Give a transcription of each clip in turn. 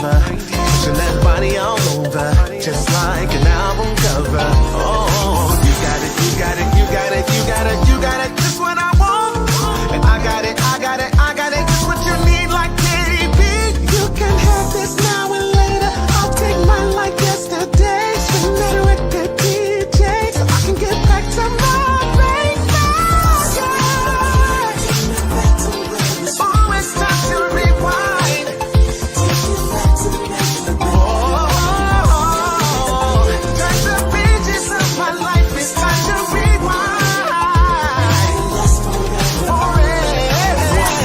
lover, pushing that body all over, just like an album cover. Oh, you got it, you got it, you got it, you got it, you got it, just what I want. And I got it, I got it, I got it, just what you need, like baby. You can have this now and later. I'll take mine like yesterday. Swing that record, DJ, so I can get back to my baby. Oh, it's time to rewind. Oh, turn the pages of my life. It's time to rewind.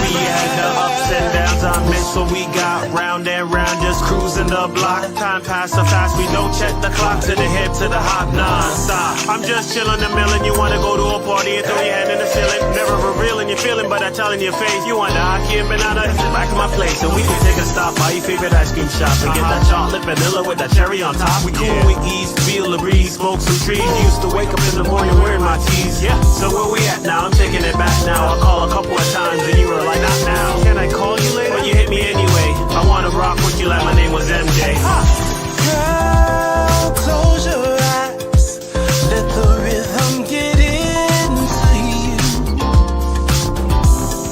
We had the ups and downs, I miss what we got. Round and round, just cruising the block. Time passed so fast, we don't check the clock. To the head, to the hop, non-stop. I'm just chilling the millin'. You wanna go to a party and throw your hand in the ceiling. Never revealing your feeling, but I tell in your face. You want the hockey and banana, back in my place. And we can take a stop by your favorite ice cream shop and get that chocolate vanilla with that cherry on top. We cool with ease, feel the breeze, smoke some trees. Used to wake up in the morning wearing my tees. Yeah, so where we at now? I'm taking it back now. I call a couple of times and you were like, not now. Can I call you later? Well, you hit me anyway. I wanna rock with you like my name was MJ. Girl, close your eyes. Let the rhythm get into you.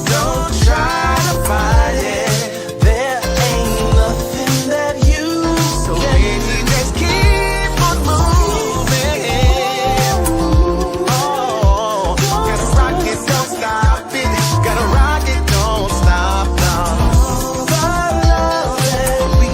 Don't try to fight it. There ain't nothing that you so baby, just keep on moving. Oh, gotta rock it, don't stop it. Gotta rock it, don't stop, no. The love that we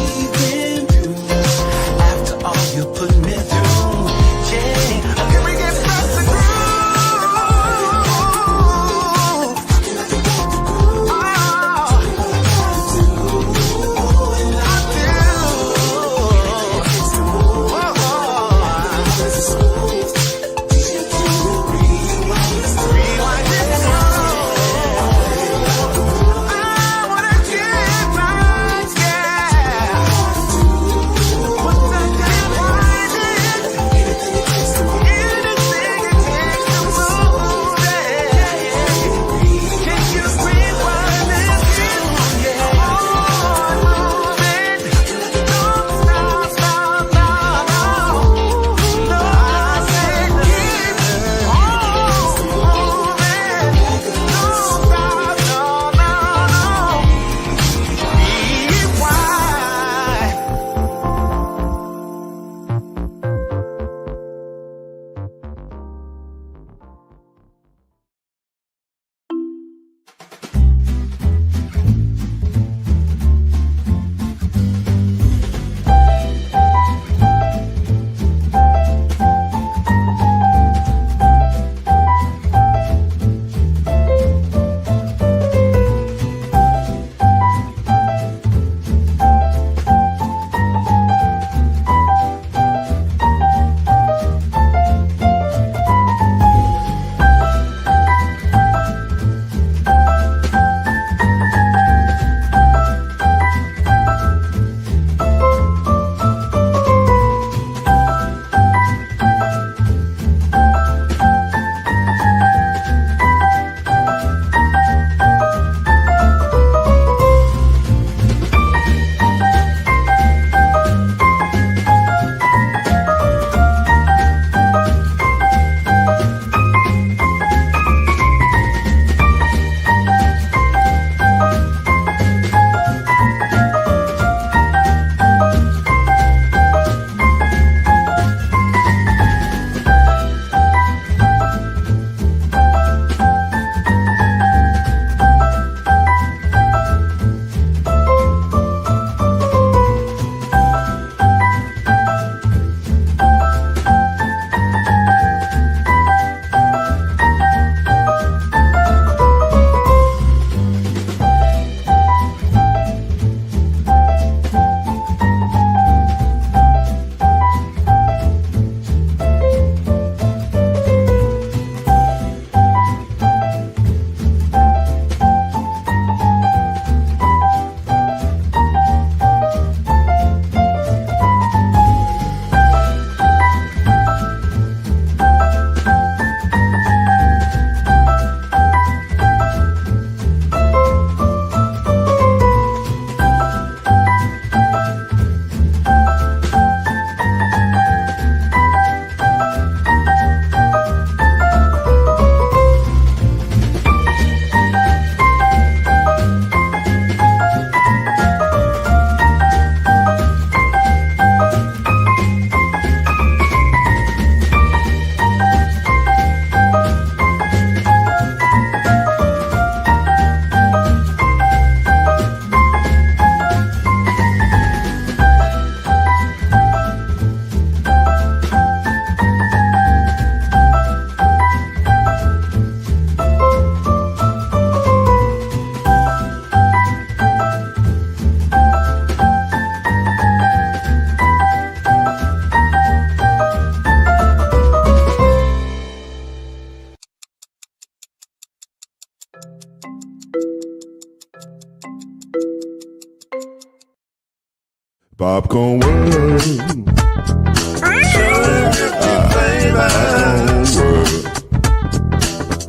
Popcorn World.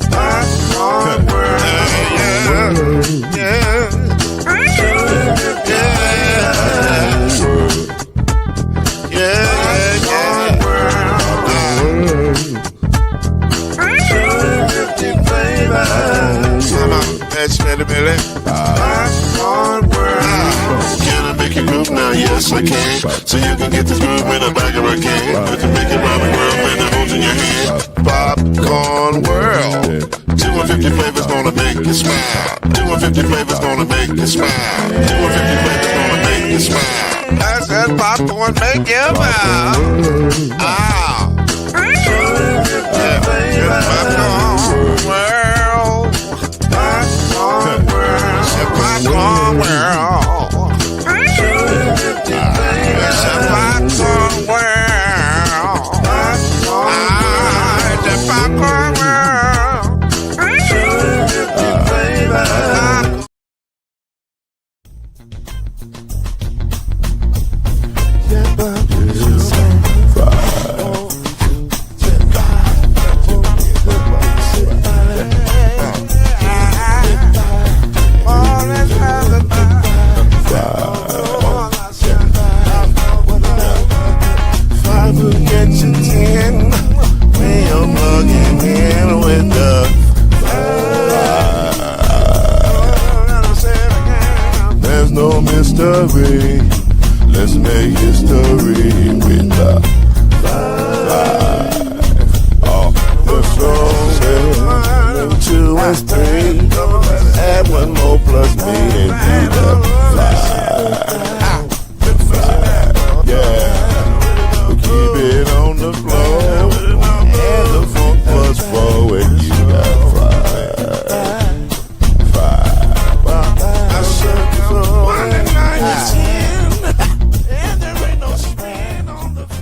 Popcorn World. Yeah. Can I make you groove now? Yes, I can. So you can get this groove in a bag of a can. I can make it round the world and it holds in your hand. Popcorn World. 250 flavors gonna make you smile. 250 flavors gonna make you smile. 250 flavors gonna make you smile. I said popcorn make you smile. Ah. Popcorn World. Popcorn World. Popcorn World. It's a popcorn world. It's a popcorn world. Forget your 10 when you're plugging in with the There's no mystery. Let's make history with the five. Oh, the strong 2 and 3. Add 1 more plus me and be the 5. Yeah. Keep it on the floor, and the funk was forward. You got 5. I said so. 1 and 9 is 10, and there ain't no span on the 5.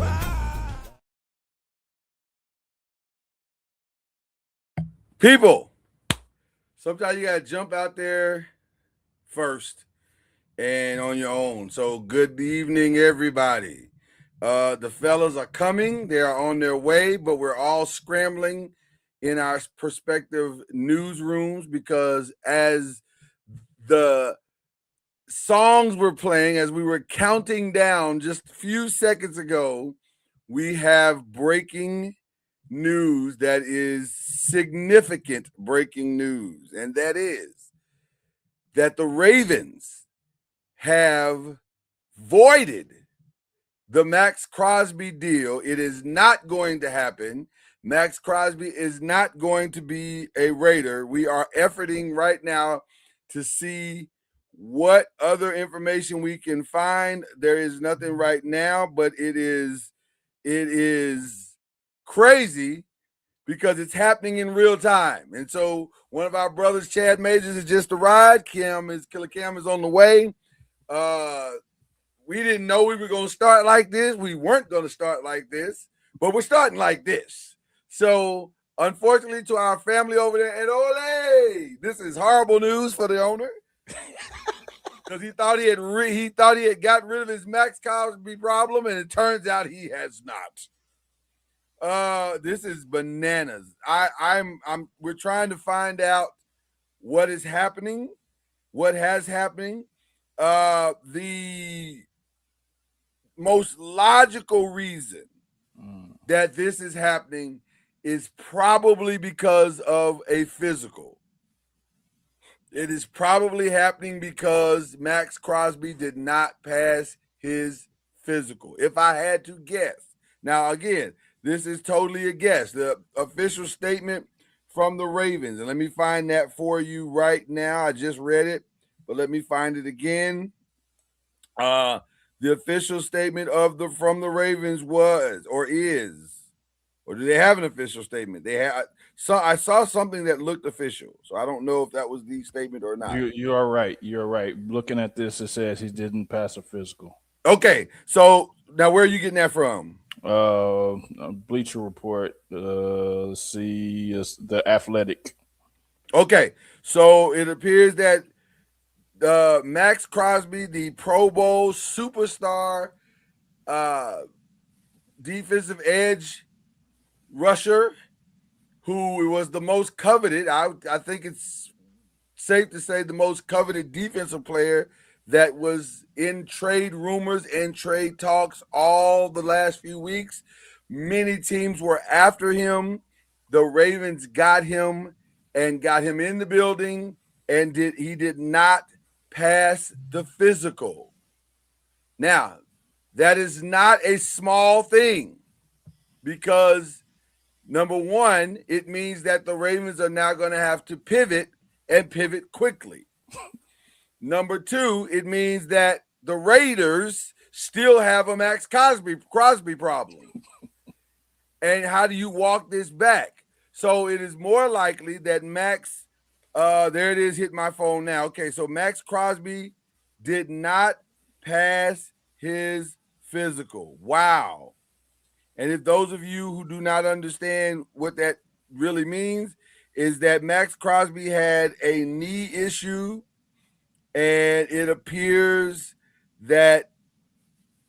People, sometimes you gotta jump out there first and on your own. So good evening, everybody. The fellas are coming. They are on their way, but we're all scrambling in our prospective newsrooms because as the songs were playing, as we were counting down just a few seconds ago, we have breaking news that is significant breaking news, and that is that the Ravens have voided the Max Crosby deal. It is not going to happen. Max Crosby is not going to be a Raider. We are efforting right now to see what other information we can find. There is nothing right now, but it is crazy because it's happening in real time. And so one of our brothers, Chad Majors, has just arrived. Killer Cam is on the way. We didn't know we were going to start like this. We weren't going to start like this, but we're starting like this. So, unfortunately, to our family over there at Ole, this is horrible news for the owner because he thought he had got rid of his Max Crosby problem, and it turns out he has not. This is bananas. We're trying to find out what is happening, what has happening. The most logical reason that this is happening is probably because of a physical. It is probably happening because Max Crosby did not pass his physical, if I had to guess. Now, again, this is totally a guess. The official statement from the Ravens, and let me find that for you right now. I just read it, but let me find it again. The official statement from the Ravens was or is, or do they have an official statement? I saw something that looked official, so I don't know if that was the statement or not. You are right. You're right. Looking at this, it says he didn't pass a physical. Okay, so now where are you getting that from? Bleacher Report. Let's see, the Athletic. Okay, so it appears that Max Crosby, the Pro Bowl superstar defensive edge rusher, who was the most coveted. I think it's safe to say the most coveted defensive player that was in trade rumors and trade talks all the last few weeks. Many teams were after him. The Ravens got him and got him in the building, and he did not pass the physical. Now, that is not a small thing, because number one, it means that the Ravens are now going to have to pivot and pivot quickly. Number two, it means that the Raiders still have a Max Crosby problem. And how do you walk this back? So it is more likely that Max, there it is, hit my phone now. Okay, so Max Crosby did not pass his physical. Wow. And if those of you who do not understand what that really means, is that Max Crosby had a knee issue, and it appears that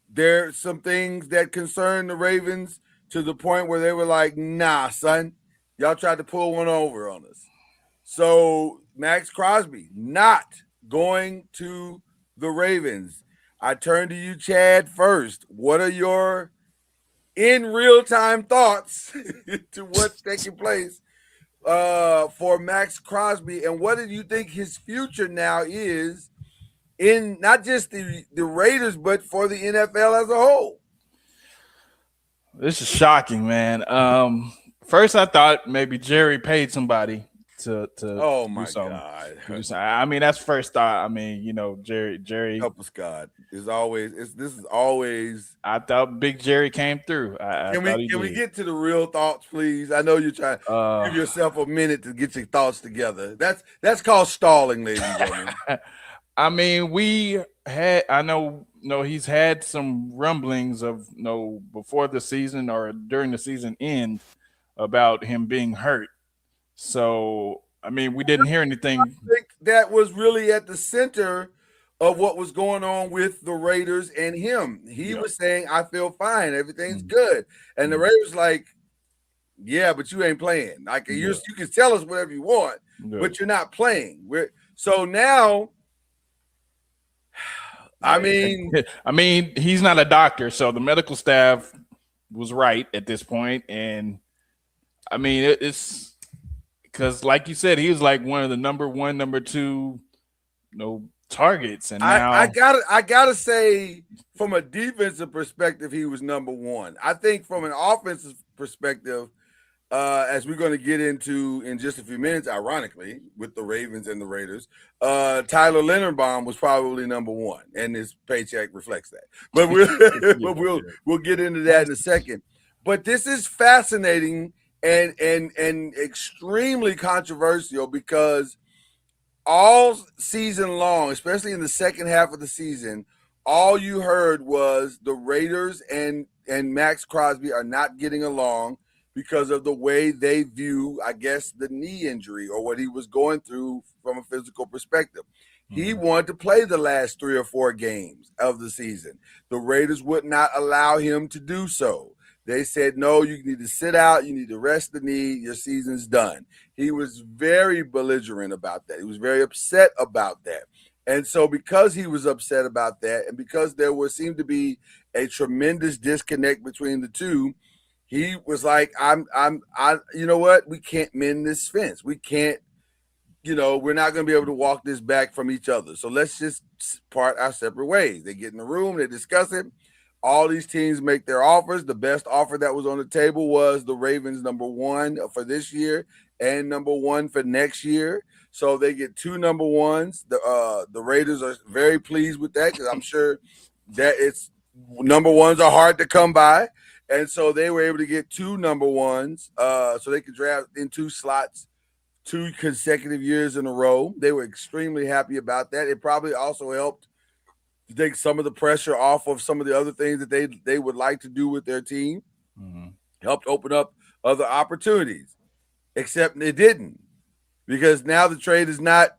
there are some things that concern the Ravens to the point where they were like, nah, son, y'all tried to pull one over on us. So Max Crosby not going to the Ravens. I turn to you, Chad, first. What are your in real-time thoughts to what's taking place for Max Crosby, and what do you think his future now is in not just the Raiders, but for the NFL as a whole? This is shocking, man. First I thought maybe Jerry paid somebody to Oh my do something. God. To do something. I mean, that's first thought. I mean, you know, Jerry Help us, God. This is always. I thought Big Jerry came through. Can we get to the real thoughts, please? I know you're trying to give yourself a minute to get your thoughts together. That's called stalling, ladies and gentlemen. I mean, I know he's had some rumblings of before the season or during the season end about him being hurt. So, I mean, we didn't hear anything. I think that was really at the center of what was going on with the Raiders and him. He was saying, I feel fine. Everything's good. And the Raiders like, yeah, but you ain't playing. Like you can tell us whatever you want, but you're not playing. So now, I mean, he's not a doctor, so the medical staff was right at this point. And I mean, it's because, like you said, he was like one of the number one, number two, targets. And now I gotta say, from a defensive perspective, he was number one. I think from an offensive perspective, as we're going to get into in just a few minutes, ironically, with the Ravens and the Raiders, Tyler Linderbaum was probably number one, and his paycheck reflects that. But we'll get into that in a second. But this is fascinating and extremely controversial, because all season long, especially in the second half of the season, all you heard was the Raiders and Max Crosby are not getting along because of the way they view, I guess, the knee injury or what he was going through from a physical perspective. He wanted to play the last 3 or 4 games of the season. The Raiders would not allow him to do so. They said, no, you need to sit out. You need to rest the knee. Your season's done. He was very belligerent about that. He was very upset about that. And so because he was upset about that, and because seemed to be a tremendous disconnect between the two, he was like, you know what? We can't mend this fence. We can't, we're not going to be able to walk this back from each other. So let's just part our separate ways. They get in the room, they discuss it. All these teams make their offers. The best offer that was on the table was the Ravens number one for this year and number one for next year. So they get 2 number ones. The Raiders are very pleased with that, because I'm sure that it's number ones are hard to come by. And so they were able to get 2 number ones, so they could draft in 2 slots 2 consecutive years in a row. They were extremely happy about that. It probably also helped to take some of the pressure off of some of the other things that they would like to do with their team. Helped open up other opportunities, except it didn't, because now the trade is not,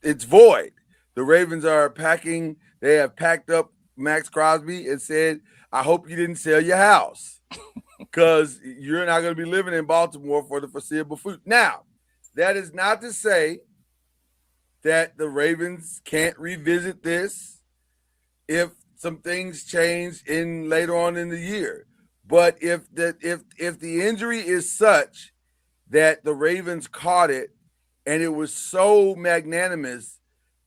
it's void. the Ravens are packing. They have packed up Max Crosby and said, "I hope you didn't sell your house because you're not going to be living in Baltimore for the foreseeable future." Now, that is not to say that the Ravens can't revisit this if some things change in later on in the year. But if the injury is such that the Ravens caught it and it was so magnanimous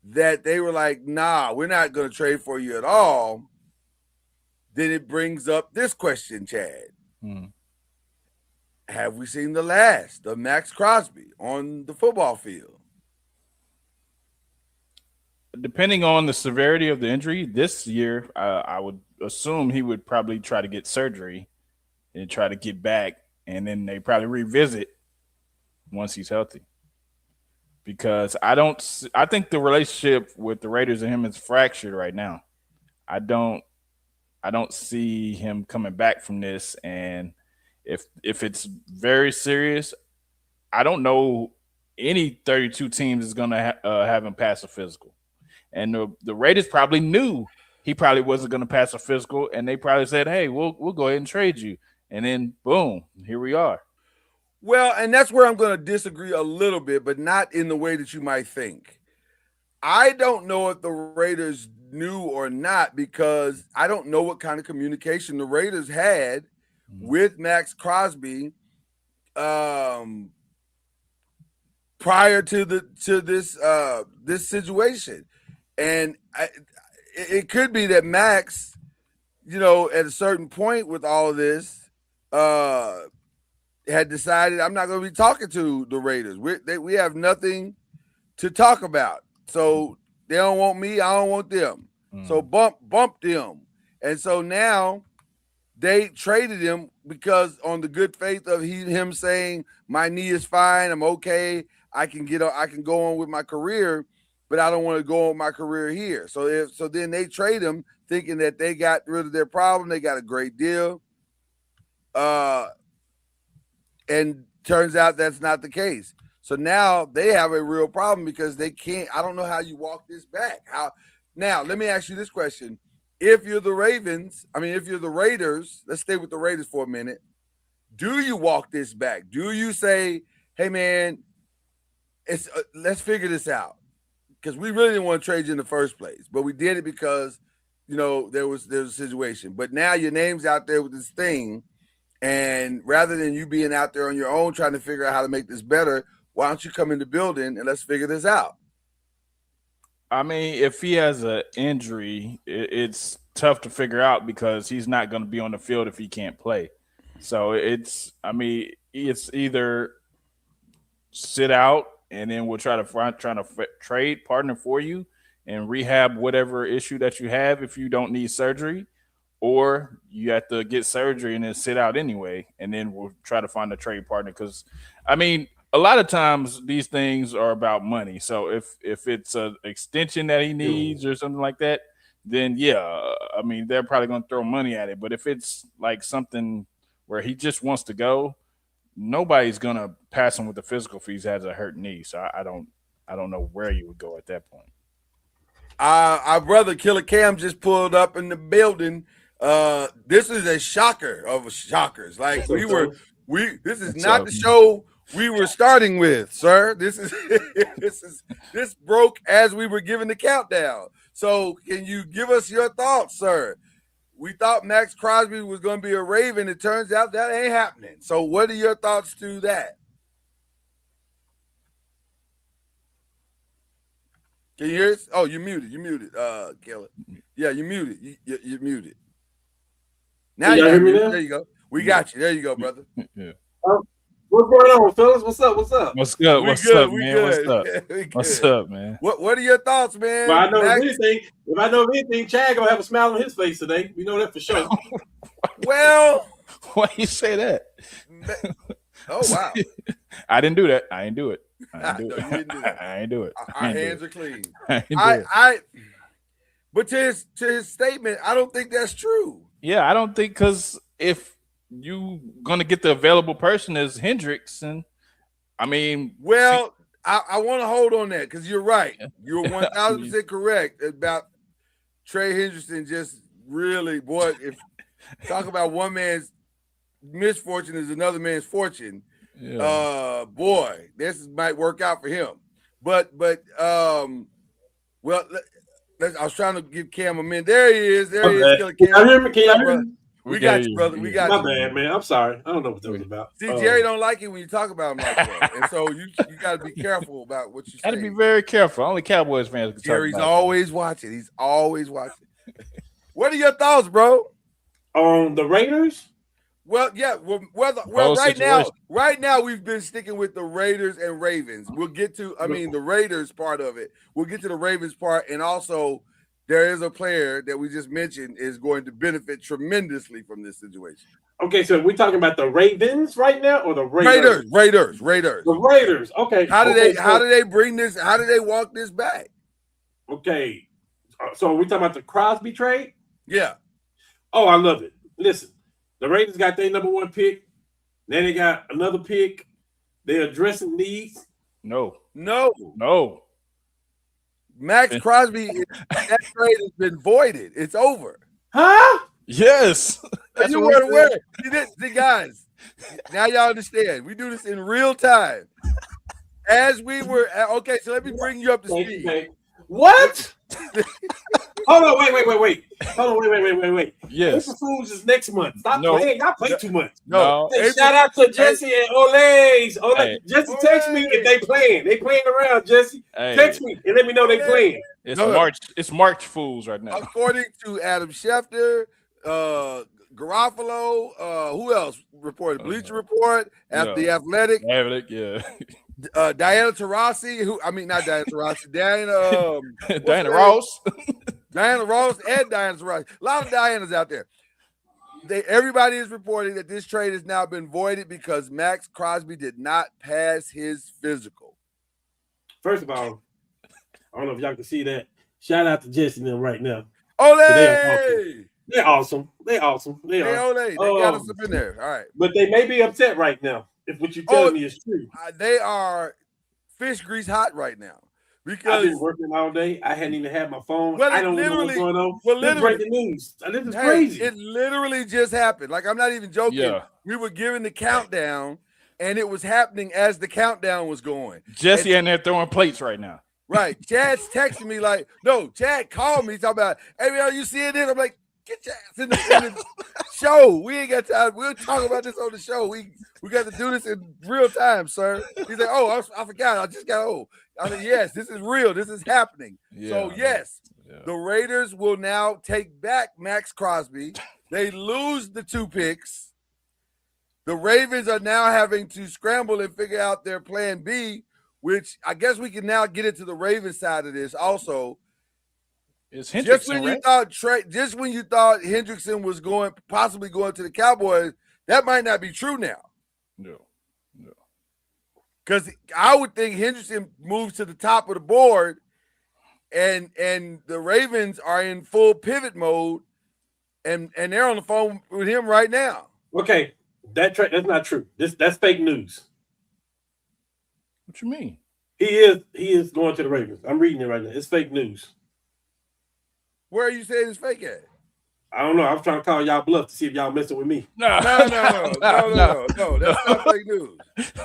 that they were like, "Nah, we're not going to trade for you at all," then it brings up this question, Chad. Have we seen the last of Max Crosby on the football field? Depending on the severity of the injury this year, I would assume he would probably try to get surgery and try to get back, and then they probably revisit once he's healthy. Because I think the relationship with the Raiders and him is fractured right now. I don't see him coming back from this, and if it's very serious, I don't know any 32 teams is going to have him pass a physical. And the Raiders probably knew he probably wasn't going to pass a physical, and they probably said, "Hey, we'll go ahead and trade you." And then boom, here we are. Well, and that's where I'm going to disagree a little bit, but not in the way that you might think. I don't know if the Raiders knew or not, because I don't know what kind of communication the Raiders had with Max Crosby prior to this situation. And it could be that Max, at a certain point with all of this, had decided, "I'm not going to be talking to the Raiders. We have nothing to talk about. So they don't want me, I don't want them. So bump them." And so now they traded him because on the good faith of him saying, "My knee is fine, I'm okay, I can go on with my career, but I don't want to go on my career here." So then they trade him thinking that they got rid of their problem, they got a great deal. And turns out that's not the case. So now they have a real problem because they can't. I don't know how you walk this back. Now, let me ask you this question. If you're the Raiders, let's stay with the Raiders for a minute. Do you walk this back? Do you say, "Hey, man, let's figure this out"? Because we really didn't want to trade you in the first place, but we did it because, there was a situation. But now your name's out there with this thing. And rather than you being out there on your own trying to figure out how to make this better, why don't you come in the building and let's figure this out? I mean, if he has an injury, it's tough to figure out because he's not going to be on the field if he can't play. So it's either sit out and then we'll try to trade partner for you and rehab whatever issue that you have if you don't need surgery, or you have to get surgery and then sit out anyway, and then we'll try to find a trade partner. Because, a lot of times these things are about money. So if it's an extension that he needs or something like that, then they're probably going to throw money at it. But if it's like something where he just wants to go, nobody's going to pass him with the physical if he has a hurt knee. So I don't know where you would go at that point. Our brother Killer Cam just pulled up in the building. This is a shocker of shockers. Like this is not the show we were starting with, sir. This broke as we were giving the countdown. So can you give us your thoughts, sir? We thought Max Crosby was going to be a Raven. It turns out that ain't happening. So what are your thoughts to that? Can you hear us? Oh, you're muted. Killer. Yeah, you're muted. You're muted. Now you hear me now? There you go. We got you. There you go, brother. Yeah. What's going on, fellas? What's up? What's good? What's up, man? What's up, man? What are your thoughts, man? Well, if I know anything, Chad gonna have a smile on his face today. We know that for sure. Well, why you say that? Oh wow! I didn't do that. I ain't do it. I ain't do it. Our hands are clean. But to his statement, I don't think that's true. Yeah, I don't think, because if you gonna get the available person as Hendricks, and I want to hold on that because you're right. You're 1,000% correct about Trey Hendrickson. Just really, boy, if talk about one man's misfortune is another man's fortune. Yeah. Boy, this might work out for him. But well, I was trying to give Cam a minute. There he is. There he is. Can y'all hear me? Can y'all hear me? We got you, brother. We got My you. bad, man. I'm sorry. I don't know what that was about. See, Jerry don't like it when you talk about him like that, and so you got to be careful about what you say. Got to be very careful. Only Cowboys fans can Jerry's talk about always watching. He's always watching. What are your thoughts, bro? On the Raiders? Well, yeah. Well, right now we've been sticking with the Raiders and Ravens. We'll get to, the Raiders part of it. We'll get to the Ravens part, and also there is a player that we just mentioned is going to benefit tremendously from this situation. Okay, so we're talking about the Ravens right now, or the Raiders? Raiders. The Raiders. Okay. How do they bring this? How do they walk this back? Okay, so we talking about the Crosby trade? Yeah. Oh, I love it. Listen, the Raiders got their number 1 pick. Then they got another pick. They're addressing needs. No. Max Crosby, that trade has been voided. It's over. Huh? Yes. You weren't aware. See, guys, now y'all understand. We do this in real time. As we were, okay, so let me bring you up to speed. Okay. What? Hold on, wait. Hold on, wait. Yes. April Fools is next month. Stop playing. Y'all play too much. No. Hey, shout out to Jesse and Olays. Hey. Jesse, text me if they playing. They playing around, Jesse. Hey. Text me and let me know they playing. It's March Fools right now. According to Adam Schefter, Garofalo, who else reported? Bleacher Report, The Athletic. Yeah. Diana Taurasi, not Diana Taurasi, Diana Ross. Diana Ross and Diana Taurasi. A lot of Dianas out there. Everybody is reporting that this trade has now been voided because Max Crosby did not pass his physical. First of all, I don't know if y'all can see that. Shout out to Jesse and them right now. Ole! They're awesome. They got us up in there. All right. But they may be upset right now if what you're telling me is true. They are fish grease hot right now. Because I've been working all day. I hadn't even had my phone. Well, I don't know what's going on. This is breaking news. This is crazy. It literally just happened. Like, I'm not even joking. Yeah. We were giving the countdown, and it was happening as the countdown was going. Jesse and they're throwing plates right now. Right. Chad's texting me like, no, Chad called me talking about, hey, man, are you seeing this? I'm like, get your ass in the show. We ain't got time. We'll talk about this on the show. We got to do this in real time, sir. He's like, oh, I forgot. I just got old. I said, yes, this is real. This is happening. Yeah, so, yes, the Raiders will now take back Max Crosby. They lose the 2 picks. The Ravens are now having to scramble and figure out their plan B, which I guess we can now get into the Ravens side of this also. Just when you thought Hendrickson was possibly going to the Cowboys, that might not be true now. No. Because I would think Hendrickson moves to the top of the board, and the Ravens are in full pivot mode, and they're on the phone with him right now. Okay, that's not true. That's fake news. What you mean? He is going to the Ravens. I'm reading it right now. It's fake news. Where are you saying it's fake at? I don't know. I was trying to call y'all bluff to see if y'all messing with me. No. That's not fake news.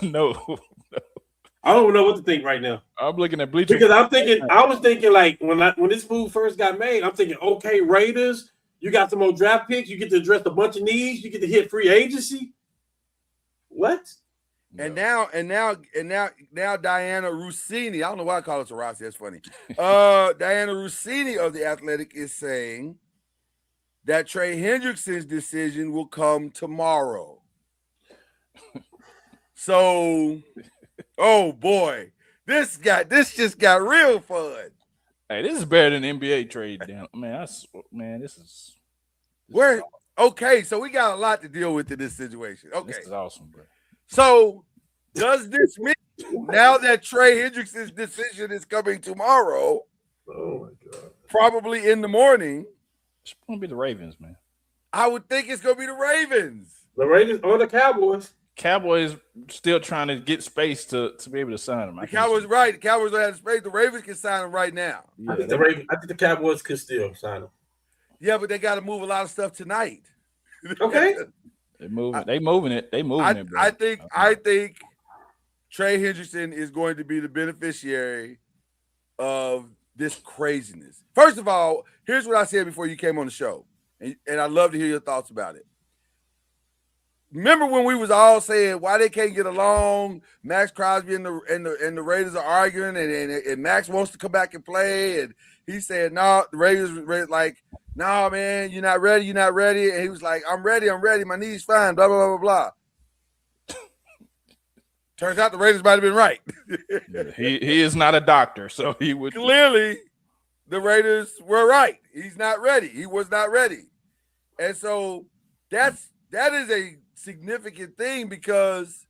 No. I don't know what to think right now. I'm looking at Bleacher because I was thinking like when this move first got made, I'm thinking, okay, Raiders, you got some more draft picks, you get to address a bunch of needs, you get to hit free agency. What? And now Diana Rossini, I don't know why I call it Rossi, that's funny. Diana Rossini of The Athletic is saying that Trey Hendrickson's decision will come tomorrow. So, oh boy, this just got real fun. Hey, this is better than the NBA trade, man. This is okay. So we got a lot to deal with in this situation. Okay, this is awesome, bro. So, does this mean now that Trey Hendrickson's decision is coming tomorrow? Oh my God! Probably in the morning. It's going to be the Ravens, man. I would think it's going to be the Ravens. The Ravens or the Cowboys. Cowboys still trying to get space to be able to sign him. The Cowboys, right? The Cowboys don't have space. The Ravens can sign him right now. Yeah, I think the Cowboys could still sign him. Yeah, but they got to move a lot of stuff tonight. Okay. They moving it. Bro. I think Trey Hendrickson is going to be the beneficiary of this craziness. First of all, here's what I said before you came on the show, and I'd love to hear your thoughts about it. Remember when we was all saying why they can't get along? Max Crosby and the Raiders are arguing, and Max wants to come back and play, and he said, "No, the Raiders like, no, man, you're not ready, and he was like, I'm ready, my knee's fine, blah blah blah blah blah. Turns out the Raiders might have been right. he is not a doctor, so he would clearly the Raiders were right. He's not ready. He was not ready, and so that is a significant thing because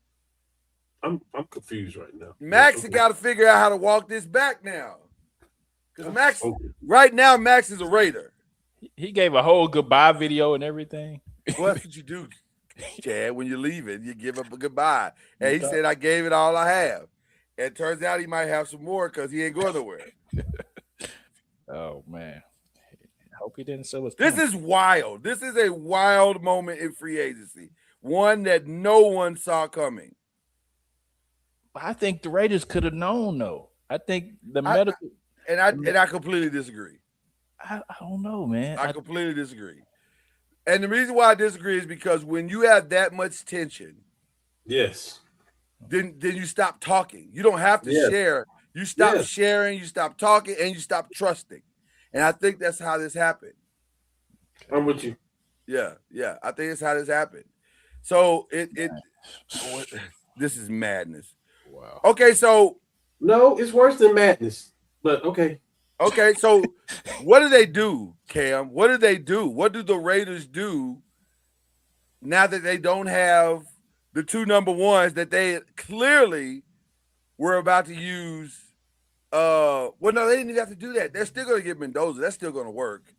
I'm confused right now. Max has got to figure out how to walk this back now. Because Max, right now, Max is a Raider. He gave a whole goodbye video and everything. Well, that's what you do, Chad. When you're leaving, you give up a goodbye. And he said, I gave it all I have. And it turns out he might have some more because he ain't going nowhere. Oh, man. I hope he didn't sell his This is wild. This is a wild moment in free agency. One that no one saw coming. I think the Raiders could have known, though. I think the medical... And I completely disagree. I don't know, man. I completely disagree. And the reason why I disagree is because when you have that much tension, yes, then you stop talking. You don't have to share. You stop sharing, you stop talking, and you stop trusting. And I think that's how this happened. I'm with you. Yeah. I think it's how this happened. So this is madness. Wow. Okay, so no, it's worse than madness. But okay. Okay, so what do they do, Cam? What do they do? What do the Raiders do now that they don't have the two number ones that they clearly were about to use? Well, no, they didn't even have to do that. They're still going to get Mendoza. That's still going to work.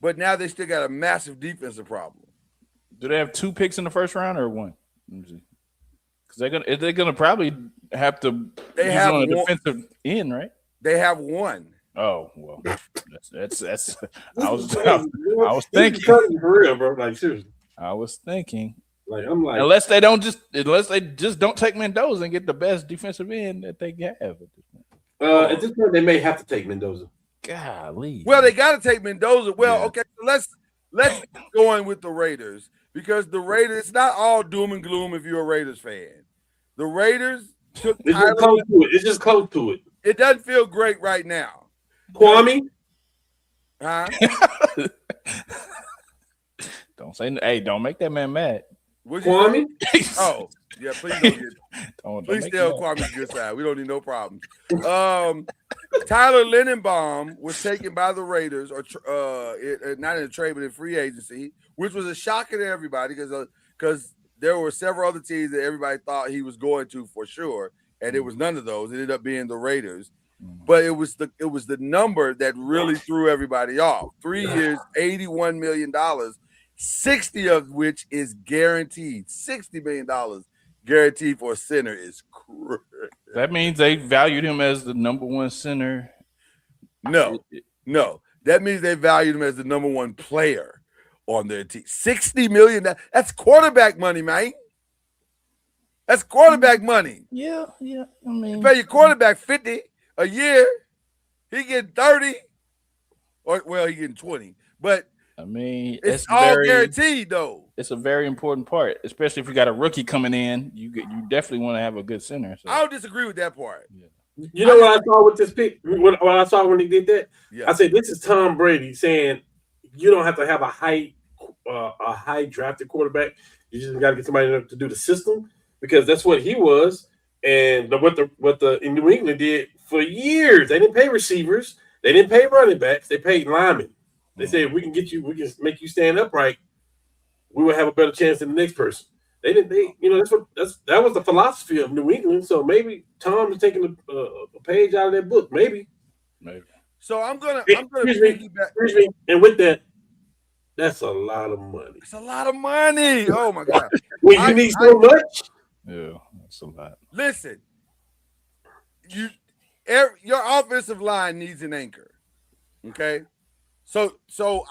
But now they still got a massive defensive problem. Do they have 2 picks in the first round or 1? Because they're gonna probably have to. They have on a one, defensive end, right? They have 1. Oh well, that's. I was thinking for real, bro. Like seriously, I was thinking. Like I'm like, unless they just don't take Mendoza and get the best defensive end that they have. At this point, they may have to take Mendoza. Golly. Well, they got to take Mendoza. Well, okay, so let's go in with the Raiders because the Raiders. It's not all doom and gloom if you're a Raiders fan. The Raiders took. It's just close to it. It doesn't feel great right now. Kwame? Huh? Don't say. Hey, don't make that man mad. Kwame? Oh, yeah. Please please stay on Kwame's good side. We don't need no problems. Tyler Lindenbaum was taken by the Raiders, or not in a trade, but in free agency, which was a shocker to everybody because there were several other teams that everybody thought he was going to for sure, and it was none of those. It ended up being the Raiders. But it was the number that really threw everybody off. 3 years, $81 million, 60 of which is guaranteed. $60 million guaranteed for a center is crazy. That means they valued him as the number 1 center. No. That means they valued him as the number 1 player on their team. $60 million. That's quarterback money, man. That's quarterback money. Yeah. I mean, you pay your quarterback $50 a year, he getting 30, or he getting 20. But I mean, it's all guaranteed though. It's a very important part, especially if you got a rookie coming in. You definitely want to have a good center. So. I don't disagree with that part. Yeah. You know what I saw with this pick? What I saw when he did that? Yeah. I said this is Tom Brady saying you don't have to have a high drafted quarterback. You just got to get somebody to do the system because that's what he was. And what the in New England did for years, they didn't pay receivers, they didn't pay running backs, they paid linemen. They said we can make you stand upright, we will have a better chance than the next person. They didn't. That was the philosophy of New England. So maybe Tom is taking a page out of that book. Maybe. So I'm gonna excuse me. And with that, that's a lot of money. It's a lot of money. Oh my God. When you need so much. Yeah, that's a lot. Listen, your offensive line needs an anchor. Okay, so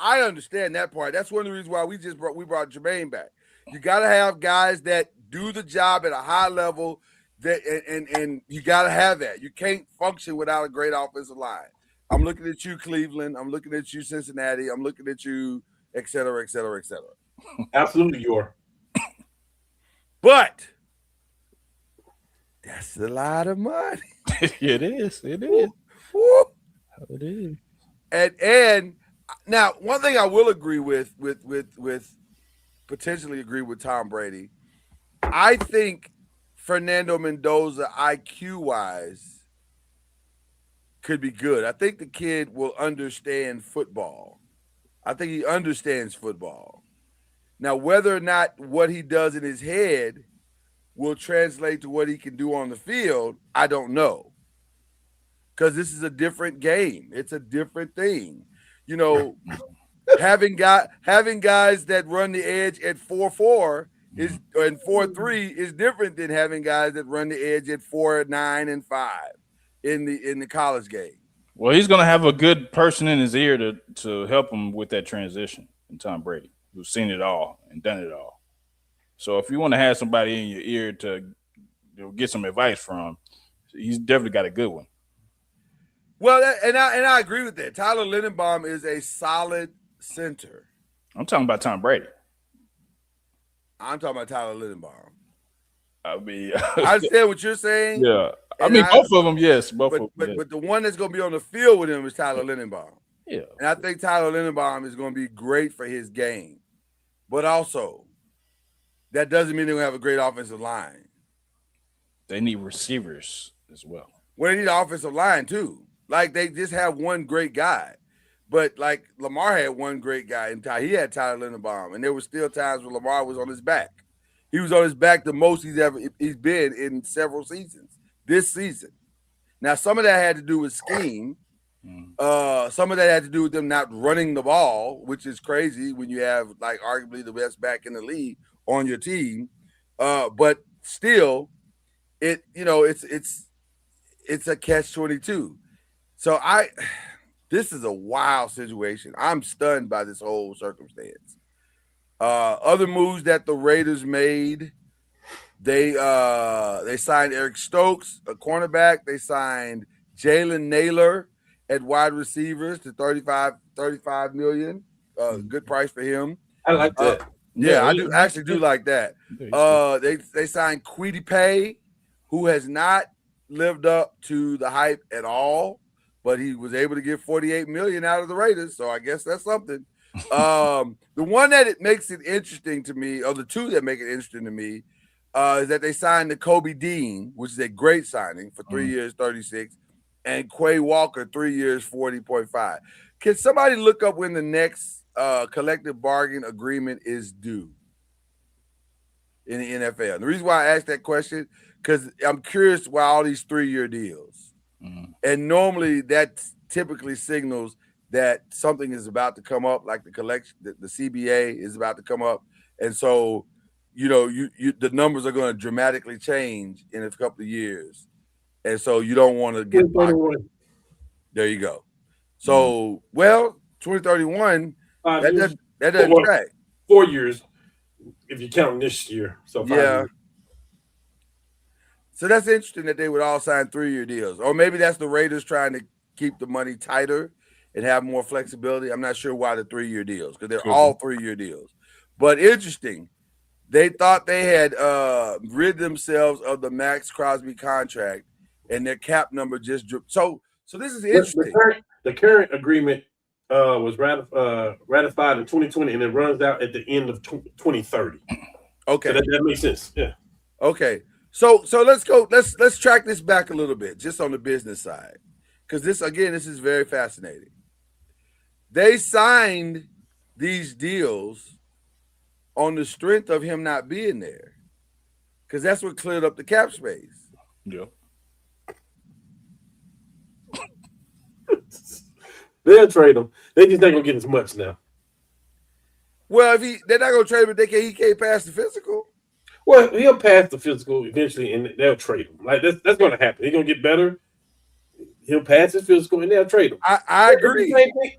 I understand that part. That's one of the reasons why we brought Jermaine back. You got to have guys that do the job at a high level. That and you got to have that. You can't function without a great offensive line. I'm looking at you, Cleveland. I'm looking at you, Cincinnati. I'm looking at you, et cetera, et cetera, et cetera. Absolutely, you are. But that's a lot of money. It is. It is. Woo. It is. And now one thing I will agree with potentially agree with Tom Brady. I think Fernando Mendoza IQ wise could be good. I think the kid will understand football. I think he understands football. Now, whether or not what he does in his head will translate to what he can do on the field, I don't know. Because this is a different game. It's a different thing. You know, having guys that run the edge at 4-4 is and 4-3 is different than having guys that run the edge at 4-9 and 5 in the college game. Well, he's going to have a good person in his ear to help him with that transition. And Tom Brady, who's seen it all and done it all. So if you want to have somebody in your ear to get some advice from, he's definitely got a good one. Well, I agree with that. Tyler Lindenbaum is a solid center. I'm talking about Tom Brady. I'm talking about Tyler Lindenbaum. I mean, I understand what you're saying. Yeah. I mean, both of them, yes. Both of them. But the one that's going to be on the field with him is Tyler Lindenbaum. Yeah. And I think Tyler Lindenbaum is going to be great for his game. But also, that doesn't mean they're going to have a great offensive line. They need receivers as well. Well, they need an offensive line, too. Like, they just have one great guy. But, like, Lamar had one great guy. And he had Tyler Lindenbaum. And there were still times when Lamar was on his back. He was on his back the most he's been in several seasons. This season. Now, some of that had to do with scheme. Some of that had to do with them not running the ball, which is crazy when you have, like, arguably the best back in the league on your team. But still, it's a catch-22. So this is a wild situation. I'm stunned by this whole circumstance. Other moves that the Raiders made, they signed Eric Stokes, a cornerback. They signed Jalen Naylor at wide receivers to $35 million. Good price for him. I like that. I do like that. They signed Kwity Paye, who has not lived up to the hype at all, but he was able to get $48 million out of the Raiders, so I guess that's something. The one that it makes it interesting to me, or the two that make it interesting to me, is that they signed Kobe Dean, which is a great signing for 3 years, 36, and Quay Walker, 3 years, 40.5. Can somebody look up when the next collective bargain agreement is due in the NFL? The reason why I asked that question, because I'm curious why all these 3-year deals. And normally that typically signals that something is about to come up, like the CBA is about to come up. And so, the numbers are going to dramatically change in a couple of years. And so you don't want to get blocked. There you go. So, 2031, that doesn't track. 4 years if you count this year. So 5 years. So that's interesting that they would all sign 3-year deals. Or maybe that's the Raiders trying to keep the money tighter and have more flexibility. I'm not sure why the 3-year deals, because they're all 3-year deals. But interesting. They thought they had rid themselves of the Max Crosby contract, and their cap number just dropped. So this is interesting. The current agreement was ratified in 2020, and it runs out at the end of 2030. Okay, so that makes sense. Yeah. Okay, so let's go. Let's track this back a little bit, just on the business side, because this is very fascinating. They signed these deals on the strength of him not being there, because that's what cleared up the cap space. Yeah. They'll trade him. They just ain't gonna get as much now. Well, they're not gonna trade him, he can't pass the physical. Well, he'll pass the physical eventually, and they'll trade him. Like that's going to happen. He's going to get better. He'll pass his physical, and they'll trade him. I agree.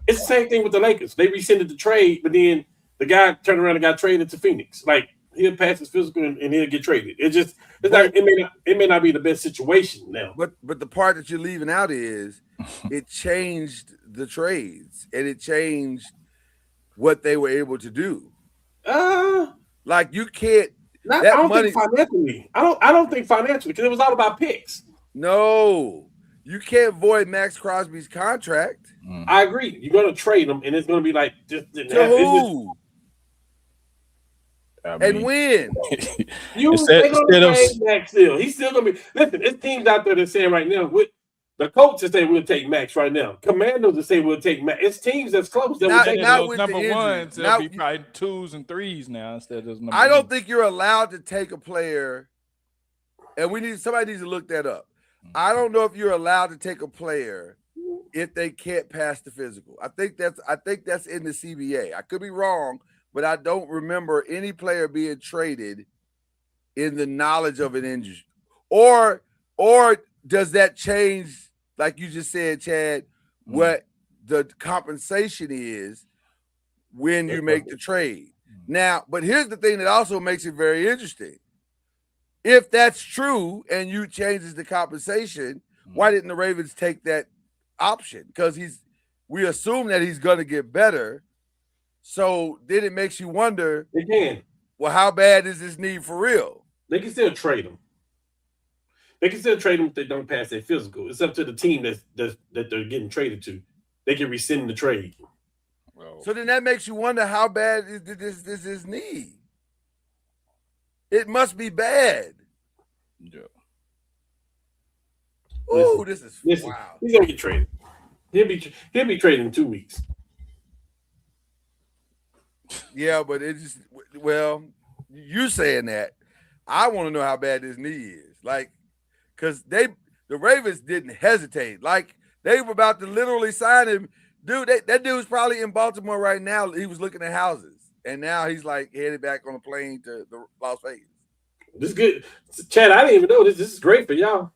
It's the same thing with the Lakers. They rescinded the trade, but then the guy turned around and got traded to Phoenix. Like he'll pass his physical, and he'll get traded. It may not be the best situation now. But the part that you're leaving out is it changed the trades and it changed what they were able to do. Like you can't. I don't think financially. I don't think financially because it was all about picks. No, you can't void Max Crosby's contract. I agree. You're going to trade him, and it's going to be like just to who? And when? They're going to trade Max still. He's still going to be. Listen, there's teams out there that saying right now. The coaches say we'll take Max right now. Commandos that say we'll take Max. It's teams that's close that will take those number ones. They'll be probably 2s and 3s now instead of number. I don't think you're allowed to take a player, and somebody needs to look that up. I don't know if you're allowed to take a player if they can't pass the physical. I think that's in the CBA. I could be wrong, but I don't remember any player being traded in the knowledge of an injury. Or does that change? Like you just said, Chad, what the compensation is when you make the trade. Now, but here's the thing that also makes it very interesting. If that's true and you changes the compensation, why didn't the Ravens take that option? Because we assume that he's going to get better. So then it makes you wonder, well, how bad is this need for real? They can still trade him. They can still trade them if they don't pass their physical. It's up to the team that they're getting traded to. They can rescind the trade. So then that makes you wonder how bad is this need? It must be bad. Yeah. Oh, this is wow. He's gonna get traded. He'll be traded in 2 weeks. Yeah, but you saying that. I want to know how bad this knee is. Like, because the Ravens didn't hesitate. Like, they were about to literally sign him. Dude, that dude's probably in Baltimore right now. He was looking at houses. And now he's like headed back on a plane to Las Vegas. This is good. Chad, I didn't even know this. This is great for y'all.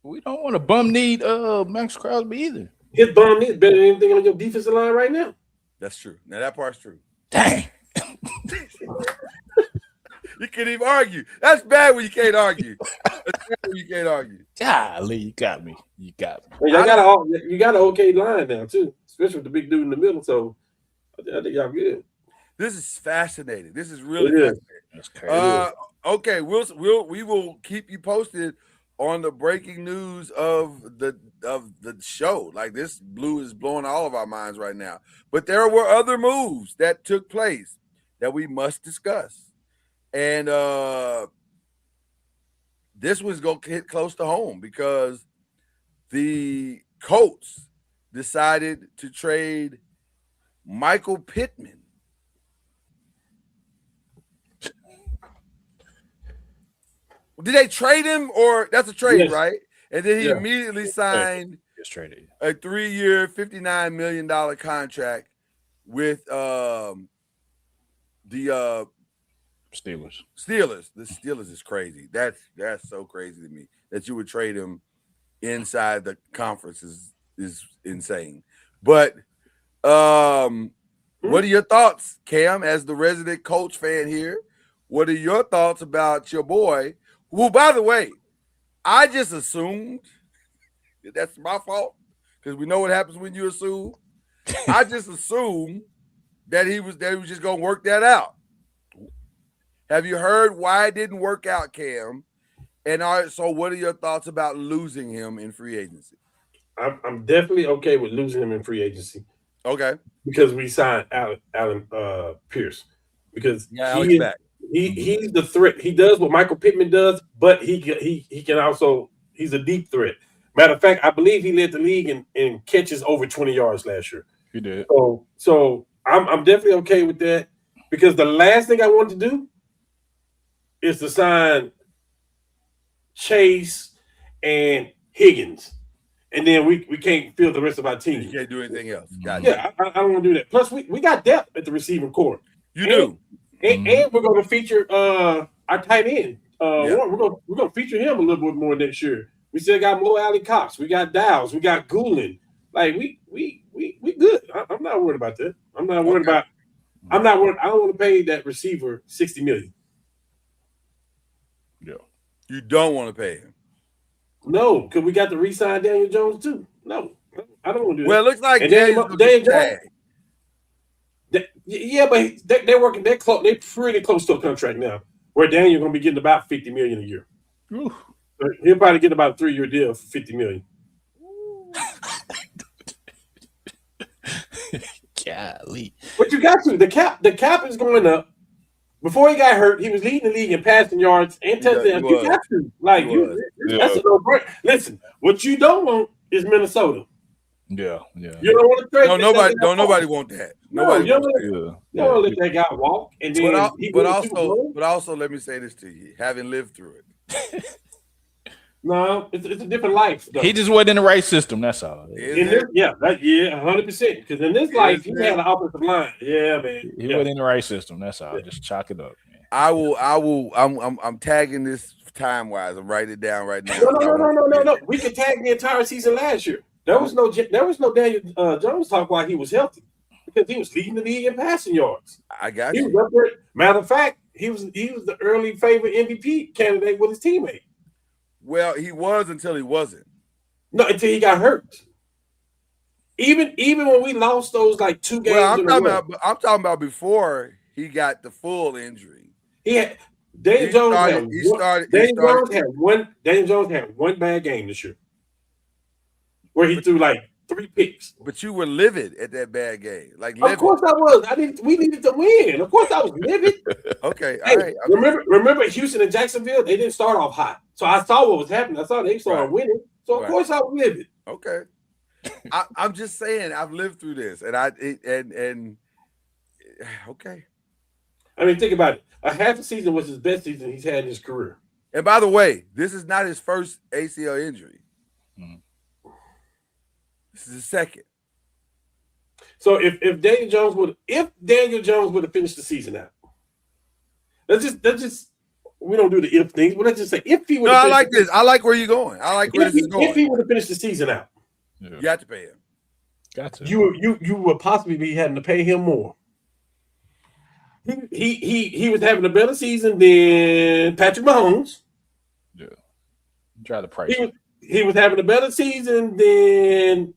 We don't want to bum need Max Crosby either. His bum knee is better than anything on your defensive line right now. That's true. Now that part's true. Dang. You can't even argue. That's bad when you can't argue. That's bad when you can't argue. Golly, you got me. You got me. Well, you got an okay line now too, especially with the big dude in the middle. So I think y'all good. This is fascinating. This is really fascinating. That's crazy. Okay, we will keep you posted on the breaking news of the show. Like, this is blowing all of our minds right now. But there were other moves that took place that we must discuss. And this one's going to hit close to home because the Colts decided to trade Michael Pittman. Did they trade him, or that's a trade, right? And then he immediately signed a 3-year, $59 million contract with the Steelers. The Steelers is crazy. That's so crazy to me that you would trade him inside the conference is insane. But what are your thoughts, Cam, as the resident Colts fan here? What are your thoughts about your boy? Who, by the way, I just assumed that's my fault because we know what happens when you assume. I just assumed that he was just gonna work that out. Have you heard why it didn't work out, Cam? And so what are your thoughts about losing him in free agency? I'm definitely okay with losing him in free agency. Okay. Because we signed Alan Pierce. Because Alex back. He's the threat. He does what Michael Pittman does, but he can also, he's a deep threat. Matter of fact, I believe he led the league in catches over 20 yards last year. He did. So I'm definitely okay with that because the last thing I want to do is to sign Chase and Higgins, and then we can't fill the rest of our team. You can't do anything else. Yeah, I don't want to do that. Plus, we got depth at the receiving core. You do. And we're going to feature our tight end. We're gonna feature him a little bit more next year. We still got Mo Alley Cox. We got Dowds. We got Goulin. Like we good. I'm not worried about that. I'm not worried about. I'm not worried. I don't want to pay that receiver $60 million. Yeah. You don't want to pay him. No, because we got to re-sign Daniel Jones too. No, I don't want to do that. Well, it looks like and Daniel Jones. Yeah, but they're working. They're close. They're pretty close to a contract now, where Daniel going to be getting about $50 million a year. Ooh. He'll probably get about a 3-year deal for $50 million. Golly. But you got to. The cap is going up. Before he got hurt, he was leading the league in passing yards and touchdowns. You got to. Like, that's a no-brainer. Listen, what you don't want is Minnesota. Yeah. You don't want to trade. No, nobody want that. Nobody you wants don't let that guy walk. And then but also, let me say this to you, having lived through it. No, it's a different life. Though. He just wasn't in the right system. That's all. 100%. Because in this life, he had an offensive line. Yeah, man. He wasn't in the right system. That's all. Just chalk it up, man. I'm tagging this time wise. I'm writing it down right now. No. We could tag the entire season last year. There was no Daniel Jones talk while he was healthy because he was leading the league in passing yards. I got he you. Was up there. Matter of fact, he was the early favorite MVP candidate with his teammate. Well, he was until he wasn't. No, until he got hurt. Even when we lost those like 2 games. Well, I'm talking about before he got the full injury. Daniel Jones had one bad game this year. Where he threw like 3 picks. But you were livid at that bad game. Of course I was. We needed to win. Of course I was livid. Okay. Hey, All right. Remember Houston and Jacksonville? They didn't start off hot. So I saw what was happening. I saw they started winning. So of course I was livid. Okay. I'm just saying I've lived through this. And okay. I mean, think about it. A half a season was his best season he's had in his career. And by the way, this is not his first ACL injury. Mm-hmm. This is his second. So if Daniel Jones would have finished the season out, let's just we don't do the if things, but let's just say if he would. No, I like this. I like where you're going. I like where this is going. If he would have finished the season out, you have to pay him. Got to. You would possibly be having to pay him more. He was having a better season than Patrick Mahomes. Yeah. Try the price. He was having a better season than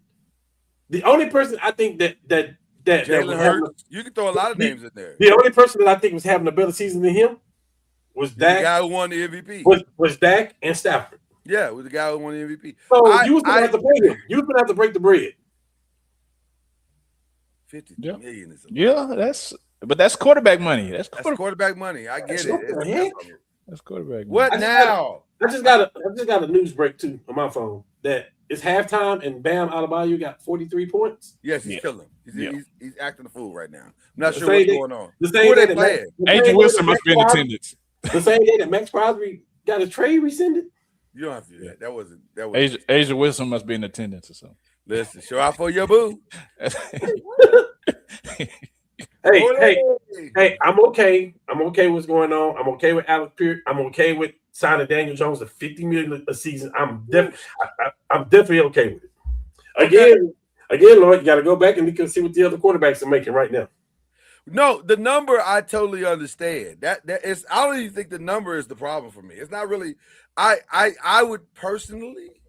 the only person I think that Jalen Hurts. You can throw a lot of names in there. The only person that I think was having a better season than him was Dak. The guy who won the MVP. Was Dak and Stafford. Yeah, it was the guy who won the MVP. So you was gonna have to pay him. You was gonna have to break the bread. $50 million is that's quarterback money. That's quarterback money. I get it. That's quarterback money. What now? I just got a news break too on my phone that it's halftime and Bam Adebayo got 43 points. Yes, he's killing. He's acting a fool right now. I'm not The sure same what's day- going on. The same Who day they that playing? Angel Wilson must be in attendance. The same day that Max Crosby got his trade rescinded. You don't have to do that. That wasn't. Asia Wilson must be in attendance or something. Listen, show out for your boo. Hey, I'm okay. I'm okay with what's going on. I'm okay with Alex Pierce. I'm okay with signing Daniel Jones at $50 million a season. I'm definitely okay with it. Again, Lloyd, you got to go back and see what the other quarterbacks are making right now. No, the number I totally understand. That is, I don't even think the number is the problem for me. It's not really. I would personally,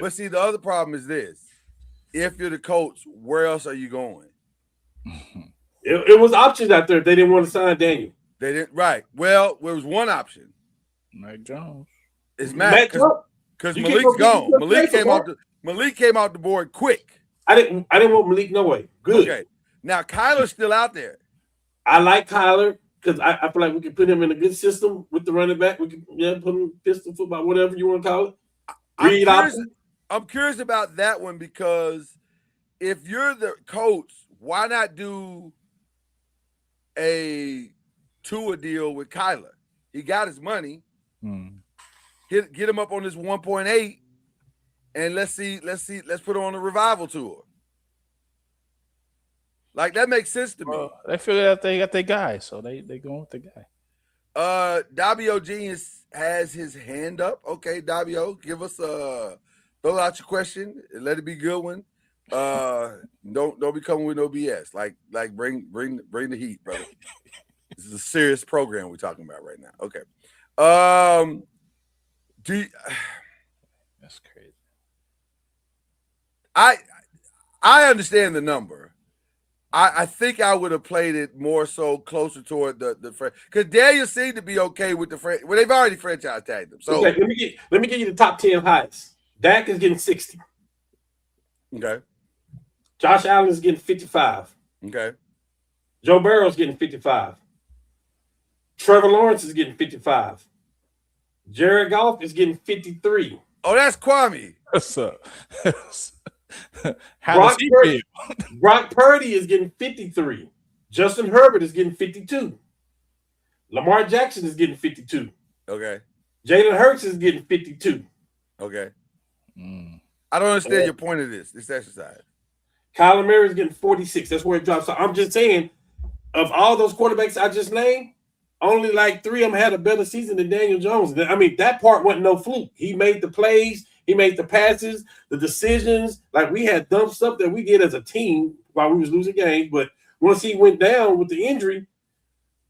but see, the other problem is this: if you're the coach, where else are you going? It was options out there. They didn't want to sign Daniel. They didn't. Right. Well, there was one option. Mac Jones. It's Mac because Malik's gone. Malik came out the board quick. I didn't want Malik no way. Good. Okay. Now Kyler's still out there. I like Kyler because I feel like we can put him in a good system with the running back. We can put him pistol football, whatever you want to call it. I'm curious about that one because if you're the coach, why not do a Tua deal with Kyler? He got his money. Get him up on this 1.8, and let's put him on a revival tour. Like that makes sense to me. They figured out they got their guy, so they going with the guy. Davio Genius has his hand up. Okay, Davio, give us throw out your question. Let it be a good one. Don't be coming with no BS. Like bring the heat, brother. This is a serious program we're talking about right now. Okay. That's crazy. I understand the number. I think I would have played it more so closer toward the because Daniel seemed to be okay with the well, they've already franchise tagged him. So okay, let me give you the top 10 highest. Dak is getting 60. Okay. Josh Allen is getting 55. Okay. Joe Burrow's getting 55. Trevor Lawrence is getting 55. Jared Goff is getting 53. Oh, that's Kwame. What's up? How does he feel? Brock Purdy is getting 53. Justin Herbert is getting 52. Lamar Jackson is getting 52. Okay. Jalen Hurts is getting 52. Okay. I don't understand your point of this exercise. Kyler Murray is getting 46. That's where it drops. So I'm just saying, of all those quarterbacks I just named, only like 3 of them had a better season than Daniel Jones. I mean, that part wasn't no fluke. He made the plays. He made the passes, the decisions. Like, we had dumb stuff that we did as a team while we was losing games. But once he went down with the injury,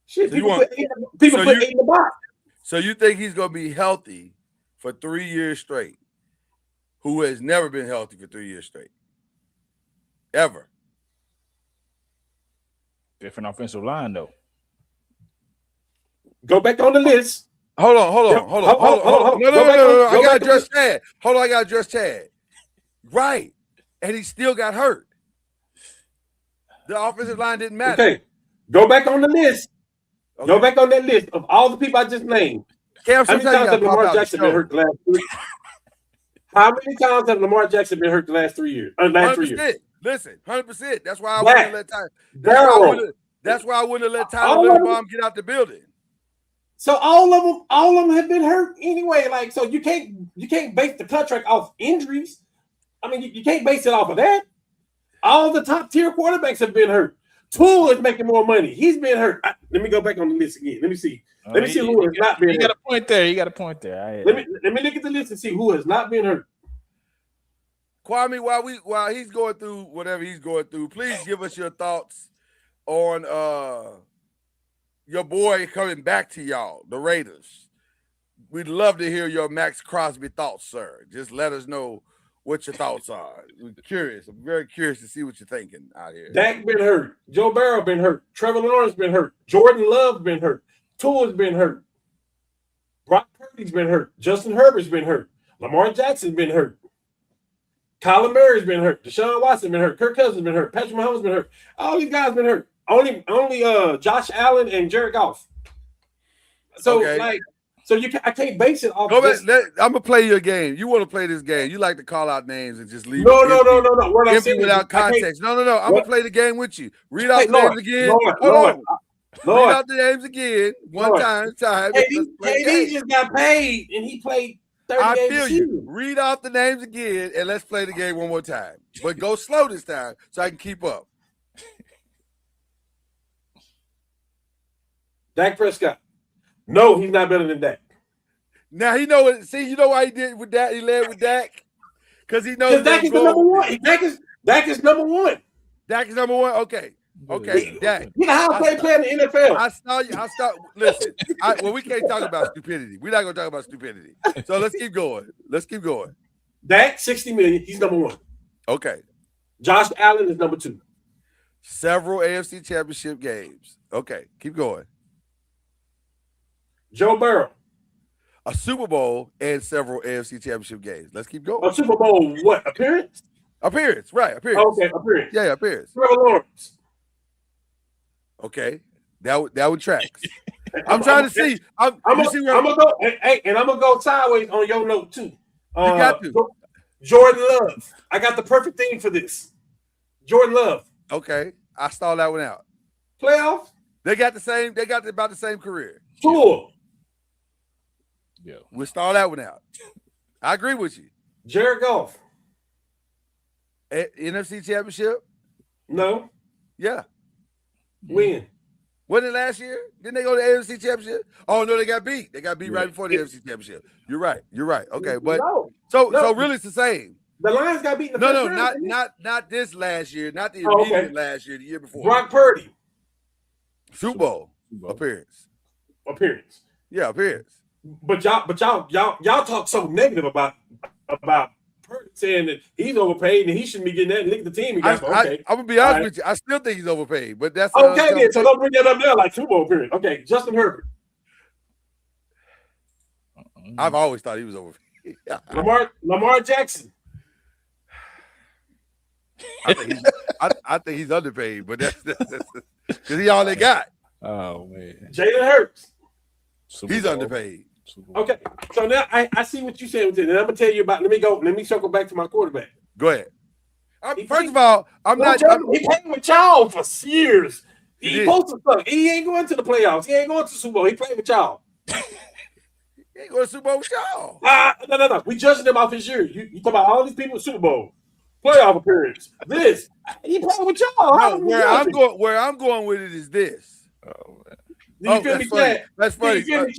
shit, So people put 8 in the box. So you think he's going to be healthy for 3 years straight, who has never been healthy for 3 years straight? Ever. Different offensive line, though. Go back on the list. Hold on. No. I got to address Chad. Hold on, I got to address Chad. Right. And he still got hurt. The offensive line didn't matter. Okay. Go back on the list. Okay. Go back on that list of all the people I just named. Cam, How many times have Lamar Jackson been hurt the last 3 years? How many times have Lamar Jackson been hurt the last 3 years? 3 years. Listen, 100%. That's why I wouldn't let Tyler. That's why I wouldn't have let Tyler Linderbaum get out the building. So all of them have been hurt anyway. Like, so you can't base the contract off injuries. I mean, you can't base it off of that. All the top tier quarterbacks have been hurt. Tua is making more money. He's been hurt. Let me go back on the list again. Let me see. Let me see who has not been hurt. You got a point there. You got a point there. Let me look at the list and see who has not been hurt. Kwame, while he's going through whatever he's going through, please give us your thoughts on your boy coming back to y'all, the Raiders. We'd love to hear your Max Crosby thoughts, sir. Just let us know what your thoughts are. We're curious. I'm very curious to see what you're thinking out here. Dak been hurt. Joe Burrow been hurt. Trevor Lawrence been hurt. Jordan Love been hurt. Tua's been hurt. Brock Purdy's been hurt. Justin Herbert's been hurt. Lamar Jackson's been hurt. Kyler Murray's been hurt. Deshaun Watson's been hurt. Kirk Cousins been hurt. Patrick Mahomes been hurt. All these guys been hurt. Only Josh Allen and Jared Goff. So I can't base it off. I'm gonna play your game. You want to play this game? You like to call out names and just leave. No. What I'm saying without context. No. I'm gonna play the game with you. Read out the names again. Lord. Read out the names again. One time. KD just got paid and he played 30 I games feel a you. season. Read off the names again and let's play the game one more time. But go slow this time so I can keep up. Dak Prescott. No, he's not better than Dak. Now he know it. See, you know why he did with that? He led with Dak because he knows Dak is the number one. Dak is number one. Dak is number one. Okay, Dak. You know how I play in the NFL. I saw you. Listen. Well, we can't talk about stupidity. We're not gonna talk about stupidity. So let's keep going. Dak, $60 million. He's number one. Okay. Josh Allen is number two. Several AFC Championship games. Okay, keep going. Joe Burrow. A Super Bowl and several AFC Championship games. Let's keep going. A Super Bowl what? Appearance? Appearance, right? Appearance. Okay, appearance. Yeah, appearance. Trevor Lawrence. Okay, that would tracks. I'm trying to see. I'm gonna go. Hey, and I'm gonna go sideways on your note too. You got to. Jordan Love. I got the perfect thing for this. Jordan Love. Okay, I stalled that one out. Playoffs. They got about the same career. Tua. Yeah. We'll stall that one out. I agree with you. Jared Goff. NFC Championship? No. Yeah. When? Wasn't it last year? Didn't they go to the AFC Championship? Oh no, they got beat. They got beat right before the AFC Championship. You're right. Okay, but so really it's the same. The Lions got beat in the first round. Not this last year, not the Oh, immediate okay. last year, the year before. Brock Purdy. Super Bowl appearance. Yeah, appearance. But y'all talk so negative about Purdy, saying that he's overpaid and he shouldn't be getting that. Look at the team he got. I'm gonna be honest with you. I still think he's overpaid, but that's okay. Then, so don't bring that up there like Super Bowl appearance. Okay, Justin Herbert. I've always thought he was overpaid. Lamar Jackson. I think he's underpaid, but that's because he all they got. Oh man, Jalen Hurts. He's underpaid. Okay, so now I see what you said with it, and I'm gonna tell you about. Let me circle back to my quarterback. Go ahead. First of all, he played with y'all for years. He posted stuff. He ain't going to the playoffs. He ain't going to the Super Bowl. He played with y'all. He ain't going to the Super Bowl with y'all. No. We judging him off his year. You talk about all these people with Super Bowl, playoff appearance. He played with y'all. No, where I'm going with it is this. Oh man. Do you feel me, Chad? That's funny. Hold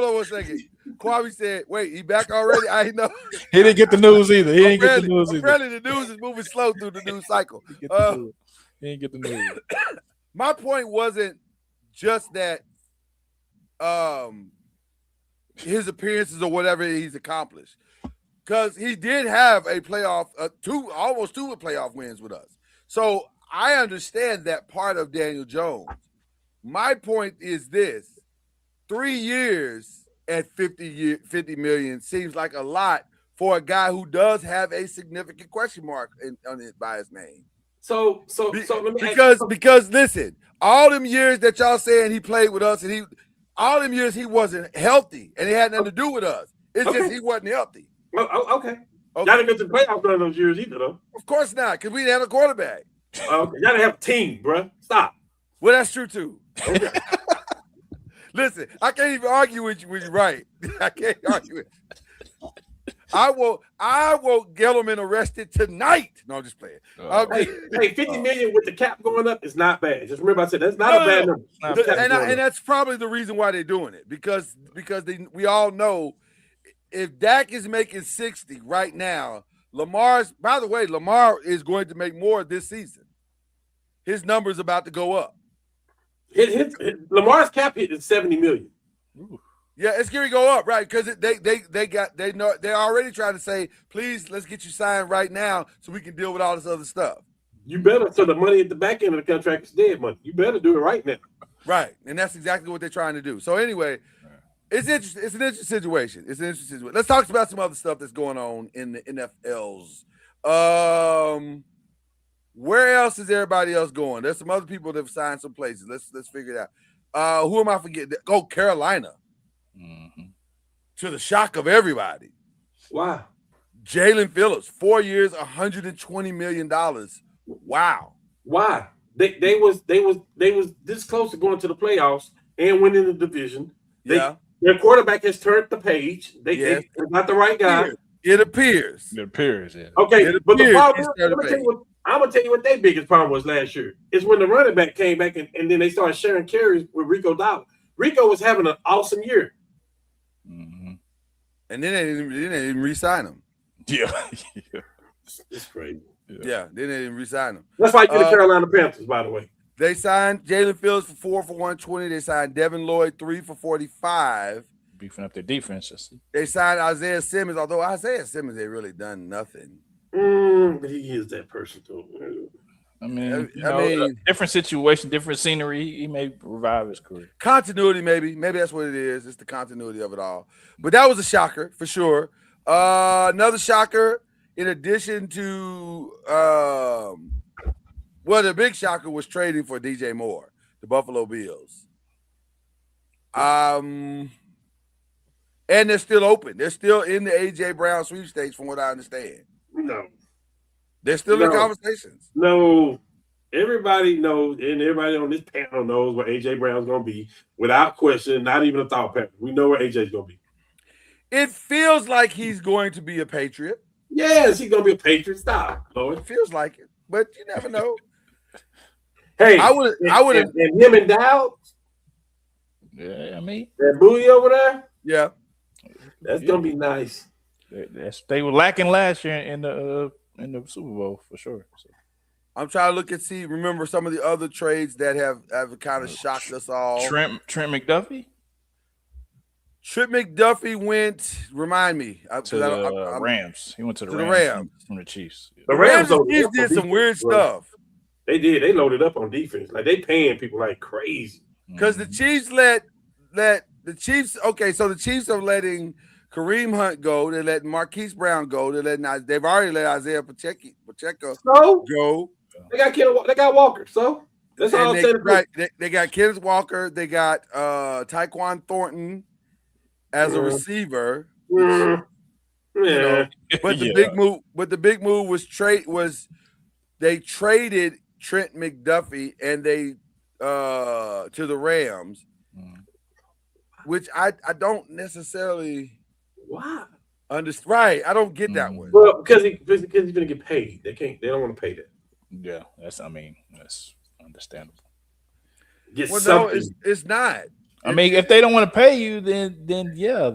on 1 second. Kwame said, "Wait, he back already?" I didn't know. He didn't get the news either. He didn't get the news either. Apparently, the news is moving slow through the news cycle. He didn't get the news. My point wasn't just that his appearances or whatever he's accomplished, because he did have a playoff, almost two playoff wins with us. So I understand that part of Daniel Jones. My point is this: 3 years at $50 million seems like a lot for a guy who does have a significant question mark on it by his name. So let me because listen, all them years that y'all saying he played with us, and all them years he wasn't healthy, and it had nothing to do with us. It's just he wasn't healthy. Okay. Y'all didn't get to the playoffs during those years either, though. Of course not, because we didn't have a quarterback. Okay. Y'all didn't have a team, bro. Stop. Well, that's true too. Okay. Listen, I can't even argue with you when you're right. I can't argue with you. I will Gettleman arrested tonight. No, I'm just playing. Hey, 50 million with the cap going up is not bad. Just remember I said that's not a bad number. And that's probably the reason why they're doing it, because we all know if Dak is making 60 right now, Lamar is going to make more this season. His number's about to go up. Lamar's cap hit is 70 million. Ooh. Yeah, it's going to go up, right? Because they're already trying to say, please, let's get you signed right now so we can deal with all this other stuff. You better, so the money at the back end of the contract is dead money. You better do it right now. Right, and that's exactly what they're trying to do. So anyway, it's interesting. It's an interesting situation. Let's talk about some other stuff that's going on in the NFLs. Where else is everybody else going? There's some other people that have signed some places. Let's figure it out. Who am I forgetting? Oh, Carolina. Mm-hmm. To the shock of everybody. Wow. Jalen Phillips, 4 years, $120 million. Wow. Why? They was this close to going to the playoffs and winning the division. Their quarterback has turned the page. They're not the right guy. It appears. Yeah. Okay, but the problem I'm gonna tell you what their biggest problem was last year. Is when the running back came back and then they started sharing carries with Rico Dollar. Rico was having an awesome year. Mm-hmm. And then they didn't re-sign him. Yeah. It's crazy. Yeah, they didn't even re-sign him. That's why you're the Carolina Panthers, by the way. They signed Jalen Phillips for 4 for 120. They signed Devin Lloyd 3 for 45. Beefing up their defense. They signed Isaiah Simmons, although Isaiah Simmons ain't really done nothing. But he is that person too. I mean, different situation, different scenery. He may revive his career. Continuity, maybe that's what it is. It's the continuity of it all. But that was a shocker for sure. Another shocker, in addition to the big shocker was trading for DJ Moore, the Buffalo Bills. And they're still open. They're still in the A.J. Brown sweepstakes, from what I understand. No. They're still in conversations. No. Everybody knows, and everybody on this panel knows where A.J. Brown's going to be, without question, not even a thought pattern. We know where A.J.'s going to be. It feels like he's going to be a Patriot. Yes, he's going to be a Patriot. Stop, Lord. It feels like it, but you never know. Hey, I would and him and Dowd, Yeah, I mean, that booty over there, yeah. that's gonna be nice. they were lacking last year in the Super Bowl for sure. So. I'm trying to look and see. Remember some of the other trades that have kind of shocked us all. Trent McDuffie. Trent McDuffie went. Remind me To the Rams. He went to the Rams from the Chiefs. The Rams Chiefs did some weird stuff. They did. They loaded up on defense. Like they paying people like crazy. Because the Chiefs let the Chiefs. Okay, so the Chiefs are letting Kareem Hunt go. They're letting Marquise Brown go. They've already let Isaiah Pacheco go. They got Walker. So that's all I'm saying. Right, they got Kenneth Walker. They got Tyquan Thornton as a receiver. Yeah. You know, but the big move was they traded Trent McDuffie and they to the Rams, which I don't necessarily understand. Right, I don't get that one. Well, because he's gonna get paid. They don't want to pay that. Yeah, that's understandable. No, it's not. I mean, if they don't want to pay you, then yeah,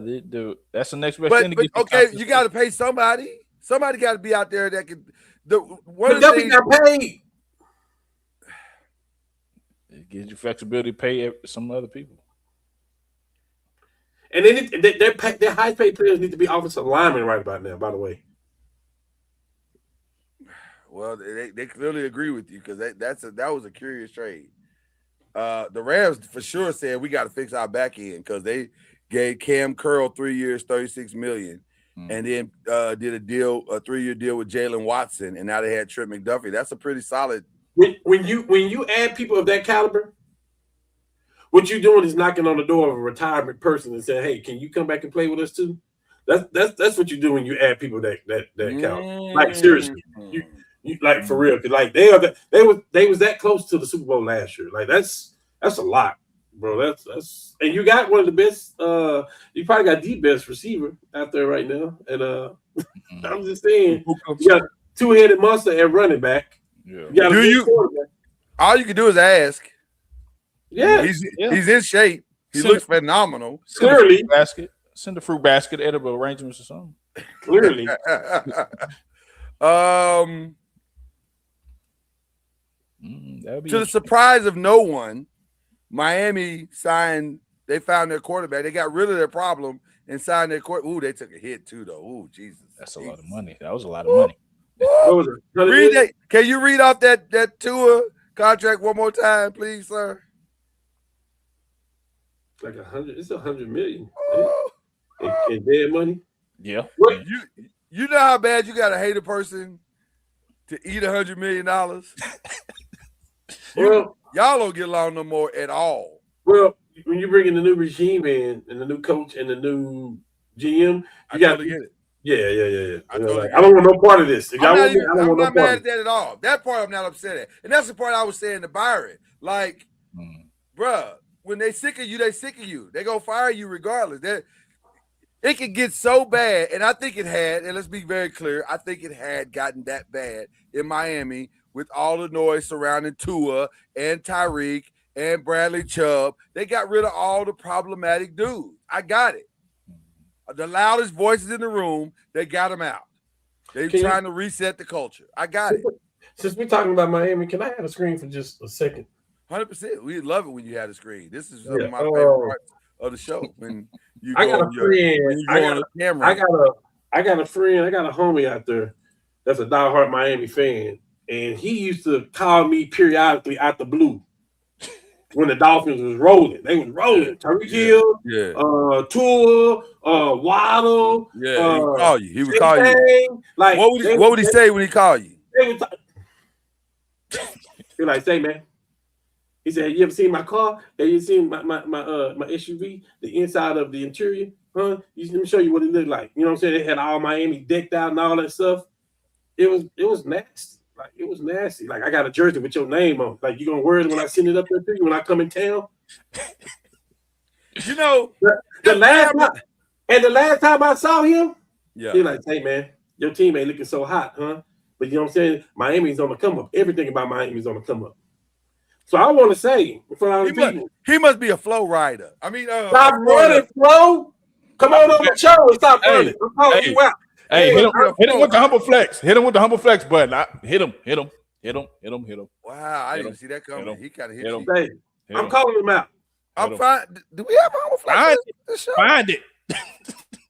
that's the next best thing. But okay, you got to pay somebody. Somebody got to be out there that can. McDuffie got paid. It gives you flexibility to pay some other people. And their high paid players need to be offensive linemen right about now. By the way. Well, they clearly agree with you because that was a curious trade. The Rams for sure said we got to fix our back end because they gave Cam Curl 3 years, $36 million, and then did a 3-year deal with Jalen Watson, and now they had Trent McDuffie. That's a pretty solid. When you add people of that caliber, what you're doing is knocking on the door of a retirement person and saying, "Hey, can you come back and play with us too?" That's what you do when you add people that caliber. Like seriously, you like for real, because like they was that close to the Super Bowl last year. Like that's a lot, bro. That's and you got one of the best. You probably got the best receiver out there right now. And I'm just saying, you got two-headed monster at running back. Yeah. All you can do is ask. Yeah, he's in shape. He looks phenomenal. Clearly, send a fruit basket, edible arrangements or something. Clearly. To the surprise of no one, Miami they found their quarterback. They got rid of their problem and signed their quarterback. Ooh, they took a hit too, though. Ooh, Jesus. That's a lot of money. That was a lot of money. What was it? Can you read off that Tua contract one more time, please, sir? Like 100. It's 100 million. In dead money. Yeah. What? You know how bad you gotta hate a person to eat $100 million? Well, y'all don't get along no more at all. Well, when you bring in the new regime and the new coach and the new GM, you got to get it. Yeah. I don't want no part of this. I'm not mad at that at all. That part I'm not upset at. And that's the part I was saying to Byron. Like, bruh, when they sick of you, they sick of you. They gonna fire you regardless. It could get so bad, and I think it had, and let's be very clear, I think it had gotten that bad in Miami with all the noise surrounding Tua and Tyreek and Bradley Chubb. They got rid of all the problematic dudes. I got it. The loudest voices in the room, they got them out. They're trying to reset the culture. I got it. Since we're talking about Miami, can I have a screen for just a second? 100%. We love it when you have a screen. This is my favorite part of the show. When you I got a friend. I got a friend. I got a homie out there that's a diehard Miami fan, and he used to call me periodically out the blue when the Dolphins was rolling. They was rolling. Tyreek Hill, Tua, Waddle. Yeah, he would call you. He would call you. Like, what would he say when he called you? He like, say, man. He said, "You ever seen my car? Have you seen my SUV? The inside of the interior? Huh? Let me show you what it looked like. You know what I'm saying? They had all Miami decked out and all that stuff. It was nasty. Like it was nasty. Like I got a jersey with your name on. Like you gonna wear it when I send it up there to you when I come in town? You know, the last time I saw him, he like, hey man, your team ain't looking so hot, huh? But you know what I'm saying? Miami's on the come up. Everything about Miami's on the come up. So I want to say, before I people, he must be a flow rider. I mean, stop running, Flo. Come on the show and stop running. I'm calling you out. Hey, hit him with the humble flex. Hit him with the humble flex button. Hit him. Wow, I didn't see that coming. He kind of hit you. Hey, I'm calling him out. I'm fine. Do we have a humble flex? Find it.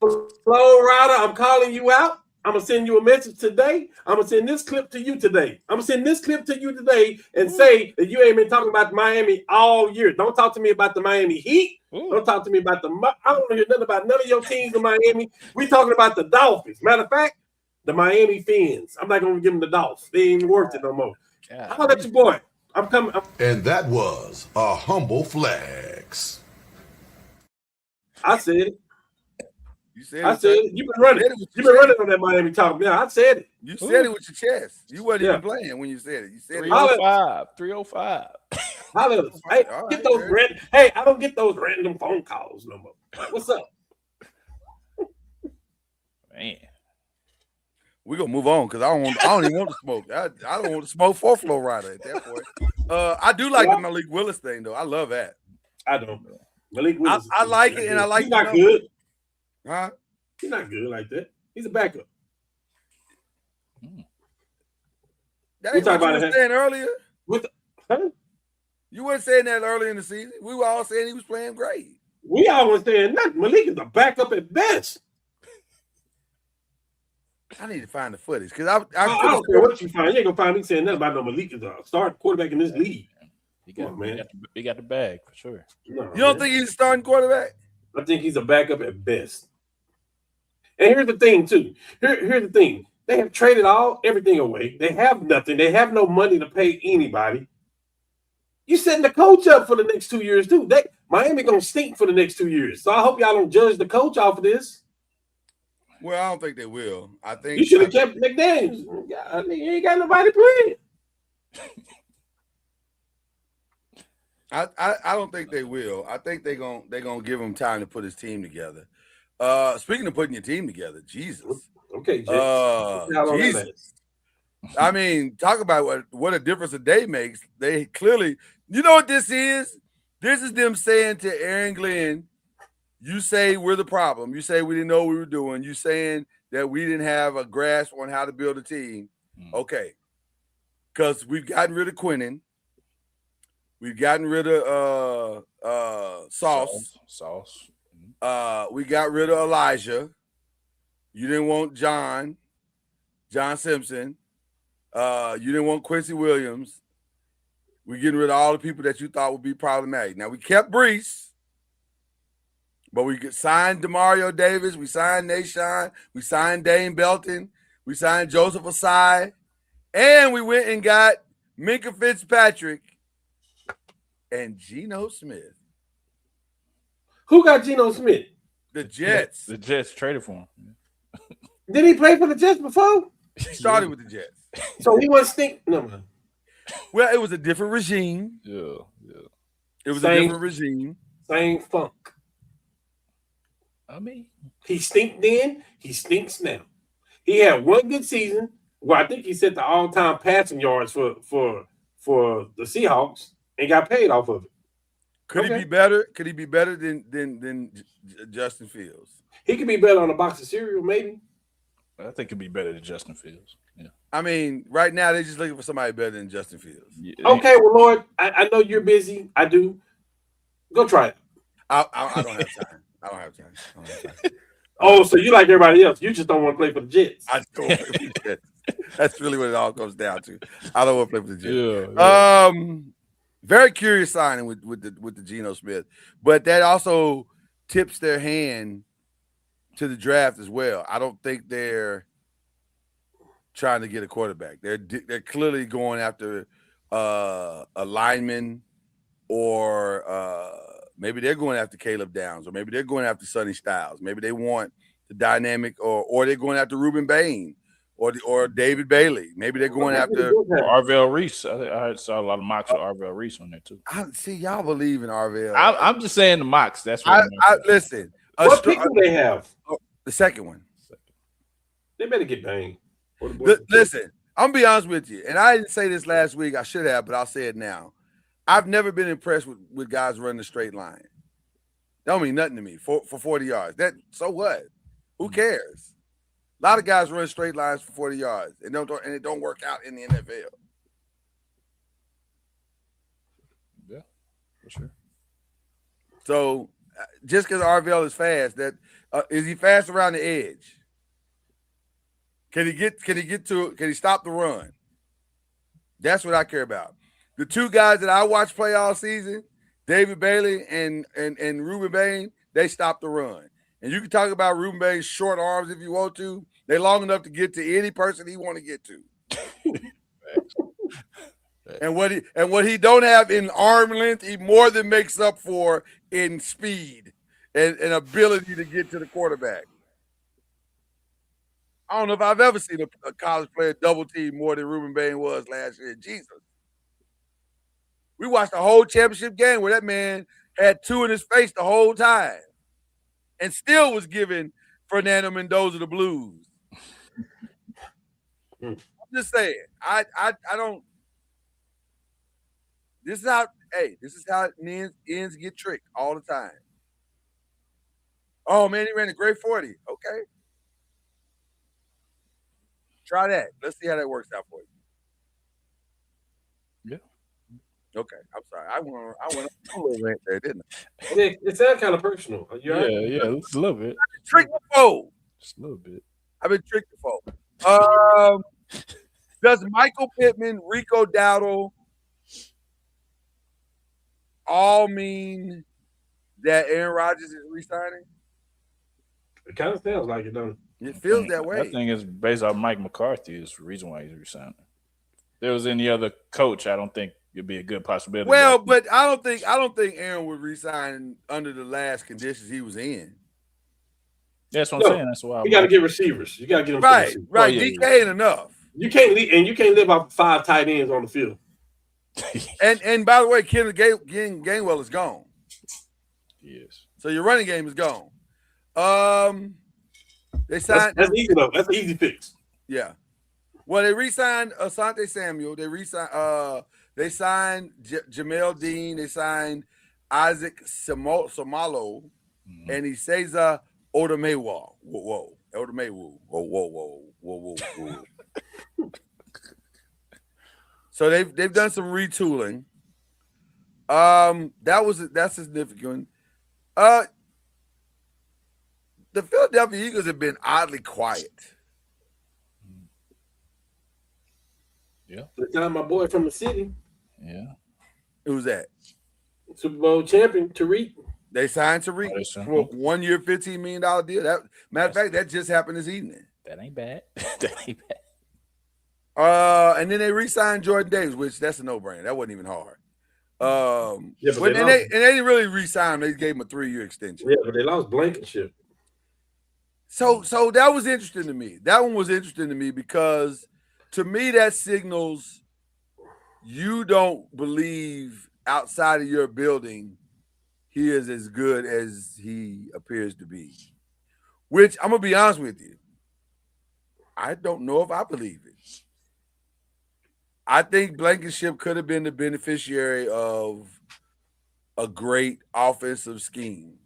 Flow rider, I'm calling you out. I'm gonna send you a message today. I'm gonna send this clip to you today. I'm gonna send this clip to you today and say that you ain't been talking about Miami all year. Don't talk to me about the Miami Heat. Don't talk to me about I don't hear nothing about none of your teams in Miami. We talking about the Dolphins. Matter of fact, the Miami Fins. I'm not gonna give them the Dolphins. They ain't worth it no more. I'll let you boy. I'm coming. And that was a humble flex. I said it. You said I said it. You've been running. You've been running on that Miami talk. Yeah, I said it. You said it with your chest. You wasn't even playing when you said it. You said 305. Hey, get those random. Hey, I don't get those random phone calls no more. What's up? Man. We're gonna move on because I don't even want to smoke. I don't want to smoke for Flow Rider at that point. I do like the Malik Willis thing though. I love that. I don't know. Malik Willis. I like it, and I like. He's not good. Huh? He's not good like that. He's a backup. That ain't what you were saying earlier. You weren't saying that earlier in the season. We were all saying he was playing great. We all were saying nothing. Malik is a backup at best. I need to find the footage because I don't care what you find. You ain't gonna find me saying nothing about no Malik is a starting quarterback in this league. He got the bag for sure. No, you don't think he's a starting quarterback? I think he's a backup at best. And here's the thing, too. Here's the thing. They have traded everything away. They have nothing. They have no money to pay anybody. You setting the coach up for the next 2 years, too. Miami gonna stink for the next 2 years. So I hope y'all don't judge the coach off of this. Well, I don't think they will. I think you should have kept McDaniels. You ain't got nobody playing. I don't think they will. I think they're gonna give him time to put his team together. Speaking of putting your team together, Jesus. Okay, Jesus. I mean, talk about what a difference a day makes. They clearly, you know what this is? This is them saying to Aaron Glenn, you say we're the problem. You say we didn't know what we were doing. You saying that we didn't have a grasp on how to build a team. Okay. Because we've gotten rid of Quinnen. We've gotten rid of Sauce. We got rid of Elijah. You didn't want John Simpson. You didn't want Quincy Williams. We're getting rid of all the people that you thought would be problematic. Now, we kept Brees, but we signed Demario Davis. We signed Nashawn. We signed Dane Belton. We signed Joseph Asai. And we went and got Minkah Fitzpatrick and Geno Smith. Who got Geno Smith? The Jets. The Jets traded for him. Did he play for the Jets before? He started with the Jets. So he wasn't stink. No. Well, it was a different regime. Yeah. It was a different regime. Same funk. I mean, he stinked then. He stinks now. He had one good season. Well, I think he set the all-time passing yards for the Seahawks and got paid off of it. Could he be better? Could he be better than Justin Fields? He could be better on a box of cereal, maybe. I think he'd be better than Justin Fields. Yeah. I mean, right now they're just looking for somebody better than Justin Fields. Yeah. Okay, well, Lord, I know you're busy. I do. Go try it. I don't have time. I don't have time. Oh, so you like everybody else? You just don't want to play for the Jets. I don't want to play for the Jets. That's really what it all comes down to. I don't want to play for the Jets. Yeah. Very curious signing with the Geno Smith, but that also tips their hand to the draft as well. I don't think they're trying to get a quarterback. They're clearly going after a lineman, or maybe they're going after Caleb Downs, or maybe they're going after Sonny Styles. Maybe they want the dynamic, or they're going after Reuben Bain or David Bailey. Maybe they're going after Arvell Reese. I saw a lot of mocks with Arvell Reese on there too. See, y'all believe in Arvell. I'm just saying the mocks. That's what listen. What pick do they have? The second one. They better get Bain. Listen, I'm gonna be honest with you, and I didn't say this last week. I should have, but I'll say it now. I've never been impressed with guys running a straight line. That don't mean nothing to me for 40 yards. That so what? Who cares? A lot of guys run straight lines for 40 yards and it don't work out in the NFL. Yeah, for sure. So just because RVL is fast, that is he fast around the edge? Can he stop the run? That's what I care about. The two guys that I watched play all season, David Bailey and Ruben Bain, they stopped the run. And you can talk about Ruben Bain's short arms if you want to. They're long enough to get to any person he want to get to. And what he don't have in arm length, he more than makes up for in speed and ability to get to the quarterback. I don't know if I've ever seen a college player double team more than Ruben Bain was last year. Jesus. We watched the whole championship game where that man had two in his face the whole time and still was giving Fernando Mendoza the blues. I'm just saying. I don't. This is how ends get tricked all the time. Oh man, he ran a great 40. Okay. Try that. Let's see how that works out for you. Yeah. Okay. I'm sorry. I went a little rant there, didn't I? It sounds kind of personal. Yeah, it's a little bit. I've been tricked before. Just a little bit. I've been tricked before. Does Michael Pittman, Rico Dowdle all mean that Aaron Rodgers is re-signing? It kind of sounds like it, don't it? It feels that way. I think it's based on Mike McCarthy is the reason why he's resigning. If there was any other coach, I don't think it'd be a good possibility. Well, but I don't think Aaron would resign under the last conditions he was in. That's what I'm saying. That's why you got to get receivers. You got to get them right. Oh, yeah, DK ain't enough. You can't live off 5 tight ends on the field. and by the way, Kenneth Gainwell is gone. Yes. So your running game is gone. They signed. That's easy though. That's an easy fix. Yeah. Well, they re-signed Asante Samuel. They signed Jamel Dean. They signed Isaac Somalo, and Isaiah Odomewa. Whoa. Odomewu. Whoa. So they've done some retooling. That's significant. The Philadelphia Eagles have been oddly quiet. Yeah. The time my boy from the city. Yeah. Who's that? Super Bowl champion, Tariq. They signed Tariq for a 1 year, $15 million deal. Matter of fact, that just happened this evening. That ain't bad. That ain't bad. And then they re-signed Jordan Davis, which that's a no-brainer. That wasn't even hard. They didn't really re-sign him. They gave him a 3-year extension. Yeah, but they lost Blankenship. So that was interesting to me. That one was interesting to me because to me that signals you don't believe outside of your building he is as good as he appears to be. Which I'm gonna be honest with you. I don't know if I believe it. I think Blankenship could have been the beneficiary of a great offensive scheme.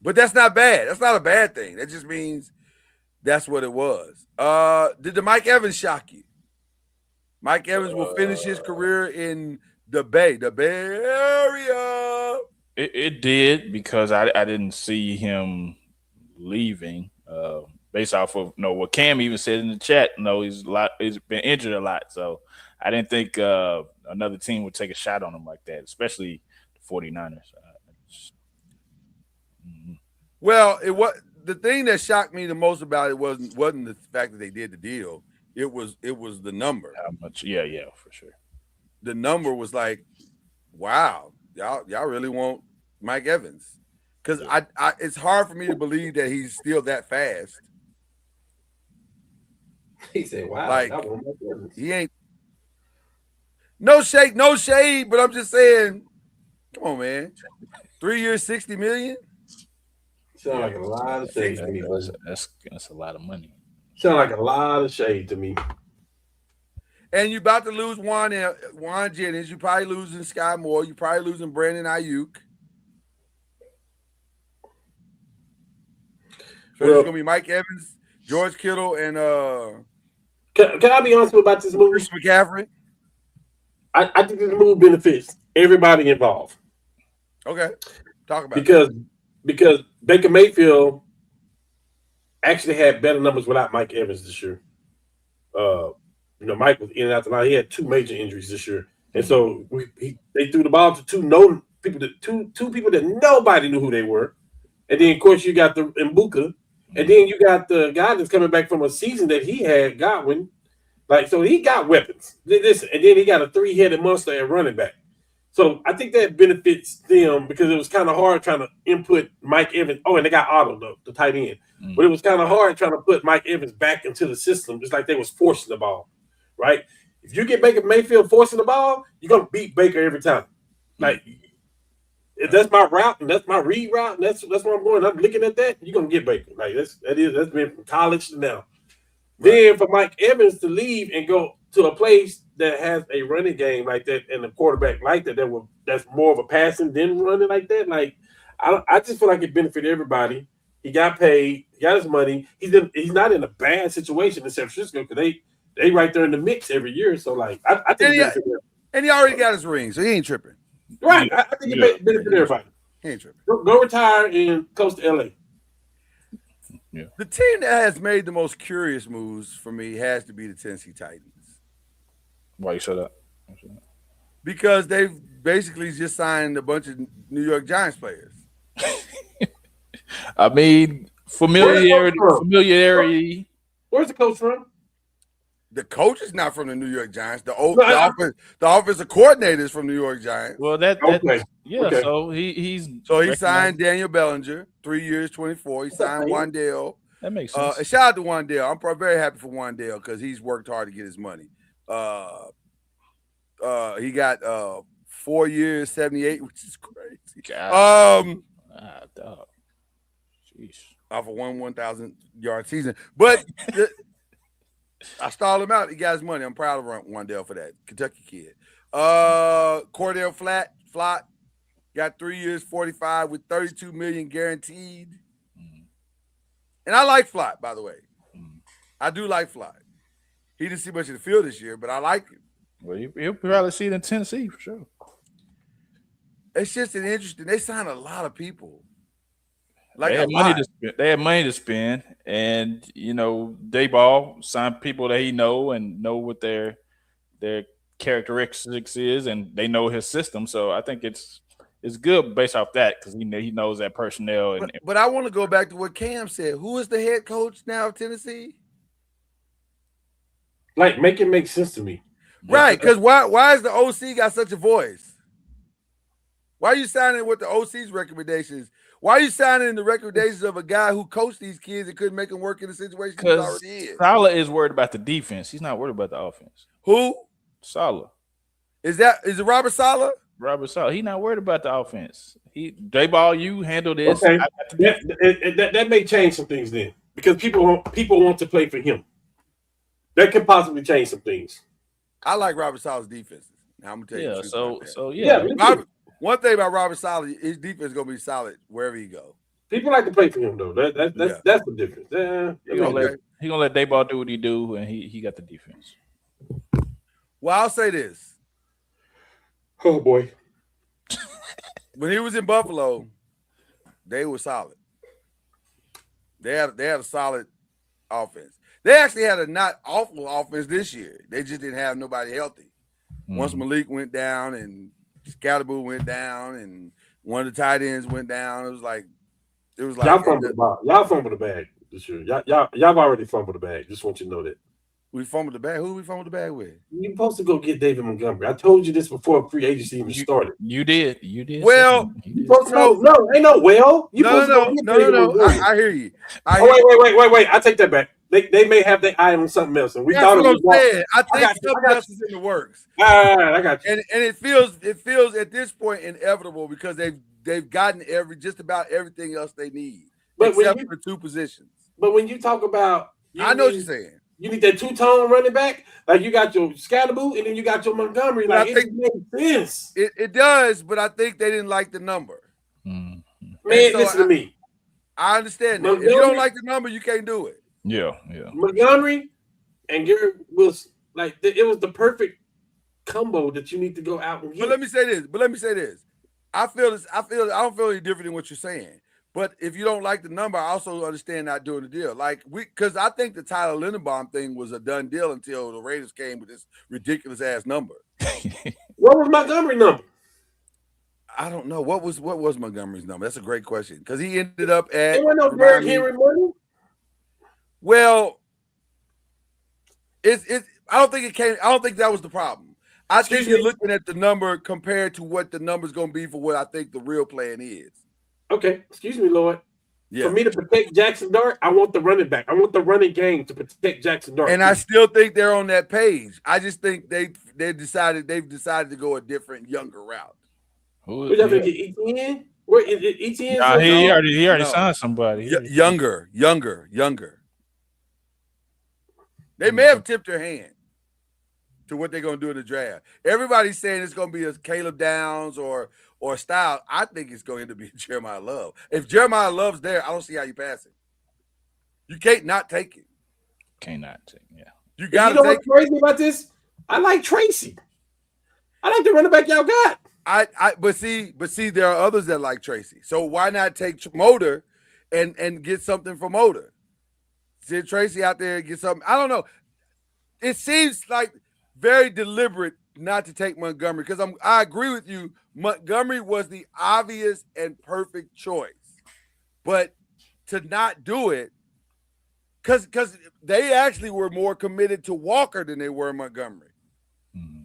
But that's not bad. That's not a bad thing. That just means that's what it was. Did the Mike Evans shock you? Mike Evans will finish his career in the Bay Area. It did because I didn't see him leaving. Based off of what Cam even said in the chat. He's been injured a lot, so I didn't think another team would take a shot on him like that, especially the 49ers. Well, the thing that shocked me the most about it wasn't the fact that they did the deal. It was the number. How much? Yeah, for sure. The number was like, wow, y'all really want Mike Evans? Because it's hard for me to believe that he's still that fast. He said, wow, like that one, he ain't. No shade, but I'm just saying, come on, man. 3 years, $60 million. Sound like a lot of shade to me. That's a lot of money. Sound like a lot of shade to me. And you about to lose Juan Jennings. You probably losing Sky Moore. You probably losing Brandon Ayuk. So it's gonna be Mike Evans, George Kittle, and Can I be honest about this move? Chris McCaffrey. I think this move benefits everybody involved. Okay, talk about it. Because Baker Mayfield actually had better numbers without Mike Evans this year. Mike was in and out the line. He had 2 major injuries this year, and so they threw the ball to two people that nobody knew who they were, and then of course you got the Mbuka, and then you got the guy that's coming back from a season that he had, Godwin. Like, so he got weapons. Listen, and then he got a 3-headed monster at running back. So I think that benefits them because it was kind of hard trying to input Mike Evans. Oh, and they got Otto, the tight end. But it was kind of hard trying to put Mike Evans back into the system, just like they was forcing the ball, right? If you get Baker Mayfield forcing the ball, you're going to beat Baker every time. Like, if that's my route and that's my read route and that's where I'm going, I'm looking at that, you're going to get Baker. Like, that's been from college to now. Then for Mike Evans to leave and go to a place that has a running game like that and a quarterback like that's more of a passing than running like that. Like, I just feel like it benefited everybody. He got paid, he got his money. He's not in a bad situation in San Francisco because they right there in the mix every year. So like I think and he already got his ring, so he ain't tripping. Right. I think it benefited everybody. He ain't tripping. Go retire and coast to LA. Yeah. The team that has made the most curious moves for me has to be the Tennessee Titans. Why you say that? Because they've basically just signed a bunch of New York Giants players. I mean, familiarity. Where's the coach from? The coach is not from the New York Giants. The offensive coordinator is from New York Giants. Well, okay. So he signed Daniel Bellinger, 3 years, 24. He signed Wandale. That makes sense. Shout out to Wandale. I'm very happy for Wandale because he's worked hard to get his money. He got 4 years, 78, which is crazy. Dog. Jeez. Off of 1,000-yard season, but. I stalled him out. He got his money. I'm proud of Wandale for that. Kentucky kid. Cordell Flott got 3 years, 45 with $32 million guaranteed. And I like Flott, by the way. I do like Flott. He didn't see much of the field this year, but I like him. Well, you'll probably see it in Tennessee for sure. It's just an interesting. They signed a lot of people. Like they had money to spend, and Dayball signed people that he know and know what their characteristics is, and they know his system. So I think it's good based off that because he knows that personnel. But I want to go back to what Cam said. Who is the head coach now of Tennessee? Like, make it make sense to me, right? Because why is the OC got such a voice? Why are you signing with the OC's recommendations? Why are you signing the recommendations of a guy who coached these kids and couldn't make them work in the situation he was already in? Saleh is worried about the defense. He's not worried about the offense. Who? Saleh. Is it Robert Saleh? Robert Saleh. He's not worried about the offense. Dayball, you handle this. Okay. That may change some things then because people want to play for him. That could possibly change some things. I like Robert Saleh's defenses. Now I'm gonna tell you. So yeah. One thing about Robert Saleh, his defense is gonna be solid wherever he go. People like to play for him though. That's the difference. He gonna let Dayball do what he do, and he got the defense. Well, I'll say this. Oh boy. When he was in Buffalo, they were solid. They had a solid offense. They actually had a not awful offense this year. They just didn't have nobody healthy. Once Malik went down and Scalaboo went down and one of the tight ends went down. It was like y'all fumbled the bag this year. Y'all already fumbled the bag. Just want you to know that. We fumbled the bag. Who we fumbled the bag with? You're supposed to go get David Montgomery. I told you this before free agency even started. You did. Well, no, ain't no well. No. I hear you. Wait. I take that back. They may have their eye on something else, and we thought it was. I think something else is in the works. All right, I got you. And it feels at this point inevitable because they've gotten just about everything else they need, except for 2 positions. But when you talk about, I know what you're saying. You need that two-tone running back. Like you got your Scatterboo and then you got your Montgomery. But Like I it think makes sense. it does, but I think they didn't like the number. Mm. And Man, so listen to me. I understand that. If you don't Montgomery, like the number, you can't do it. Yeah. Montgomery and Garrett was like it was the perfect combo that you need to go out and get. But let me say this. I don't feel any different than what you're saying. But if you don't like the number, I also understand not doing the deal. Like because I think the Tyler Linderbaum thing was a done deal until the Raiders came with this ridiculous ass number. What was Montgomery number? I don't know. What was Montgomery's number? That's a great question. Because he ended up at There was no Derrick Henry money. Well, it's I don't think that was the problem. I think you're looking at the number compared to what the number's gonna be for what I think the real plan is. Okay, excuse me, Lord. Yeah. For me to protect Jackson Dart, I want the running back. I want the running game to protect Jackson Dart. And I still think they're on that page. I just think they've decided to go a different, younger route. Who's that going to get ETN? Where is it? ETN? Nah, he already signed somebody. Younger. They may have tipped their hand to what they're going to do in the draft. Everybody's saying it's going to be a Caleb Downs or Styles. I think it's going to be Jeremiah Love. If Jeremiah Love's there, I don't see how you pass it. You can't not take it. Cannot take it. Yeah. You got to take take it. What's crazy about this? I like Tracy. I like the running back y'all got. But see, there are others that like Tracy. So why not take Motor and get something from Motor? Send Tracy out there and get something. I don't know. It seems like very deliberate not to take Montgomery because I agree with you. Montgomery was the obvious and perfect choice, but to not do it because they actually were more committed to Walker than they were Montgomery. Mm-hmm.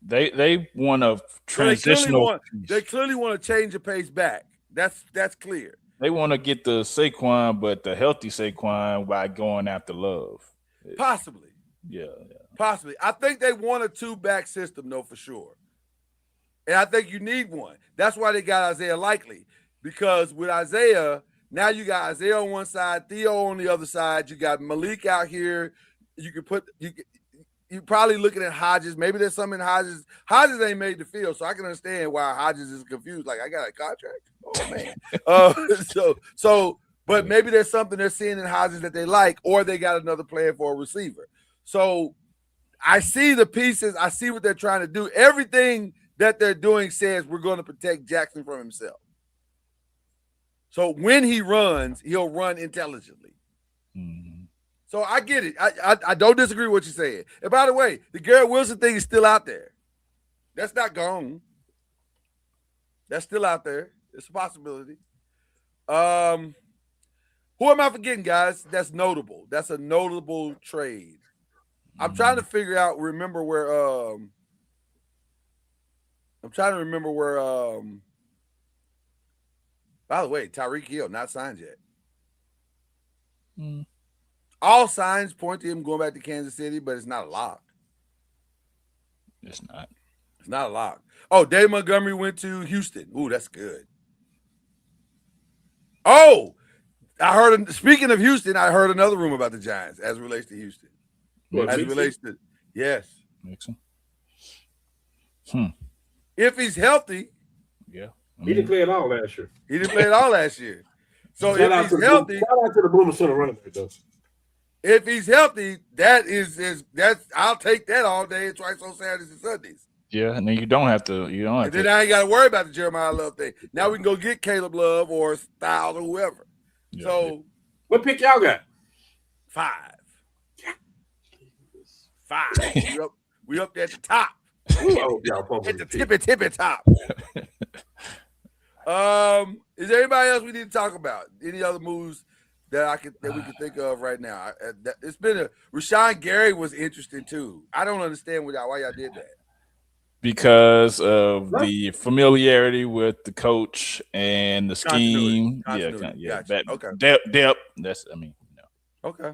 They want a transitional. They clearly want to change the pace back. That's clear. They want to get the Saquon, but the healthy Saquon by going after Love. Possibly. Yeah. Possibly. I think they want a two-back system, though, for sure. And I think you need one. That's why they got Isaiah Likely. Because with Isaiah, now you got Isaiah on one side, Theo on the other side. You got Malik out here. You're probably looking at Hodges. Maybe there's something in Hodges. Hodges ain't made the field, so I can understand why Hodges is confused. Like, I got a contract? Oh, man. But maybe there's something they're seeing in Hodges that they like, or they got another player for a receiver. So I see the pieces. I see what they're trying to do. Everything that they're doing says we're going to protect Jackson from himself. So when he runs, he'll run intelligently. Mm-hmm. So I get it. I don't disagree with what you're saying. And by the way, the Garrett Wilson thing is still out there. That's not gone. That's still out there. It's a possibility. Who am I forgetting, guys? That's notable. That's a notable trade. I'm trying to figure out, remember where by the way, Tyreek Hill not signed yet. Mm. All signs point to him going back to Kansas City, but it's not a lock. It's not. It's not a lock. Oh, Dave Montgomery went to Houston. Ooh, that's good. Oh, speaking of Houston, I heard another rumor about the Giants as it relates to Houston. Yes. Mixon. If he's healthy. Yeah. He didn't play it all last year. He didn't play it all last year. So if he's healthy. Shout out to the Boomer Center running back, though. If he's healthy, that's I'll take that all day and twice on Saturdays and Sundays. Yeah, and then you don't have to. And then I ain't got to worry about the Jeremiah Love thing. Now we can go get Caleb Love or Styles or whoever. Yeah, so, what pick y'all got? 5. We up there at the top. At the tippy top. Is there anybody else we need to talk about? Any other moves that we can think of right now? It's been Rashawn Gary was interesting too. I don't understand why y'all did that. Because of the familiarity with the coach and the scheme. Continuity. Yeah. Gotcha. Okay. Depth. Okay.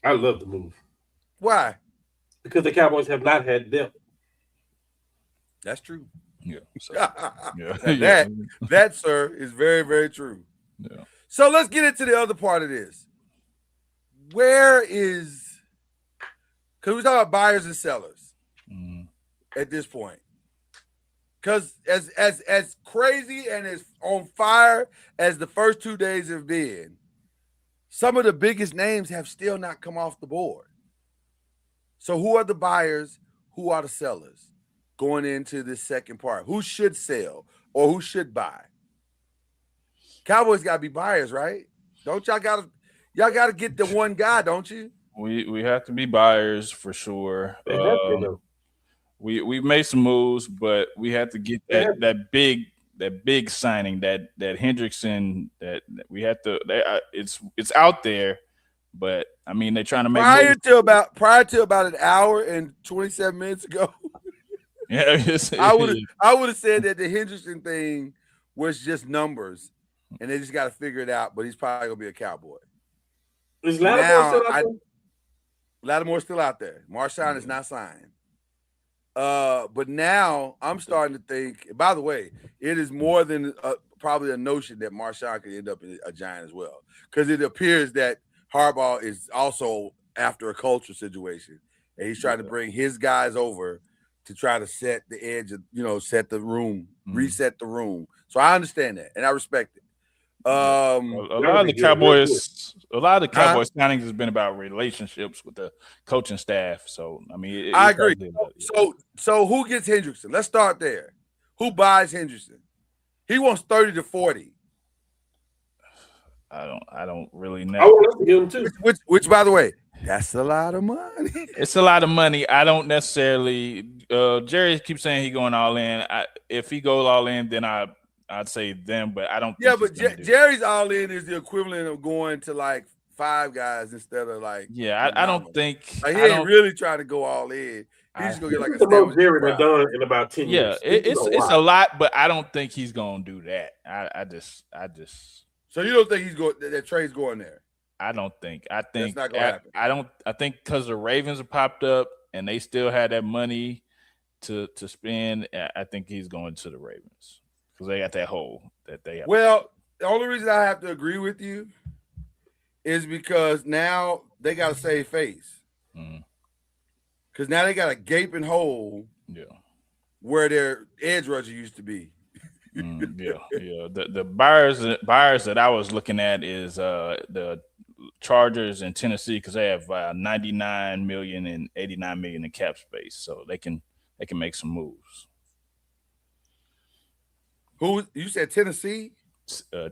I love the move. Why? Because the Cowboys have not had depth. That's true. Yeah. So, that, sir, is very, very true. Yeah. So let's get into the other part of this. where is, because we talk about buyers and sellers at this point. Because as crazy and as on fire as the first 2 days have been, some of the biggest names have still not come off the board. So who are the buyers? Who are the sellers going into this second part? Who should sell or who should buy? Cowboys got to be buyers, right? Don't y'all gotta get the one guy, don't you? We have to be buyers for sure. They have to, though. We made some moves, but we had to get that big signing, that Hendrickson, that we had to. It's out there, but I mean they're trying to make prior to about an hour and 27 minutes ago. Yeah, I would have said that the Hendrickson thing was just numbers, and they just got to figure it out. But he's probably gonna be a Cowboy. Is Lattimore still out there? Lattimore's still out there. Marshawn is not signed. But now I'm starting to think, by the way, it is more than probably a notion that Marshawn could end up in a Giant as well. Because it appears that Harbaugh is also after a culture situation. And he's trying to bring his guys over to try to set the edge of, set the room, reset the room. So I understand that and I respect it. A lot of the Cowboys signings has been about relationships with the coaching staff. So I mean, I agree. So who gets Hendrickson? Let's start there. Who buys Hendrickson? He wants 30 to 40. I don't really know. I want to give him too. Which, by the way, that's a lot of money. It's a lot of money. I don't necessarily. Jerry keeps saying he going all in. If he goes all in, then I'd say them, but I don't. Yeah, but Jerry's all in is the equivalent of going to like 5 guys instead of like. Yeah, I don't think he ain't really trying to go all in. He's just gonna get like a most Jerry been done in about 10 years. Yeah, it's a lot, but I don't think he's gonna do that. I just. So you don't think he's going? That Trey's going there? I don't think. I think that's not gonna happen. I don't. I think because the Ravens have popped up and they still had that money to spend. I think he's going to the Ravens. Because they got that hole that they have. Well, the only reason I have to agree with you is because now they got to save face. Because now they got a gaping hole where their edge rusher used to be. Yeah. The buyers that I was looking at is the Chargers in Tennessee because they have 99 million and 89 million in cap space, so they can make some moves. Who you said Tennessee?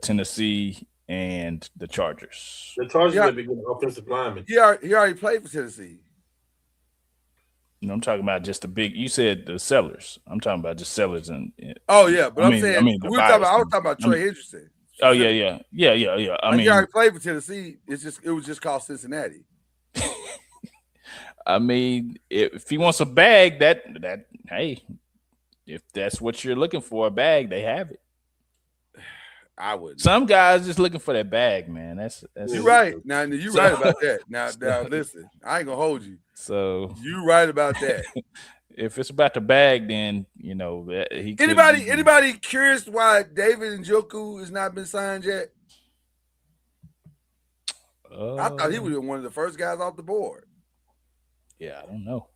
Tennessee and the Chargers. The Chargers may be good offensive linemen. He already played for Tennessee. No, I'm talking about just the big. You said the sellers. I'm talking about just sellers and. Oh yeah, but I was talking buyers. about Trey Hendrickson. Oh yeah. He already played for Tennessee. It was just called Cincinnati. I mean, if he wants a bag, that hey. If that's what you're looking for, a bag, they have it. I would. Some guys just looking for that bag, man. That's you're right. Now you're right about that. Now listen, I ain't gonna hold you. So you right about that. If it's about the bag, then he. Anybody curious why David Njoku has not been signed yet? I thought he was one of the first guys off the board. Yeah, I don't know.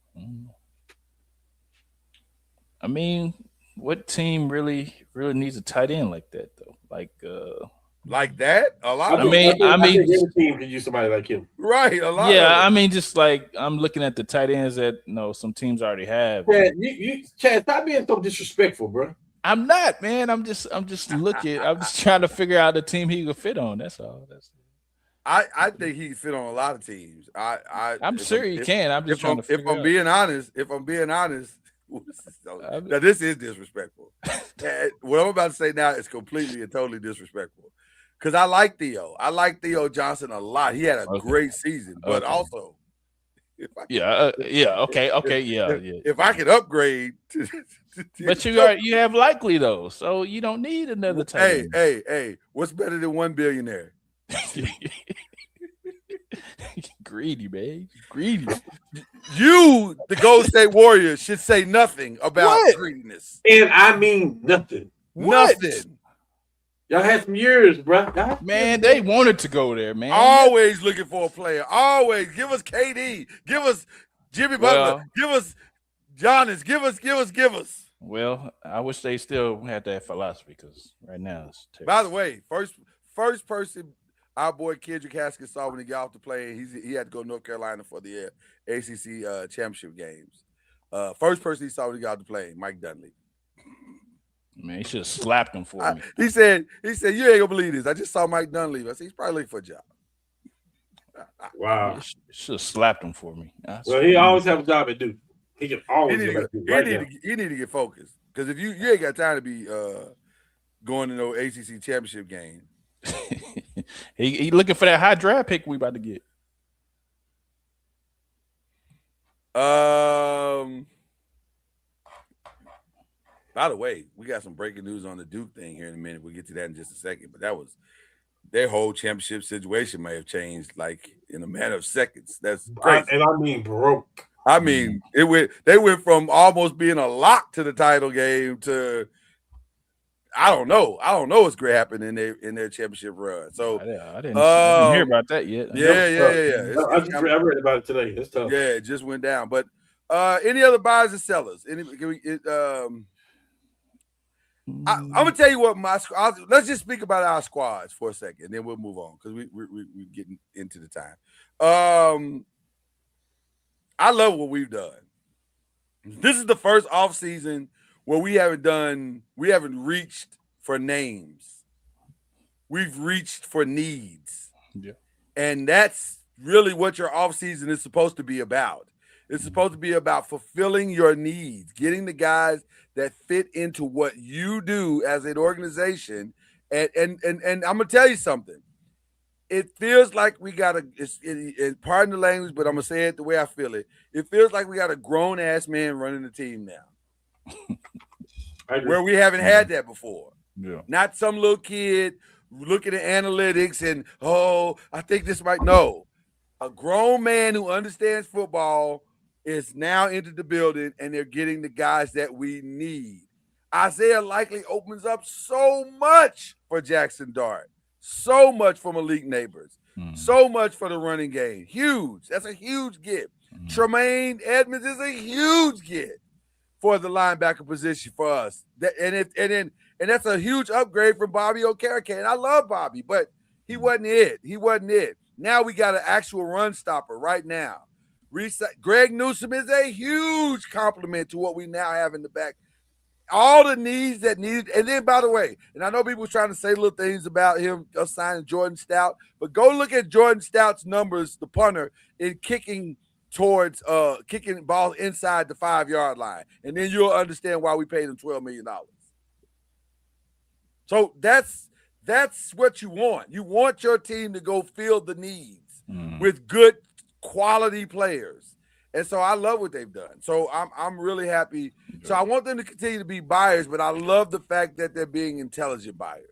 I mean, what team really needs a tight end like that though? Like that? A lot. I mean, every team could use somebody like him. Right. A lot. Yeah, I mean, just like I'm looking at the tight ends that some teams already have. Chad, stop being so disrespectful, bro. I'm not, man. I'm just looking. I'm just trying to figure out the team he could fit on. That's all. I think he can fit on a lot of teams. I'm sure he can. I'm just trying to figure out. If I'm being honest. Now this is disrespectful. What I'm about to say now is completely and totally disrespectful. Because I like Theo. I like Theo Johnson a lot. He had a great season, but also, if I could upgrade, but you have Likely though, so you don't need another tight end. Hey, what's better than one billionaire? Greedy, man. Greedy. You, the Golden State Warriors, should say nothing about greediness. And I mean nothing. Nothing. Y'all had some years, bro. Man, they wanted to go there, man. Always looking for a player. Always. Give us KD. Give us Jimmy Butler. Well- Give us Giannis. Give us. Well, I wish they still had that philosophy because right now it's terrible. By the way, first person our boy Kendrick Haskins saw when he got off the plane, he had to go to North Carolina for the ACC championship games. First person he saw when he got off the plane, Mike Dunleavy. Man, he should have slapped him for me. He said, you ain't gonna believe this. I just saw Mike Dunleavy. I said, he's probably looking for a job. Wow. He should have slapped him for me. Well, he always have a job to do. He can always He need to get focused. Because if you ain't got time to be going to no ACC championship game. he looking for that high draft pick we about to get. By the way, we got some breaking news on the Duke thing here in a minute. We'll get to that in just a second. But that was their whole championship situation may have changed like in a matter of seconds. That's crazy. And I mean broke. I mean, they went from almost being a lock to the title game to I don't know what's going to happen in their championship run. So I didn't hear about that yet. Yeah. I read about it today. It's tough. Yeah, it just went down. But any other buyers and sellers? I'm gonna tell you what let's just speak about our squads for a second, then we'll move on because we're getting into the time. I love what we've done. This is the first offseason where we haven't reached for names. We've reached for needs. Yeah. And that's really what your offseason is supposed to be about. It's supposed to be about fulfilling your needs, getting the guys that fit into what you do as an organization. And I'm gonna tell you something. It feels like we got pardon the language, but I'm gonna say it the way I feel it. It feels like we got a grown ass man running the team now, where we haven't had that before. Yeah, not some little kid looking at analytics and I think this might a grown man who understands football is now into the building, and they're getting the guys that we need. Isaiah likely opens up so much for Jackson Dart. So much for Malik Neighbors. So much for the running game. Huge. That's a huge get. Tremaine Edmonds is a huge get for the linebacker position for us. And that's a huge upgrade from Bobby Okereke. And I love Bobby, but he wasn't it. Now we got an actual run stopper right now. Greg Newsome is a huge compliment to what we now have in the back. All the needs that needed, and then by the way, and I know people trying to say little things about him signing Jordan Stout, but go look at Jordan Stout's numbers, the punter, in kicking towards kicking balls inside the 5-yard line, and then you'll understand why we paid him $12 million. So that's what you want. You want your team to go fill the needs with good quality players. And so I love what they've done. So I'm really happy. So I want them to continue to be buyers, but I love the fact that they're being intelligent buyers.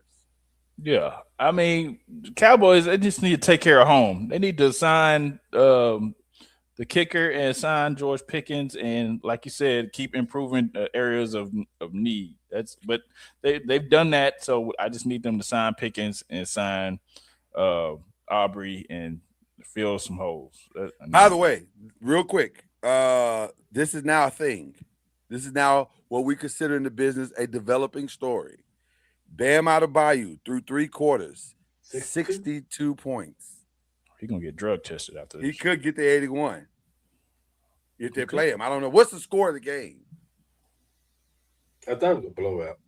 Yeah. I mean, Cowboys, they just need to take care of home. They need to sign the kicker and sign George Pickens, and like you said, keep improving areas of need. But they've done that, so I just need them to sign Pickens and sign Aubrey and fill some holes. By the way, real quick, this is now a thing. This is now what we consider in the business a developing story. Bam Adebayo through 3 quarters, 62 points. He's going to get drug tested after this. He could get the 81 if they play him. I don't know. What's the score of the game? I thought it was a blowout.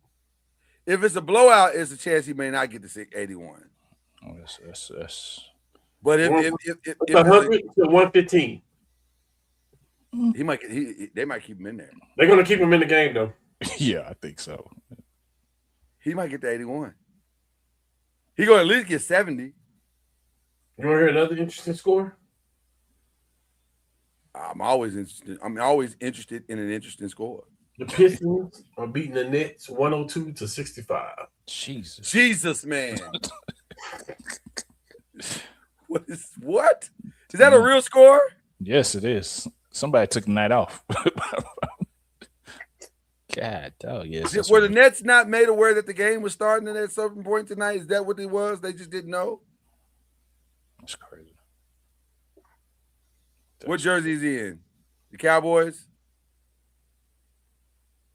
If it's a blowout, there's a chance he may not get the 81. Oh, that's But if 100 to 115. They might keep him in there. They're going to keep him in the game, though. Yeah, I think so. He might get the 81. He going to at least get 70. You want to hear another interesting score? I'm always interested in an interesting score. The Pistons are beating the Nets 102 to 65. Jesus, man. What? Is that a real score? Yes, it is. Somebody took the night off. God, oh yes. Were the Nets not made aware that the game was starting at a certain point tonight? Is that what it was? They just didn't know? That's crazy. What jersey is he in? The Cowboys?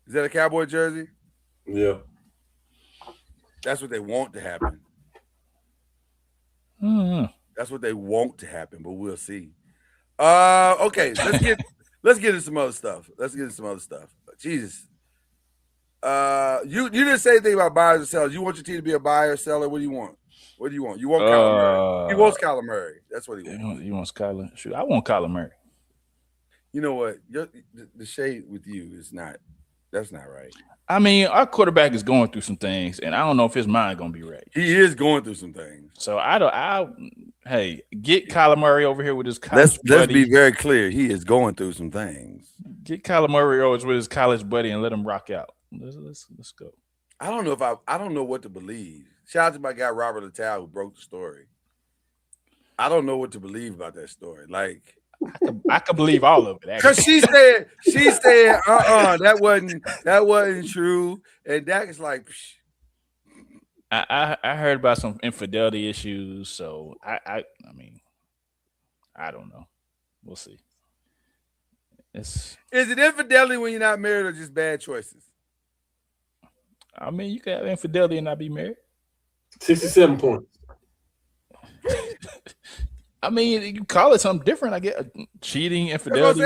Is that a Cowboy jersey? Yeah. That's what they want to happen. Mm-hmm. That's what they want to happen, but we'll see. Okay, let's get into some other stuff. Jesus. You didn't say anything about buyers and sellers. You want your team to be a buyer or seller? What do you want? What do you want? You want Kyler Murray. He wants Kyler Murray. That's what he wants. You want Kyler? Shoot, I want Kyler Murray. You know what? The shade with you is not. That's not right. I mean, our quarterback is going through some things, and I don't know if his mind gonna be right. He is going through some things. So hey, get Kyler Murray over here with his college let's be very clear. He is going through some things. Get Kyler Murray over with his college buddy and let him rock out. Let's go. I don't know I don't know what to believe. Shout out to my guy Robert Littell who broke the story. I don't know what to believe about that story. Like I could believe all of it. Because she said, that wasn't true. And Dak is like, psh. I heard about some infidelity issues, so I mean, I don't know. We'll see. Is it infidelity when you're not married or just bad choices? I mean, you can have infidelity and not be married. 67 points. I mean, you call it something different. I get cheating, infidelity.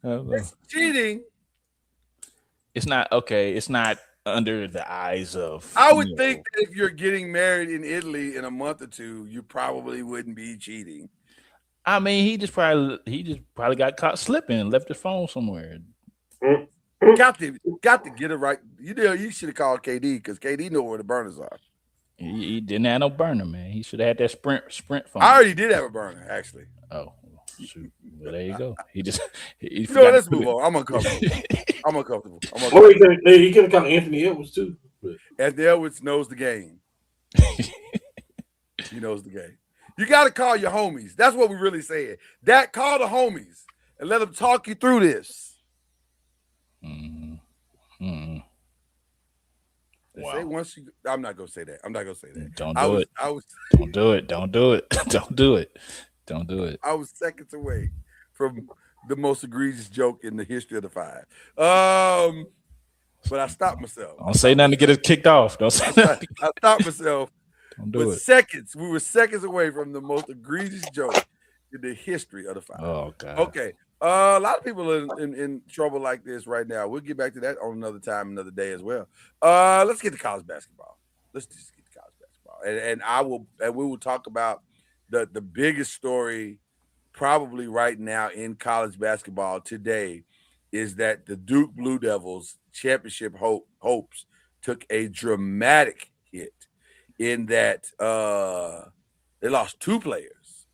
It's cheating. It's not okay. It's not under the eyes of. I would think that if you're getting married in Italy in a month or two, you probably wouldn't be cheating. I mean, he just probably got caught slipping and left his phone somewhere. Got to get it right. You should have called KD because KD know where the burners are. He didn't have no burner, man. He should have had that sprint phone. I already did have a burner, actually. Oh, shoot. Well, there you go. Let's move on. I'm uncomfortable. He could have called Anthony Edwards too. Anthony Edwards knows the game. He knows the game. You got to call your homies. That's what we really said. Call the homies and let them talk you through this. Wow. I'm not gonna say that. Don't do it. Don't do it. Don't do it. Don't do it. Don't do it. I was seconds away from the most egregious joke in the history of the five. But I stopped myself. Don't say nothing to get us kicked off. Don't say nothing. I stopped myself. Don't do it. Seconds. We were seconds away from the most egregious joke in the history of the five. Oh God. Okay. A lot of people are in trouble like this right now. We'll get back to that on another time, another day as well. Let's get to college basketball. Let's just get to college basketball. And we will talk about the biggest story probably right now in college basketball today is that the Duke Blue Devils championship hopes took a dramatic hit in that they lost two players.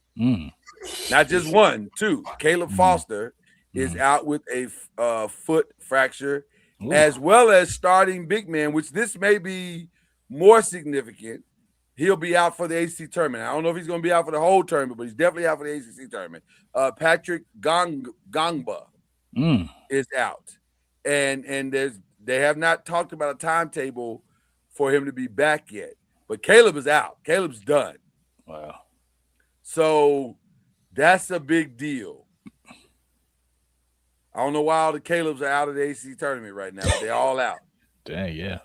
Not just one, two. Caleb Foster is out with a foot fracture, as well as starting big man, which this may be more significant. He'll be out for the ACC tournament. I don't know if he's going to be out for the whole tournament, but he's definitely out for the ACC tournament. Patrick Gongba is out, and they have not talked about a timetable for him to be back yet. But Caleb is out. Caleb's done. Wow. So that's a big deal. I don't know why all the Calebs are out of the ACC tournament right now. They're all out. Dang, yeah.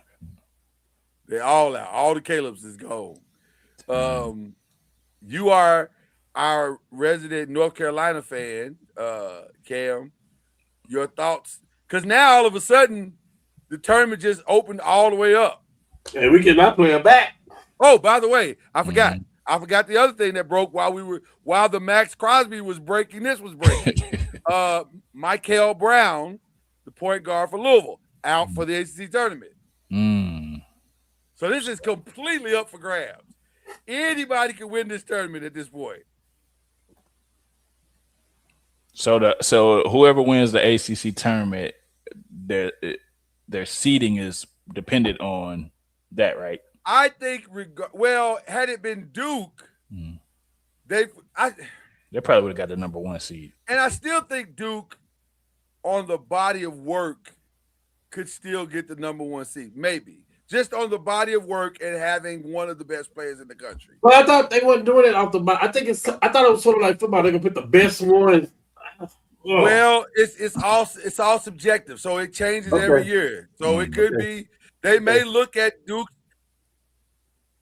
They're all out. All the Calebs is gone. You are our resident North Carolina fan, Cam. Your thoughts? Because now all of a sudden the tournament just opened all the way up. And we cannot play them back. Oh, by the way, I forgot. I forgot the other thing that broke while the Max Crosby was breaking. This was breaking. Michael Brown, the point guard for Louisville, out for the ACC tournament. So this is completely up for grabs. Anybody can win this tournament at this point. So whoever wins the ACC tournament, their seeding is dependent on that, right? I think, had it been Duke, they probably would have got the number one seed. And I still think Duke, on the body of work, could still get the number 1 seed. Maybe. Just on the body of work and having one of the best players in the country. But I thought they weren't doing it off the bat. I thought it was sort of like football. They can put the best one. Oh. Well, it's all subjective, so it changes every year. So it could be they may look at Duke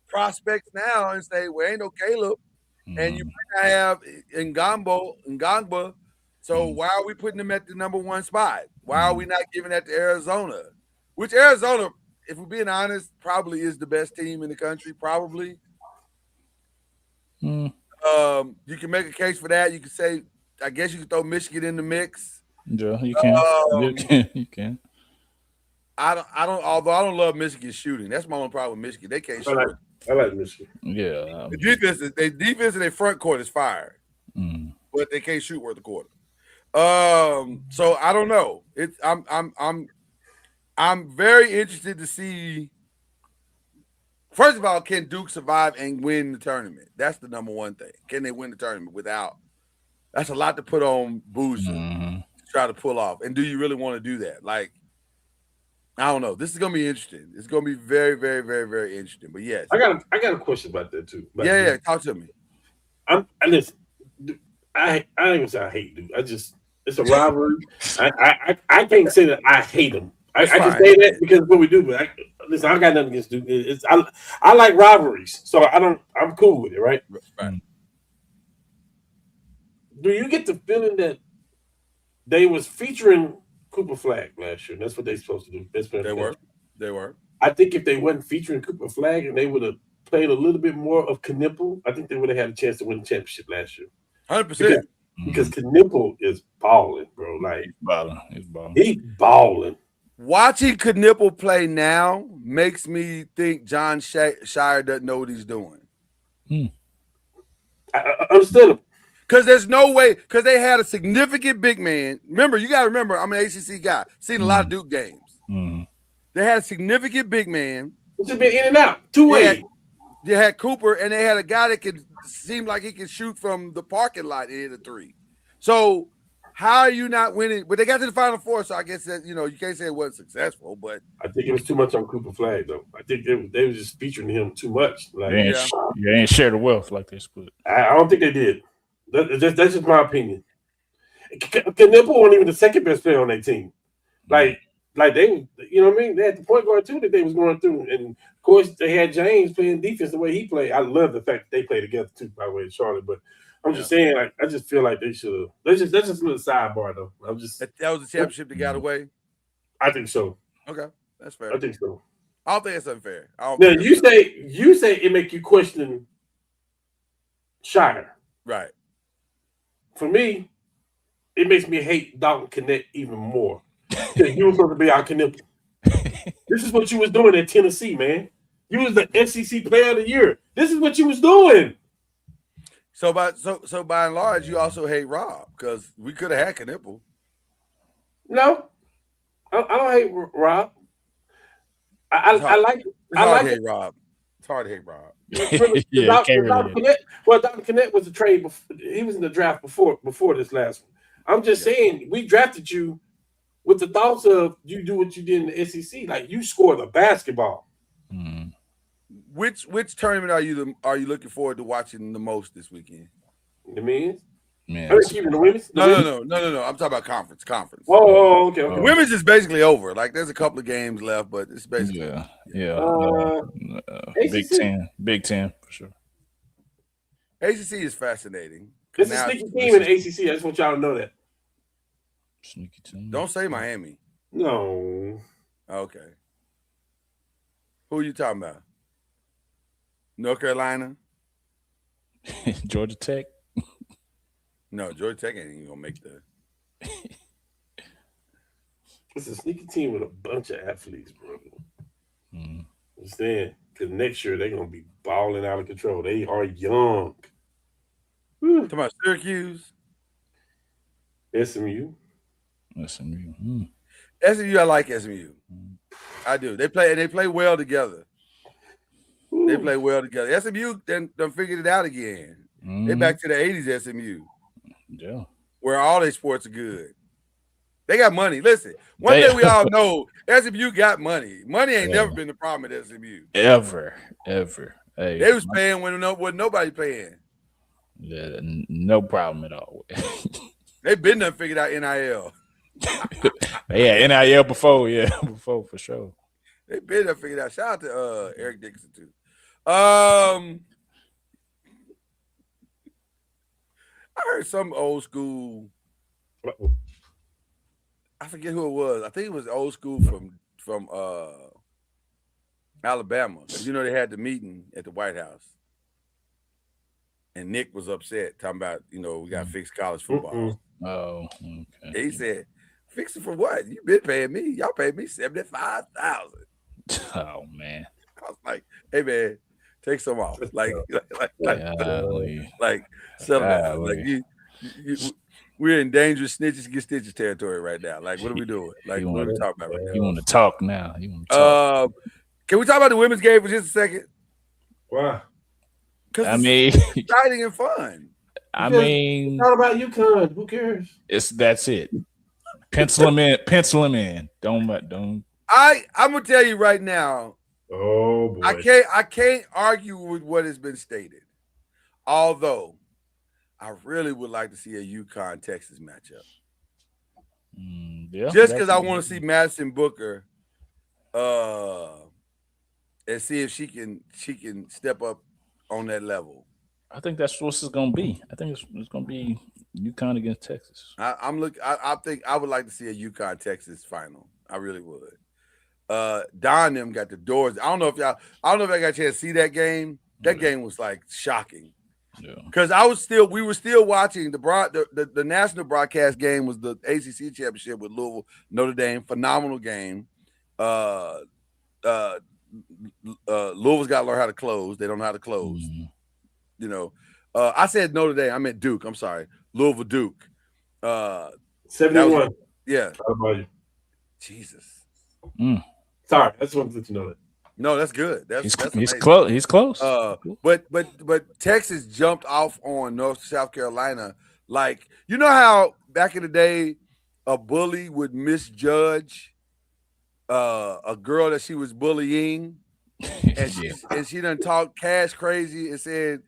prospects now and say, "Well, ain't no Caleb," and you might not have Ngangba. So why are we putting them at the number 1 spot? Why are we not giving that to Arizona? Which Arizona, if we're being honest, probably is the best team in the country. Probably. You can make a case for that. You can say, I guess you can throw Michigan in the mix. Yeah, you can. You can. I don't. Although I don't love Michigan shooting. That's my only problem with Michigan. They can't shoot. I like Michigan. Yeah. The defense in their front court is fire, but they can't shoot worth a quarter. So I don't know. I'm very interested to see. First of all, can Duke survive and win the tournament? That's the number 1 thing. Can they win the tournament without? That's a lot to put on Boozer to try to pull off. And do you really want to do that? Like, I don't know. This is gonna be interesting. It's gonna be very, very, very, very interesting. But yes, I got a question about that too. Yeah. Talk to me. I ain't gonna say I hate Duke. It's a rivalry. I can't say that I hate them. I can say that because of what we do. But I got nothing against Duke. I like rivalries, so I'm cool with it, right? Right. Do you get the feeling that they was featuring Cooper Flag last year? That's what they're supposed to do. They were. I think if they wasn't featuring Cooper Flag and they would have played a little bit more of Knipple, I think they would have had a chance to win the championship last year. 100%. Because Knipple is balling, bro. Like he's balling. Watching Knipple play now makes me think John Shire doesn't know what he's doing. I understand him. Because there's no way, because they had a significant big man. Remember, you got to remember, I'm an ACC guy. Seen a lot of Duke games. They had a significant big man. It's just been in and out, 2 ways. They had Cooper, and they had a guy that could seem like he could shoot from the parking lot and hit a 3. So how are you not winning? But they got to the Final Four, so I guess that, you can't say it wasn't successful. But I think it was too much on Cooper Flag, though. I think they were just featuring him too much. Like, they ain't share the wealth like they split. I don't think they did. That's just my opinion. Knipple wasn't even the second best player on their team. Like they, you know what I mean? They had the point guard too that they was going through, and of course they had James playing defense the way he played. I love the fact that they play together too, by the way, Charlotte. But I'm just saying, like, I just feel like they should have. That's just a little sidebar, though. that was the championship that got away. I think so. Okay, that's fair. I think so. I don't think it's unfair. Now you say it make you question Shire, right? For me, it makes me hate Dalton Connect even more. Because you were supposed to be our Knipple. This is what you was doing at Tennessee, man. You was the SEC Player of the Year. This is what you was doing. So by and large, you also hate Rob because we could have had Knipple. No, I don't hate Rob. I like hate Rob. It's hard to hate Rob. Dr. Connect was a trade before. He was in the draft before this last one. I'm just saying we drafted you with the thoughts of you do what you did in the SEC, like you score the basketball. Which tournament are you looking forward to watching the most this weekend? The men's? Man, the women's? No. I'm talking about conference. Oh, okay. The women's is basically over. Like there's a couple of games left, but it's basically Big Ten for sure. ACC is fascinating. It's a sneaky team in the ACC. I just want y'all to know that. Sneaky team. Don't say Miami. No. Okay. Who are you talking about? North Carolina? Georgia Tech? No, Georgia Tech ain't even gonna make the. It's a sneaky team with a bunch of athletes, bro. Understand? Because next year they're gonna be balling out of control. They are young. Talking about Syracuse, SMU. SMU. I like SMU. I do. They play well together. They play well together. SMU done figured it out again. They back to the 80s SMU. Yeah. Where all their sports are good. They got money. Listen, one thing we all know, SMU got money. Money ain't never been the problem at SMU. Ever. Hey, They was paying when nobody paying. Yeah, no problem at all. They been done figured out NIL. Yeah, NIL before for sure. They been done figured out. Shout out to Eric Dixon too. I heard some old school. I forget who it was. I think it was old school from Alabama. You know, they had the meeting at the White House. And Nick was upset, talking about, we got to fix college football. Oh, okay. And he said, fix it for what? You been paying me. Y'all paid me $75,000. Oh, man. I was like, hey, man, take some off. Like settle down. Like, we're in dangerous snitches get stitches territory right now. Like, what are we doing? Like, what are we talking about right now? You want to talk now. Can we talk about the women's game for just a second? Why? Because it's exciting and fun. It's not about UConn. Who cares? That's it. Pencil them in. Don't. I'm gonna tell you right now. Oh boy. I can't argue with what has been stated. Although I really would like to see a UConn Texas matchup. Just because I want to see Madison Booker and see if she can step up on that level. I think that's what it's going to be. I think it's going to be UConn against Texas. I think I would like to see a UConn Texas final. I really would. Don them got the doors. I don't know if I got a chance to see that game. That game was like shocking. Yeah. Because we were still watching the national broadcast game was the ACC championship with Louisville, Notre Dame, phenomenal game. Louisville's got to learn how to close. They don't know how to close. Mm-hmm. I said Notre Dame. I meant Duke. I'm sorry. Louisville Duke. 71. Yeah. How about you? Jesus. Sorry. I just wanted to let you know that. No, that's good. He's amazing. close. He's close. But Texas jumped off on South Carolina. Like, you know how back in the day a bully would misjudge a girl that she was bullying, and she done talked cash crazy and said,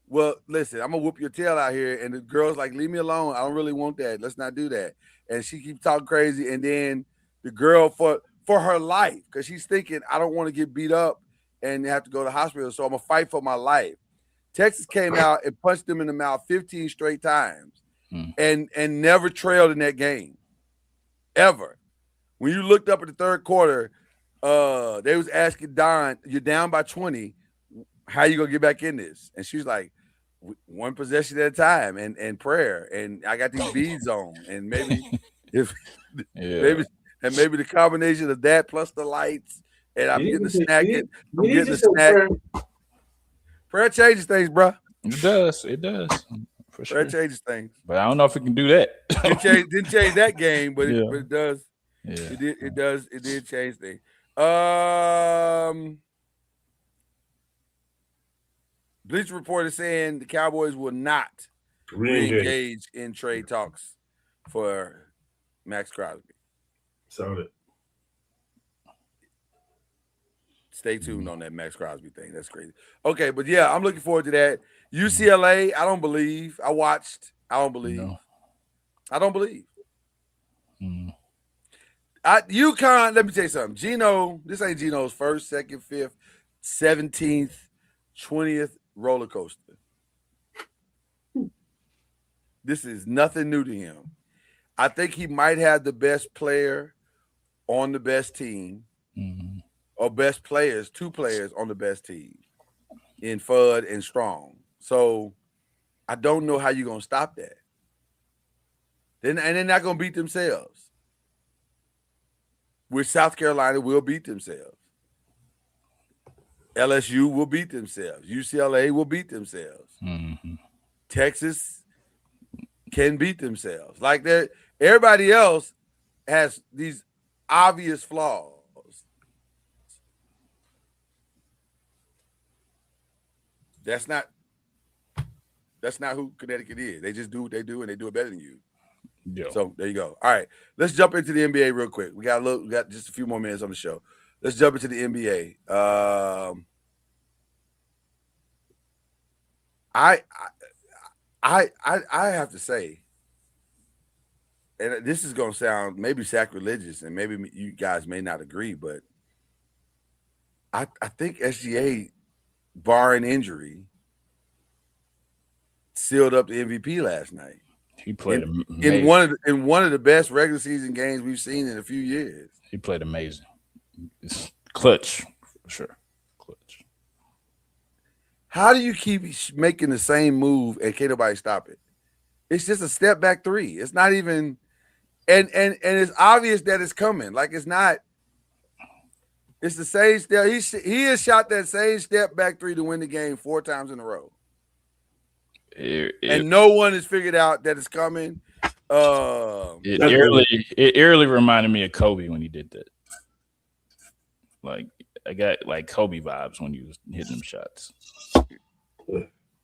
well, listen, I'm gonna whoop your tail out here. And the girl's like, leave me alone. I don't really want that. Let's not do that. And she keeps talking crazy. And then the girl for her life, because she's thinking, I don't want to get beat up and have to go to the hospital, so I'm gonna fight for my life. Texas came out and punched them in the mouth 15 straight times and never trailed in that game. Ever. When you looked up at the third quarter, they was asking Don, you're down by 20. How you gonna get back in this? And she's like, one possession at a time and prayer. And I got these beads on. And maybe maybe the combination of that plus the lights, and I'm getting the snack. I'm getting the snack. Prayer changes things, bro. It does. For sure. Prayer changes things. But I don't know if it can do that. Didn't change that game, but it does. Yeah. It does. It did change things. Bleacher Report is saying the Cowboys will not re-engage in trade talks for Max Crosby. Sound it. Stay tuned on that Max Crosby thing. That's crazy. Okay, but yeah, I'm looking forward to that. UCLA, I don't believe. I watched. I don't believe. No. I don't believe. UConn, let me tell you something. Gino, this ain't Gino's first, second, fifth, 17th, 20th roller coaster. This is nothing new to him. I think he might have the best player on the best team, or best players, two players on the best team in Fudd and Strong. So I don't know how you're going to stop that. And they're not going to beat themselves. Which South Carolina will beat themselves. LSU will beat themselves. UCLA will beat themselves. Texas can beat themselves. Like that, everybody else has these obvious flaws. That's not who Connecticut is. They just do what they do, and they do it better than you. Yeah. So there you go. All right, let's jump into the NBA real quick. We got just a few more minutes on the show. Let's jump into the NBA. I have to say, and this is going to sound maybe sacrilegious, and maybe you guys may not agree, but I think SGA, barring injury, sealed up the MVP last night. He played in one of the best regular season games we've seen in a few years. He played amazing. It's clutch for sure. Clutch. How do you keep making the same move and can't nobody stop it? It's just a step back three. It's not even, and it's obvious that it's coming. Like it's not. It's the same step. He has shot that same step back three to win the game 4 times in a row. And no one has figured out that it's coming. It eerily reminded me of Kobe when he did that. Like I got like Kobe vibes when he was hitting them shots.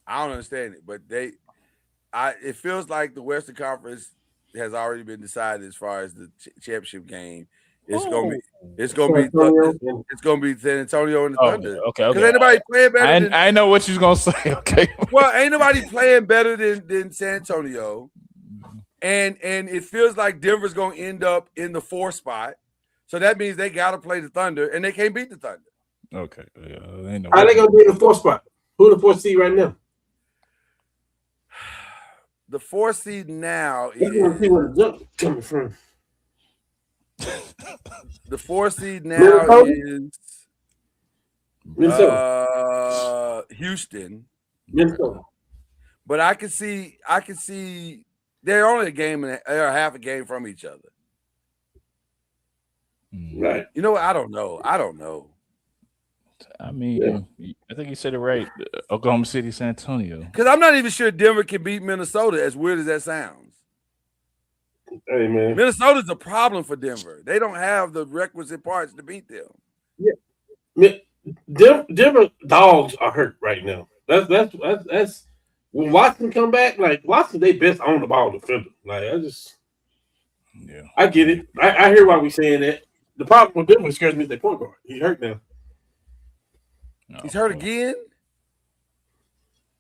I don't understand it, but it feels like the Western Conference has already been decided as far as the championship game. It's gonna be San Antonio and the Thunder. Okay. Because ain't nobody playing better. I know what you was gonna say. Okay. Well, ain't nobody playing better than San Antonio, and it feels like Denver's gonna end up in the 4th spot. So that means they gotta play the Thunder, and they can't beat the Thunder. Okay. How they gonna be in the 4th spot? Who the 4th seed right now? The 4th seed now is where the jump coming from. The 4th seed now is Houston. Minnesota. But I can see they're only they're half a game from each other. Right. You know what? I don't know. I mean, I think you said it right. Oklahoma City, San Antonio. Because I'm not even sure Denver can beat Minnesota, as weird as that sounds. Hey, man. Minnesota's a problem for Denver. They don't have the requisite parts to beat them. Yeah. Denver dogs are hurt right now. That's when Watson come back, like Watson, they best on the ball defender. Like I get it. I hear why we saying that. The problem with Denver scares me is their point guard. He's hurt now. He's hurt again?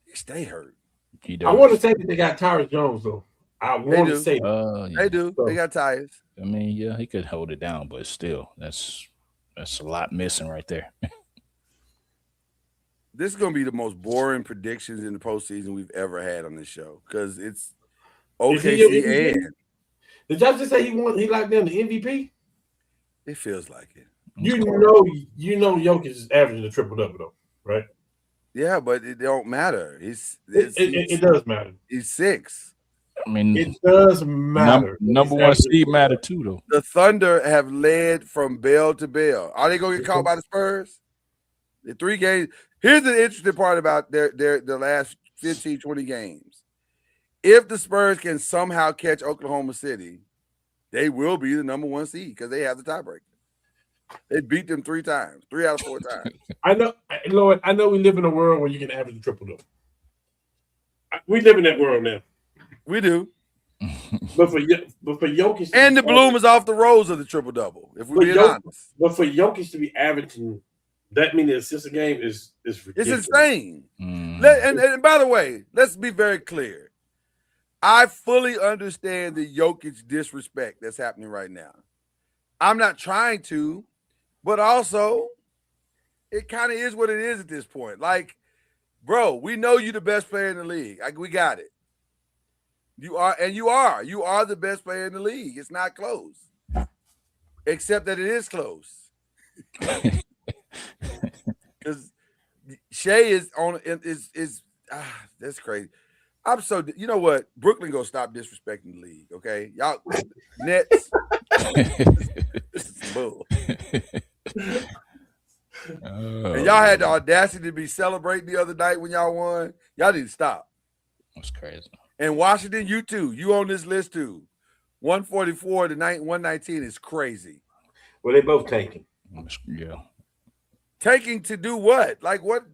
He stay hurt. I want to say that they got Tyrus Jones, though. I want to say they do. They got tires. I mean, yeah, he could hold it down, but still, that's a lot missing right there. This is going to be the most boring predictions in the postseason we've ever had on this show because it's OKC and. Did y'all just say he locked down the MVP? It feels like it. You know, Jokic is averaging a triple-double, though, right? Yeah, but it don't matter. It does matter. He's 6. I mean, it does matter. Number one seed matter too, though. The Thunder have led from bell to bell. Are they going to get caught by the Spurs? The 3 games. Here's the interesting part about their last 15, 20 games. If the Spurs can somehow catch Oklahoma City, they will be the number 1 seed because they have the tiebreaker. They beat them 3 times, 3 out of 4 times. I know, Lord. I know we live in a world where you can average a triple-double. We live in that world now. We do. But for Jokic, and the bloom is off the rose of the triple-double. If we're being honest, but for Jokic to be averaging that many assists a game is ridiculous. It's insane. And by the way, let's be very clear. I fully understand the Jokic disrespect that's happening right now. I'm not trying to, but also it kind of is what it is at this point. Like, bro, we know you're the best player in the league. We got it. You are the best player in the league. It's not close, except that it is close. Because Shea is that's crazy. You know what? Brooklyn gonna stop disrespecting the league, okay? Y'all Nets. This is bull. And y'all had the audacity to be celebrating the other night when y'all won. Y'all need to stop. That's crazy. And Washington, you too. You on this list too. 144 to 119 is crazy. Well, they both tanking. Yeah. Tanking to do what? Like what?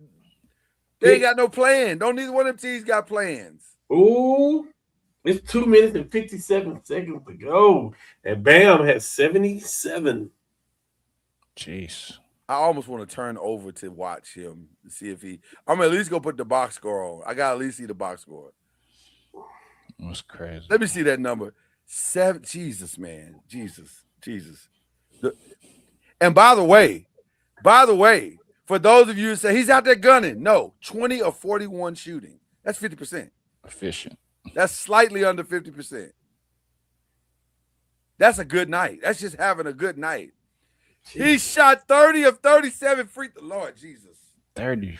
They ain't got no plan. Don't neither one of them teams got plans. Ooh. It's 2 minutes and 57 seconds to go. And Bam has 77. Jeez. I almost want to turn over to watch him to see if he. I'm gonna at least go put the box score on. I gotta at least see the box score. That's crazy. Let me see that number. 7. Jesus, man. Jesus. And by the way, for those of you who say he's out there gunning, no, 20 or 41 shooting. That's 50%. Efficient. That's slightly under 50%. That's a good night. That's just having a good night. He shot 30 of 37 free throws. Lord Jesus. 30.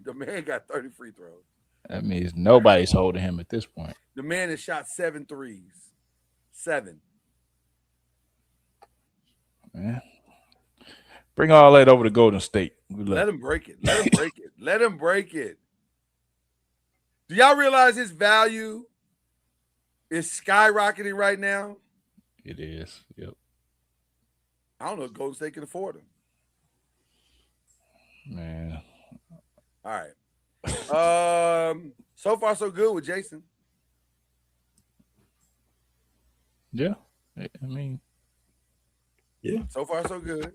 The man got 30 free throws. That means nobody's holding him at this point. The man has shot 7 threes. 7. Man. Bring all that over to Golden State. Let him break it. Let him break it. Let him break it. Do y'all realize his value is skyrocketing right now? It is. Yep. I don't know if Golden State can afford him. Man. All right. So far so good with Jason. Yeah. I mean. Yeah. So far so good.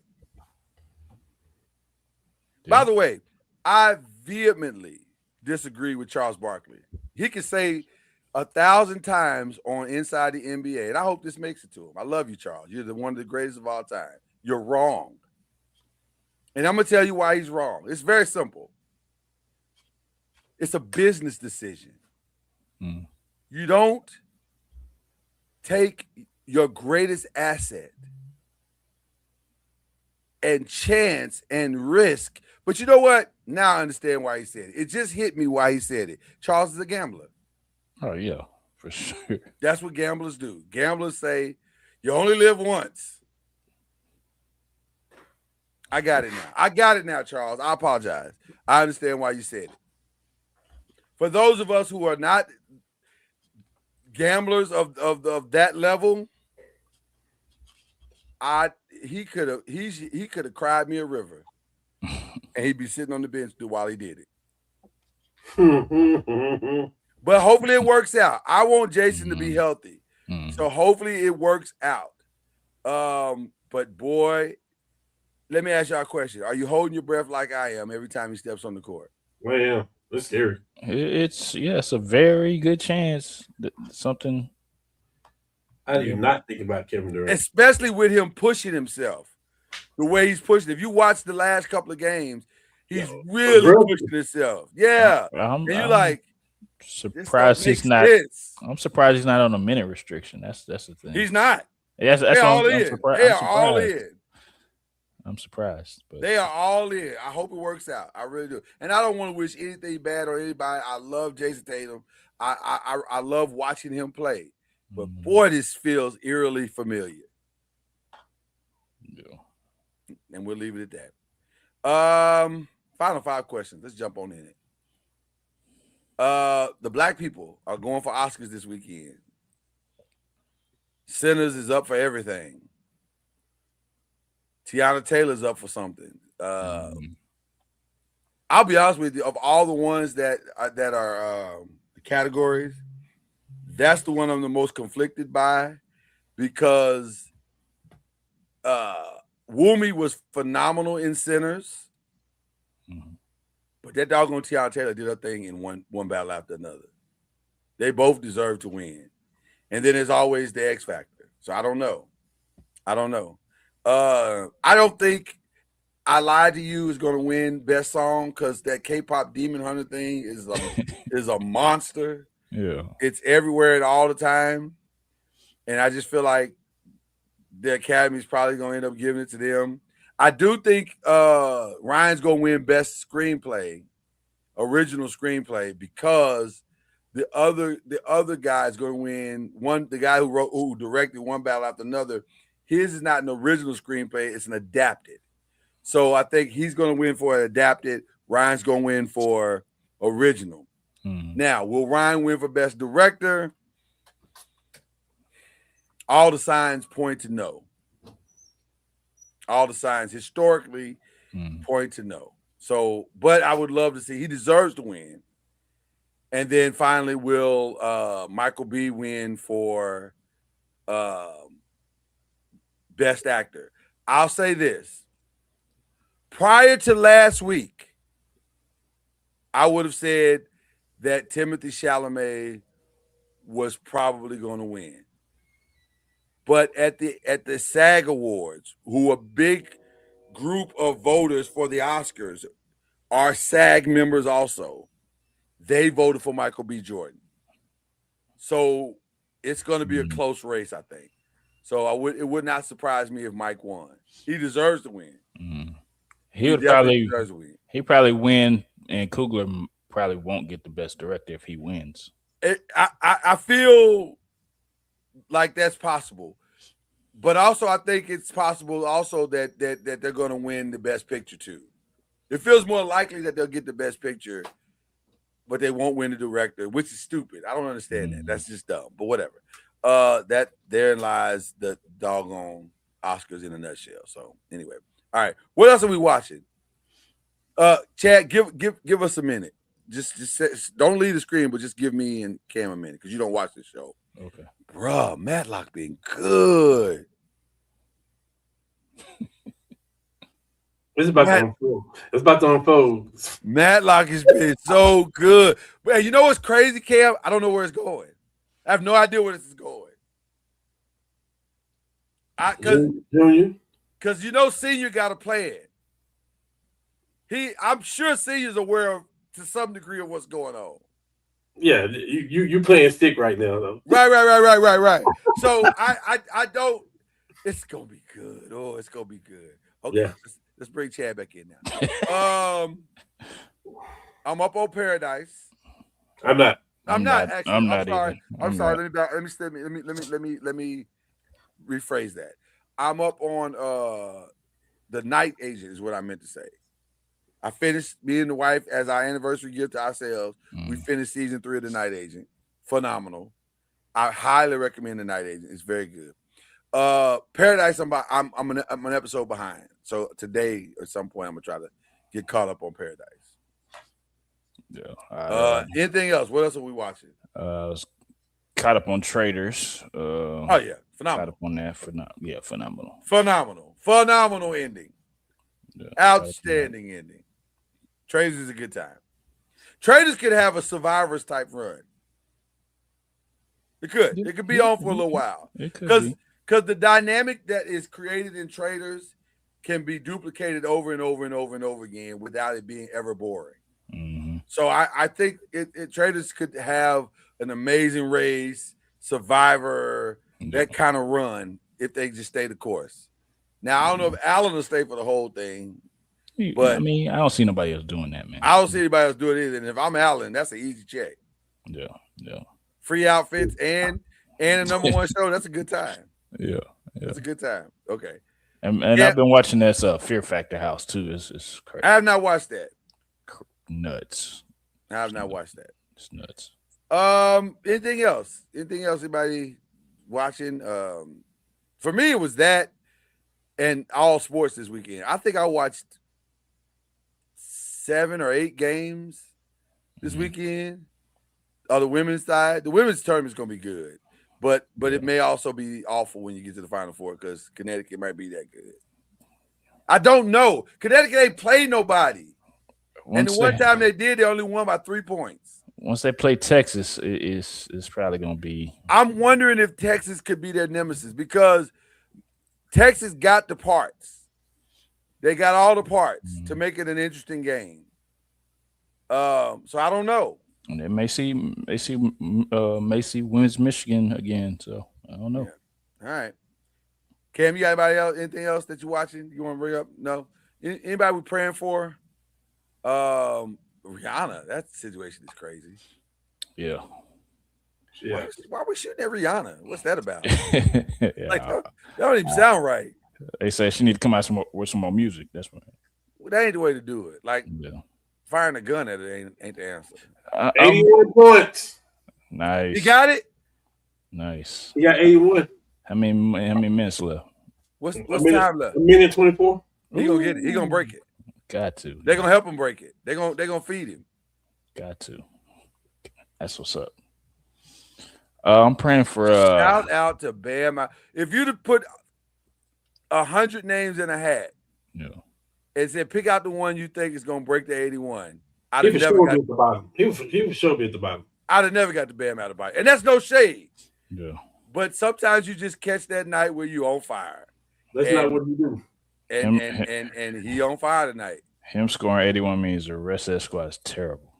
Yeah. By the way, I vehemently disagree with Charles Barkley. He can say 1,000 times on Inside the NBA, and I hope this makes it to him. I love you, Charles. You're one of the greatest of all time. You're wrong. And I'm going to tell you why he's wrong. It's very simple. It's a business decision. You don't take your greatest asset and chance and risk. But you know what? Now I understand why he said it. It just hit me why he said it. Charles is a gambler. Oh, yeah, for sure. That's what gamblers do. Gamblers say, you only live once. I got it now. Charles. I apologize. I understand why you said it. For those of us who are not gamblers of that level, he could have cried me a river, and he'd be sitting on the bench while he did it. But hopefully it works out. I want Jason to be healthy, so hopefully it works out. But boy, let me ask y'all a question: are you holding your breath like I am every time he steps on the court? Well, yeah, it's scary. It's a very good chance that something. I do not think about Kevin Durant, especially with him pushing himself the way he's pushing. If you watch the last couple of games, he's really pushing himself. Yeah, and you're like surprised he's not. Sense. I'm surprised he's not on a minute restriction. That's the thing. He's not. That's all in. I'm surprised. They are all in. I'm surprised, but they are all in. I hope it works out. I really do. And I don't want to wish anything bad on anybody. I love Jason Tatum. I love watching him play. But boy, this feels eerily familiar. Yeah. And we'll leave it at that. Final 5 questions. Let's jump on in it. The black people are going for Oscars this weekend. Sinners is up for everything. Tiana Taylor's up for something. I'll be honest with you. Of all the ones that are categories, that's the one I'm the most conflicted by, because Wumi was phenomenal in Sinners, but that doggone Tiana Taylor did her thing in one battle after another. They both deserve to win, and then there's always the X factor. So I don't know. I don't think I Lied to You is going to win Best Song, because that K-pop Demon Hunter thing is a monster. Yeah, it's everywhere and all the time, and I just feel like the Academy's probably going to end up giving it to them. I do think Ryan's going to win Best Screenplay, Original Screenplay, because the other guy's going to win the guy who directed One Battle After Another. His is not an original screenplay; it's an adapted. So I think he's going to win for an adapted. Ryan's going to win for original. Now, will Ryan win for Best Director? All the signs point to no. All the signs historically point to no. So, but I would love to see. He deserves to win. And then finally, will Michael B. win for Best Actor? I'll say this. Prior to last week, I would have said that Timothy Chalamet was probably going to win. But at the SAG Awards, who a big group of voters for the Oscars are SAG members also, they voted for Michael B. Jordan. So it's going to be a close race, I think. So it would not surprise me if Mike won. He deserves to win. He would deserves to win. He probably win, and Coogler probably won't get the Best Director if he wins. I feel like that's possible, but also I think it's possible also that they're going to win the Best Picture too. It feels more likely that they'll get the Best Picture, but they won't win the director, which is stupid. I don't understand that. That's just dumb. But whatever. That therein lies the doggone Oscars in a nutshell. So anyway, all right. What else are we watching? Chad, give us a minute. Just don't leave the screen, but just give me and Cam a minute because you don't watch this show. Okay. Bruh, Matlock been good. It's about to unfold. It's about to unfold. Matlock has been so good. Man, you know what's crazy, Cam? I don't know where it's going. I have no idea where this is going. Because you know Senior got to play it. I'm sure Senior's aware of to some degree of what's going on. Yeah, you playing stick right now though. Right. So I don't. It's gonna be good. Oh, it's gonna be good. Okay, yeah. Let's bring Chad back in now. I'm up on Paradise. I'm not. I'm not actually. I'm sorry. Either. I'm sorry. Let me rephrase that. I'm up on The Night Agent is what I meant to say. I finished, me and the wife, as our anniversary gift to ourselves, we finished season 3 of The Night Agent. Phenomenal. I highly recommend The Night Agent. It's very good. Paradise, I'm an episode behind. So today, at some point, I'm gonna try to get caught up on Paradise. Yeah. Anything else? What else are we watching? I was caught up on Traders. Oh yeah, phenomenal. Caught up on that. Phenomenal. Phenomenal ending. Yeah, outstanding ending. Traders is a good time. Traders could have a Survivors type run. It could. It could be on for a little while. Because the dynamic that is created in Traders can be duplicated over and over and over and over again without it being ever boring. Mm-hmm. So I think Traders could have an amazing race, Survivor, that kind of run if they just stay the course. Now, I don't know if Allen will stay for the whole thing. But I mean, I don't see nobody else doing that, man. I don't see anybody else doing it either. And if I'm Allen, that's an easy check. Yeah. Free outfits and a number one show. That's a good time. Yeah. That's a good time. Okay. And I've been watching this Fear Factor House too. It's crazy. I have not watched that. Nuts. I have not watched that. It's nuts. Anything else? Anything else? Anybody watching? For me, it was that and all sports this weekend. I think I watched 7 or 8 games this weekend. On the women's side, the women's tournament is going to be good, but it may also be awful when you get to the Final Four because Connecticut might be that good. I don't know. Connecticut ain't played nobody, and the one time they did, they only won by 3 points. Once they play Texas, it's probably going to be. I'm wondering if Texas could be their nemesis because Texas got the parts. They got all the parts to make it an interesting game. So I don't know. And they may see Macy wins Michigan again. So I don't know. Yeah. All right. Cam, you got anybody else? Anything else that you're watching? You want to bring up? No. Anybody we praying for? Rihanna. That situation is crazy. Yeah. Why are we shooting at Rihanna? What's that about? Yeah. Like that don't even sound right. They say she need to come out with some more music. That's right. Well, that ain't the way to do it. Like firing a gun at it ain't the answer. 81 points. Nice. You got it? Nice. You got 81. How many minutes left? What's time left? A minute 24. He gonna get it. He gonna break it. Got to. They're gonna help him break it. They're gonna feed him. Got to. That's what's up. I'm praying for Shout out to Bam. If you'd have put 100 names in a hat yeah. and said pick out the one you think is gonna break the 81, I'd He have was never sure got. be at the bottom. He was sure be at the bottom. I'd have never got the Bam out of bite, and that's no shade. Yeah. But sometimes you just catch that night where you on fire. That's not what you do. And he on fire tonight. Him scoring 81 means the rest of that squad is terrible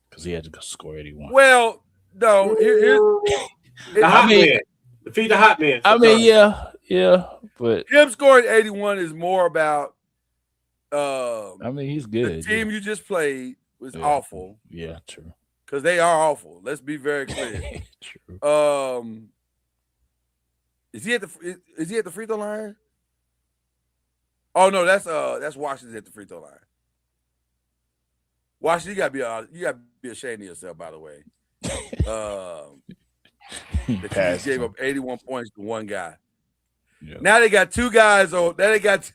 because he had to score 81. Well, no, the hot man. Defeat the hot man. I mean, yeah, but him scoring 81 is more about. I mean, he's good. The team you just played was awful. Yeah, true. Because they are awful. Let's be very clear. True. Is he at the free throw line? Oh no, that's Washington at the free throw line. Washington, you gotta be ashamed of yourself, by the way. The Chiefs gave up 81 points to one guy. Yeah. Now they got two guys on. Now they got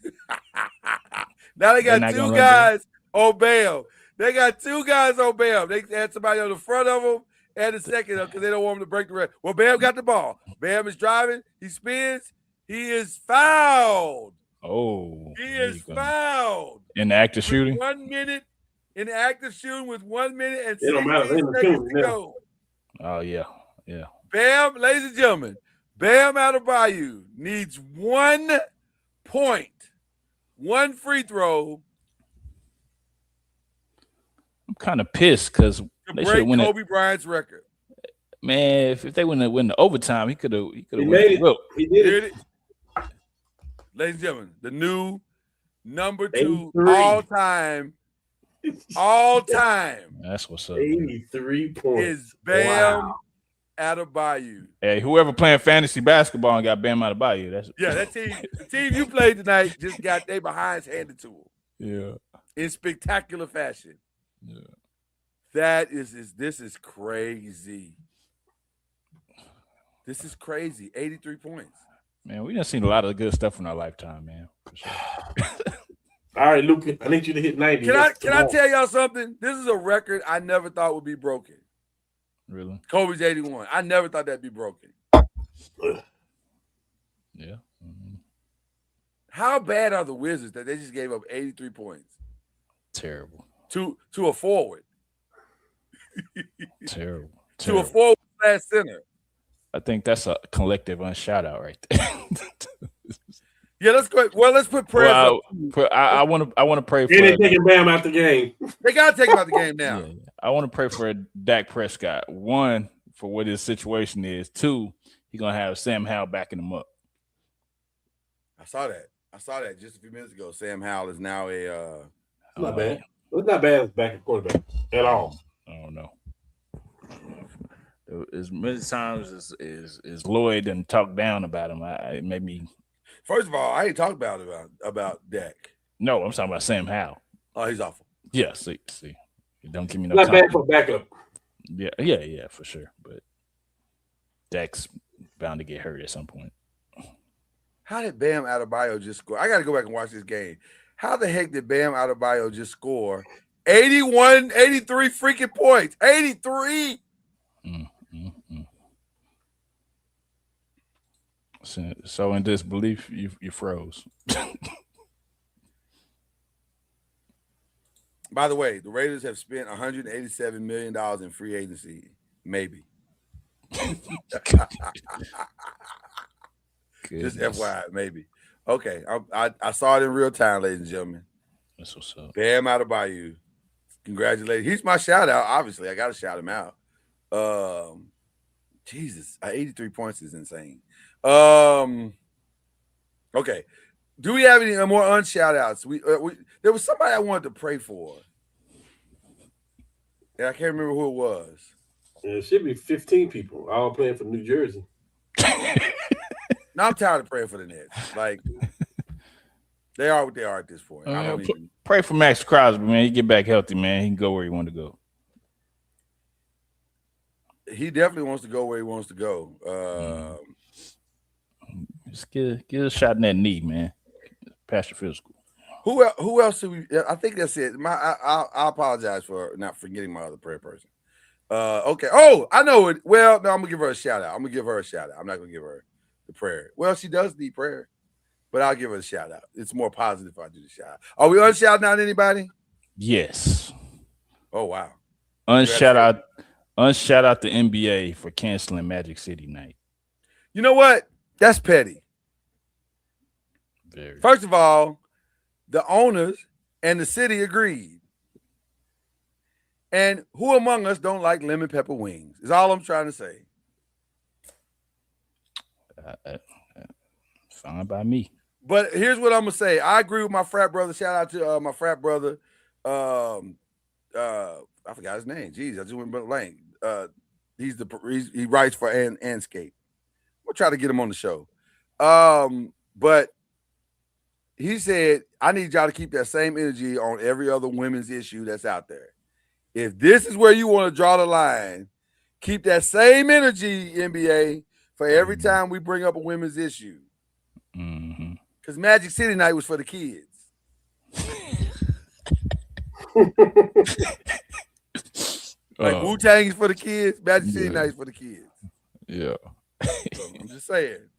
two guys on bail. They got two guys on bail. They had somebody on the front of them and the second because they don't want him to break the record. Well, Bam got the ball. Bam is driving. He spins. He is fouled. Oh, he is fouled in the active shooting. 1 minute in the active shooting with 1 minute and 16 seconds to go. Oh yeah. Bam, ladies and gentlemen, Bam Adebayo needs 1 point, 1 free throw. I'm kind of pissed because they should win Kobe Bryant's record. Man, if they wouldn't win the overtime, he could have. He made it. He did it. Ladies and gentlemen, the new number 2 all-time. That's what's up. 83 points. Is Bam Adebayo. Hey, whoever playing fantasy basketball and got Bam Adebayo. That team. The team you played tonight just got their behinds handed to them. Yeah. In spectacular fashion. Yeah. This is crazy. This is crazy. 83 points. Man, we done seen a lot of good stuff in our lifetime, man. For sure. All right, Luke, I need you to hit 90. Can I tell y'all something? This is a record I never thought would be broken. Really? Kobe's 81. I never thought that'd be broken. Yeah. Mm-hmm. How bad are the Wizards that they just gave up 83 points? Terrible. To a forward. Terrible. To a forward slash center. I think that's a collective unshout out right there. Yeah, let's go. Well, let's put prayers up. I want to pray for. They're taking Bam out the game. They gotta take him out the game now. Yeah, I want to pray for Dak Prescott. 1, for what his situation is. 2, he's gonna have Sam Howell backing him up. I saw that just a few minutes ago. Sam Howell is now a. Not bad. It's not bad as backing quarterback at all. I don't know. As many times as Lloyd and talked down about him, it made me. First of all, I ain't talking about Dak. No, I'm talking about Sam Howell. Oh, he's awful. Yeah, see. Don't give me no. Not bad for backup. Yeah, for sure. But Dak's bound to get hurt at some point. How did Bam Adebayo just score? I got to go back and watch this game. How the heck did Bam Adebayo just score 81, 83 freaking points? 83. So in disbelief, you froze. By the way, the Raiders have spent $187 million in free agency. Maybe. Just FYI, maybe. Okay, I saw it in real time, ladies and gentlemen. That's what's up. Bam Adebayo. Congratulations. He's my shout out. Obviously, I got to shout him out. Jesus, 83 points is insane. Okay. Do we have any more unshout outs? There was somebody I wanted to pray for. And I can't remember who it was. Yeah, it should be 15 people all playing for New Jersey. Now I'm tired of praying for the Nets. Like, they are what they are at this point. I don't even... Pray for Max Crosby, man. He get back healthy, man. He can go where he want to go. He definitely wants to go where he wants to go. Just get a shot in that knee, man. Pass your physical. Who else do we? I think that's it. I apologize for not forgetting my other prayer person. Okay. Oh, I know it. Well, no, I'm gonna give her a shout out. I'm not gonna give her the prayer. Well, she does need prayer, but I'll give her a shout out. It's more positive if I do the shout out. Are we unshouting out anybody? Yes. Oh wow. Unshout out the NBA for canceling Magic City night. You know what? That's petty. Very. First of all, the owners and the city agreed. And who among us don't like lemon pepper wings? Is all I'm trying to say. Fine by me. But here's what I'm gonna say. I agree with my frat brother. Shout out to my frat brother. I forgot his name. Jeez, I just went blank. He writes for Anscape. We'll try to get him on the show. But he said, I need y'all to keep that same energy on every other women's issue that's out there. If this is where you want to draw the line, keep that same energy, NBA, for every time we bring up a women's issue. Because Magic City Night was for the kids. Like Wu-Tang is for the kids, Magic City Night is for the kids. Yeah. So I'm just saying.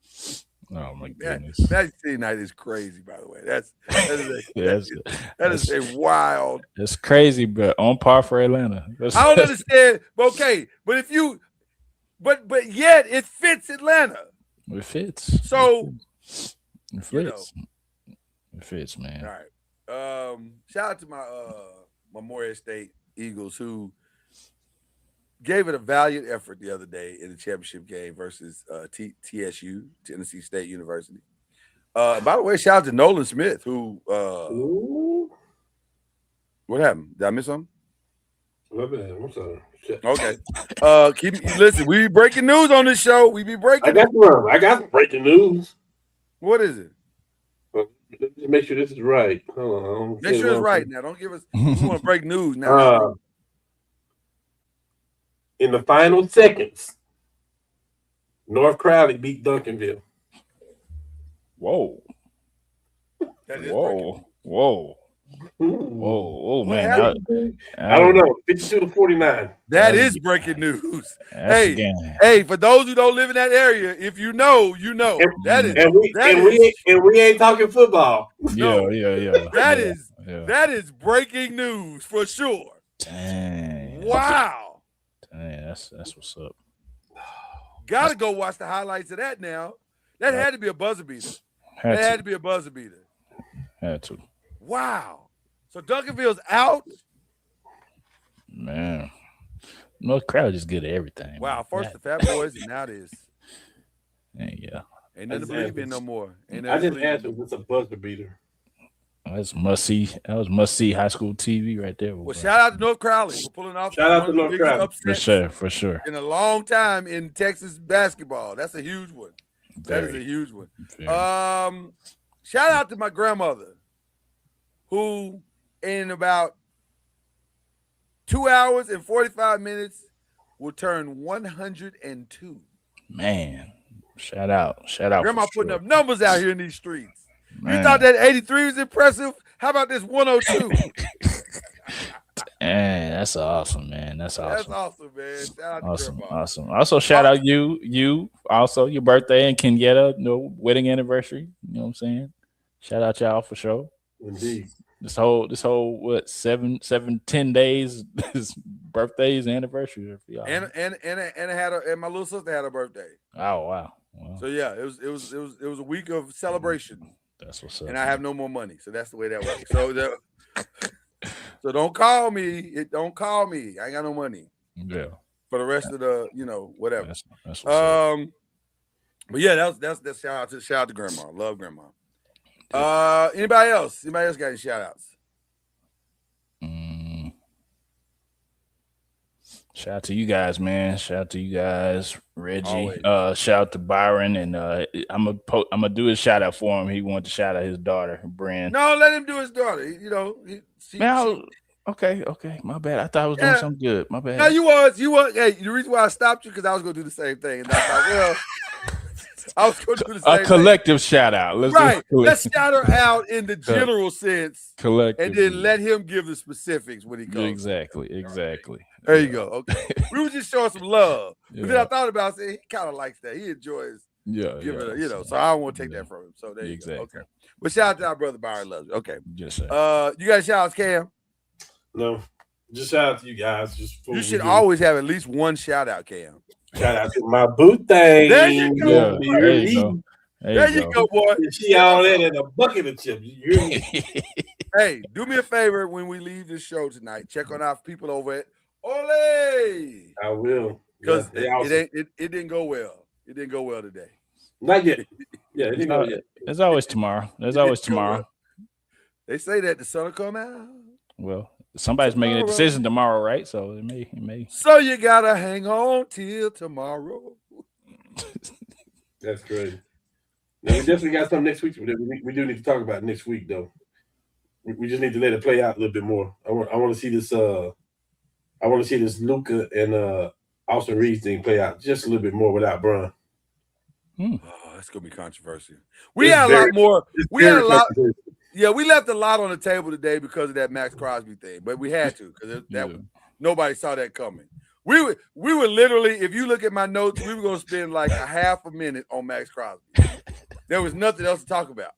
Oh my goodness. Magic City Night is crazy, by the way. That is a wild. It's crazy, but on par for Atlanta. I don't understand. Okay, but but yet it fits Atlanta. It fits. So it fits. It fits, man. All right. Shout out to my Memorial State Eagles who gave it a valiant effort the other day in the championship game versus TSU, Tennessee State University. By the way, shout out to Nolan Smith, who what happened? Did I miss something? I'm sorry. Shit. Okay. Listen, we be breaking news on this show. We be breaking. I got some breaking news. What is it? Just make sure this is right. Hold on. Make sure it's right now. Don't give us. We want to break news now. In the final seconds, North Crowley beat Duncanville. Whoa. That is Whoa, man. I don't know. 52-49. That is breaking news. Hey, for those who don't live in that area, if you know, you know. And we ain't talking football. No. Yeah. That is breaking news for sure. Dang. Wow. Dang, that's what's up. Gotta go watch the highlights of that now. That had to be a buzzer beater. Had to be a buzzer beater. Had to. Wow. So Duncanville's out. Man. North Crowd is good at everything. Wow. First the Fat Boys and now this. Yeah. Ain't nothing to believe in no more. I just answered it's a buzzer beater. That's must see. That was must see high school TV right there. Well, shout out to North Crowley for pulling off. Shout out to North Crowley for sure. In a long time in Texas basketball, that's a huge one. That is a huge one. Shout out to my grandmother, who in about 2 hours and 45 minutes will turn 102. Man, shout out. Grandma putting up numbers out here in these streets. Man. You thought that 83 was impressive? How about this 102? Man, that's awesome, man. That's awesome. That's awesome, man. Shout out to Grandma. Awesome. Also, shout out you also your birthday and Kenyatta, wedding anniversary. You know what I'm saying? Shout out y'all for sure. Indeed. This whole what 10 days is birthdays anniversary for y'all. And my little sister had a birthday. Oh wow. So yeah, it was a week of celebration. That's what's up. And I have no more money, so that's the way that works. So don't call me. Don't call me. I ain't got no money. Yeah. For the rest of the, whatever. That's what's up. But yeah, that's shout out to Grandma. Love Grandma. Anybody else? Anybody else got any shout outs? Shout out to you guys, man. Shout out to you guys, Reggie. Shout out to Byron, and I'm gonna do his shout out for him. He wanted to shout out his daughter, Brand. No, let him do his daughter. Okay. My bad. I thought I was doing something good. My bad. No, you was. Hey, the reason why I stopped you because I was gonna do the same thing, and I thought, I was going to do the same a collective shout out. Let's shout her out in the general sense. Collective. And then let him give the specifics when he comes. Exactly. There you go. Okay. We were just showing some love. But then I thought about it, he kind of likes that. He enjoys giving it, so I don't want to take that from him. So there you go. Okay. But shout out to our brother Byron Loves. Okay. Yes, sir. You got shout outs, Cam? No. Just shout out to you guys. You should always have at least one shout out, Cam. Shout out to my boo thing. There you go. Yeah, there you go. There you go, boy. She all that in a bucket of chips. Hey, do me a favor when we leave this show tonight. Check on our people over at Ole. I will. Because it didn't go well. It didn't go well today. Not yet. Yeah, it didn't go yet. There's always tomorrow. They say that the sun will come out. Well, somebody's making a decision tomorrow, right? So it may. So you gotta hang on till tomorrow. That's great. Now, we definitely got something next week. We do need to talk about it next week, though. We just need to let it play out a little bit more. I want to see this. I want to see this Luka and Austin Reeves thing play out just a little bit more without Bron. Oh, that's gonna be controversial. We had a lot more. We had a lot. Yeah, we left a lot on the table today because of that Max Crosby thing, but we had to because nobody saw that coming. We were literally, if you look at my notes, we were going to spend like a half a minute on Max Crosby. There was nothing else to talk about,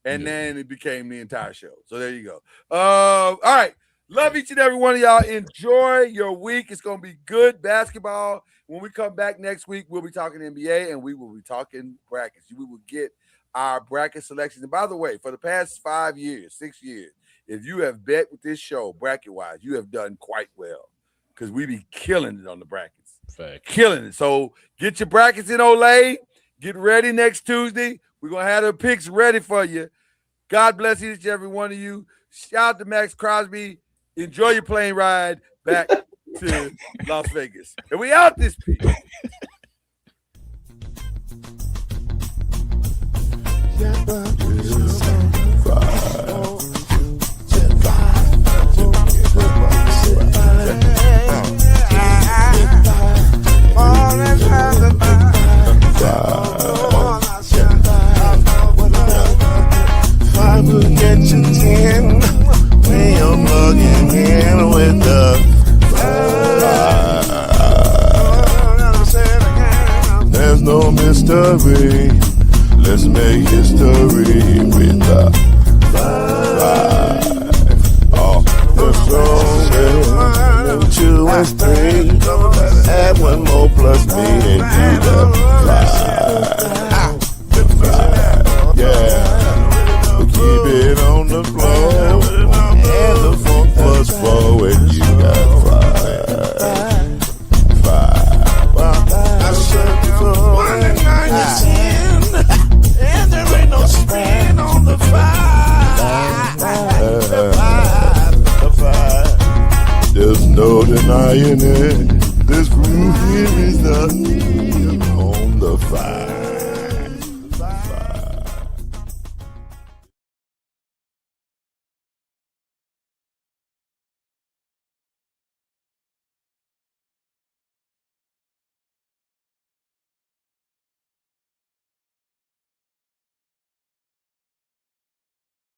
and then it became the entire show. So there you go. All right, love each and every one of y'all. Enjoy your week. It's going to be good basketball. When we come back next week, we'll be talking NBA and we will be talking brackets. We will get our bracket selections. And by the way, for the past 6 years, if you have bet with this show bracket-wise, you have done quite well because we be killing it on the brackets. Fact. Killing it. So get your brackets in, Olay. Get ready next Tuesday. We're going to have the picks ready for you. God bless each and every one of you. Shout out to Max Crosby. Enjoy your plane ride back to Las Vegas. And we out this piece. Five will get you 10 when you're plugging in with the there's no mystery. Let's make history with the five. Oh, the song will 2 and 3. Add 1 more plus me and do the 5. Yeah, we keep it on the floor. And the 4 plus 4 and you got 5. I said before 1 and 9 is 10. And there ain't no span on the 5. The 5. There's no denying it. This groove here is on the 5.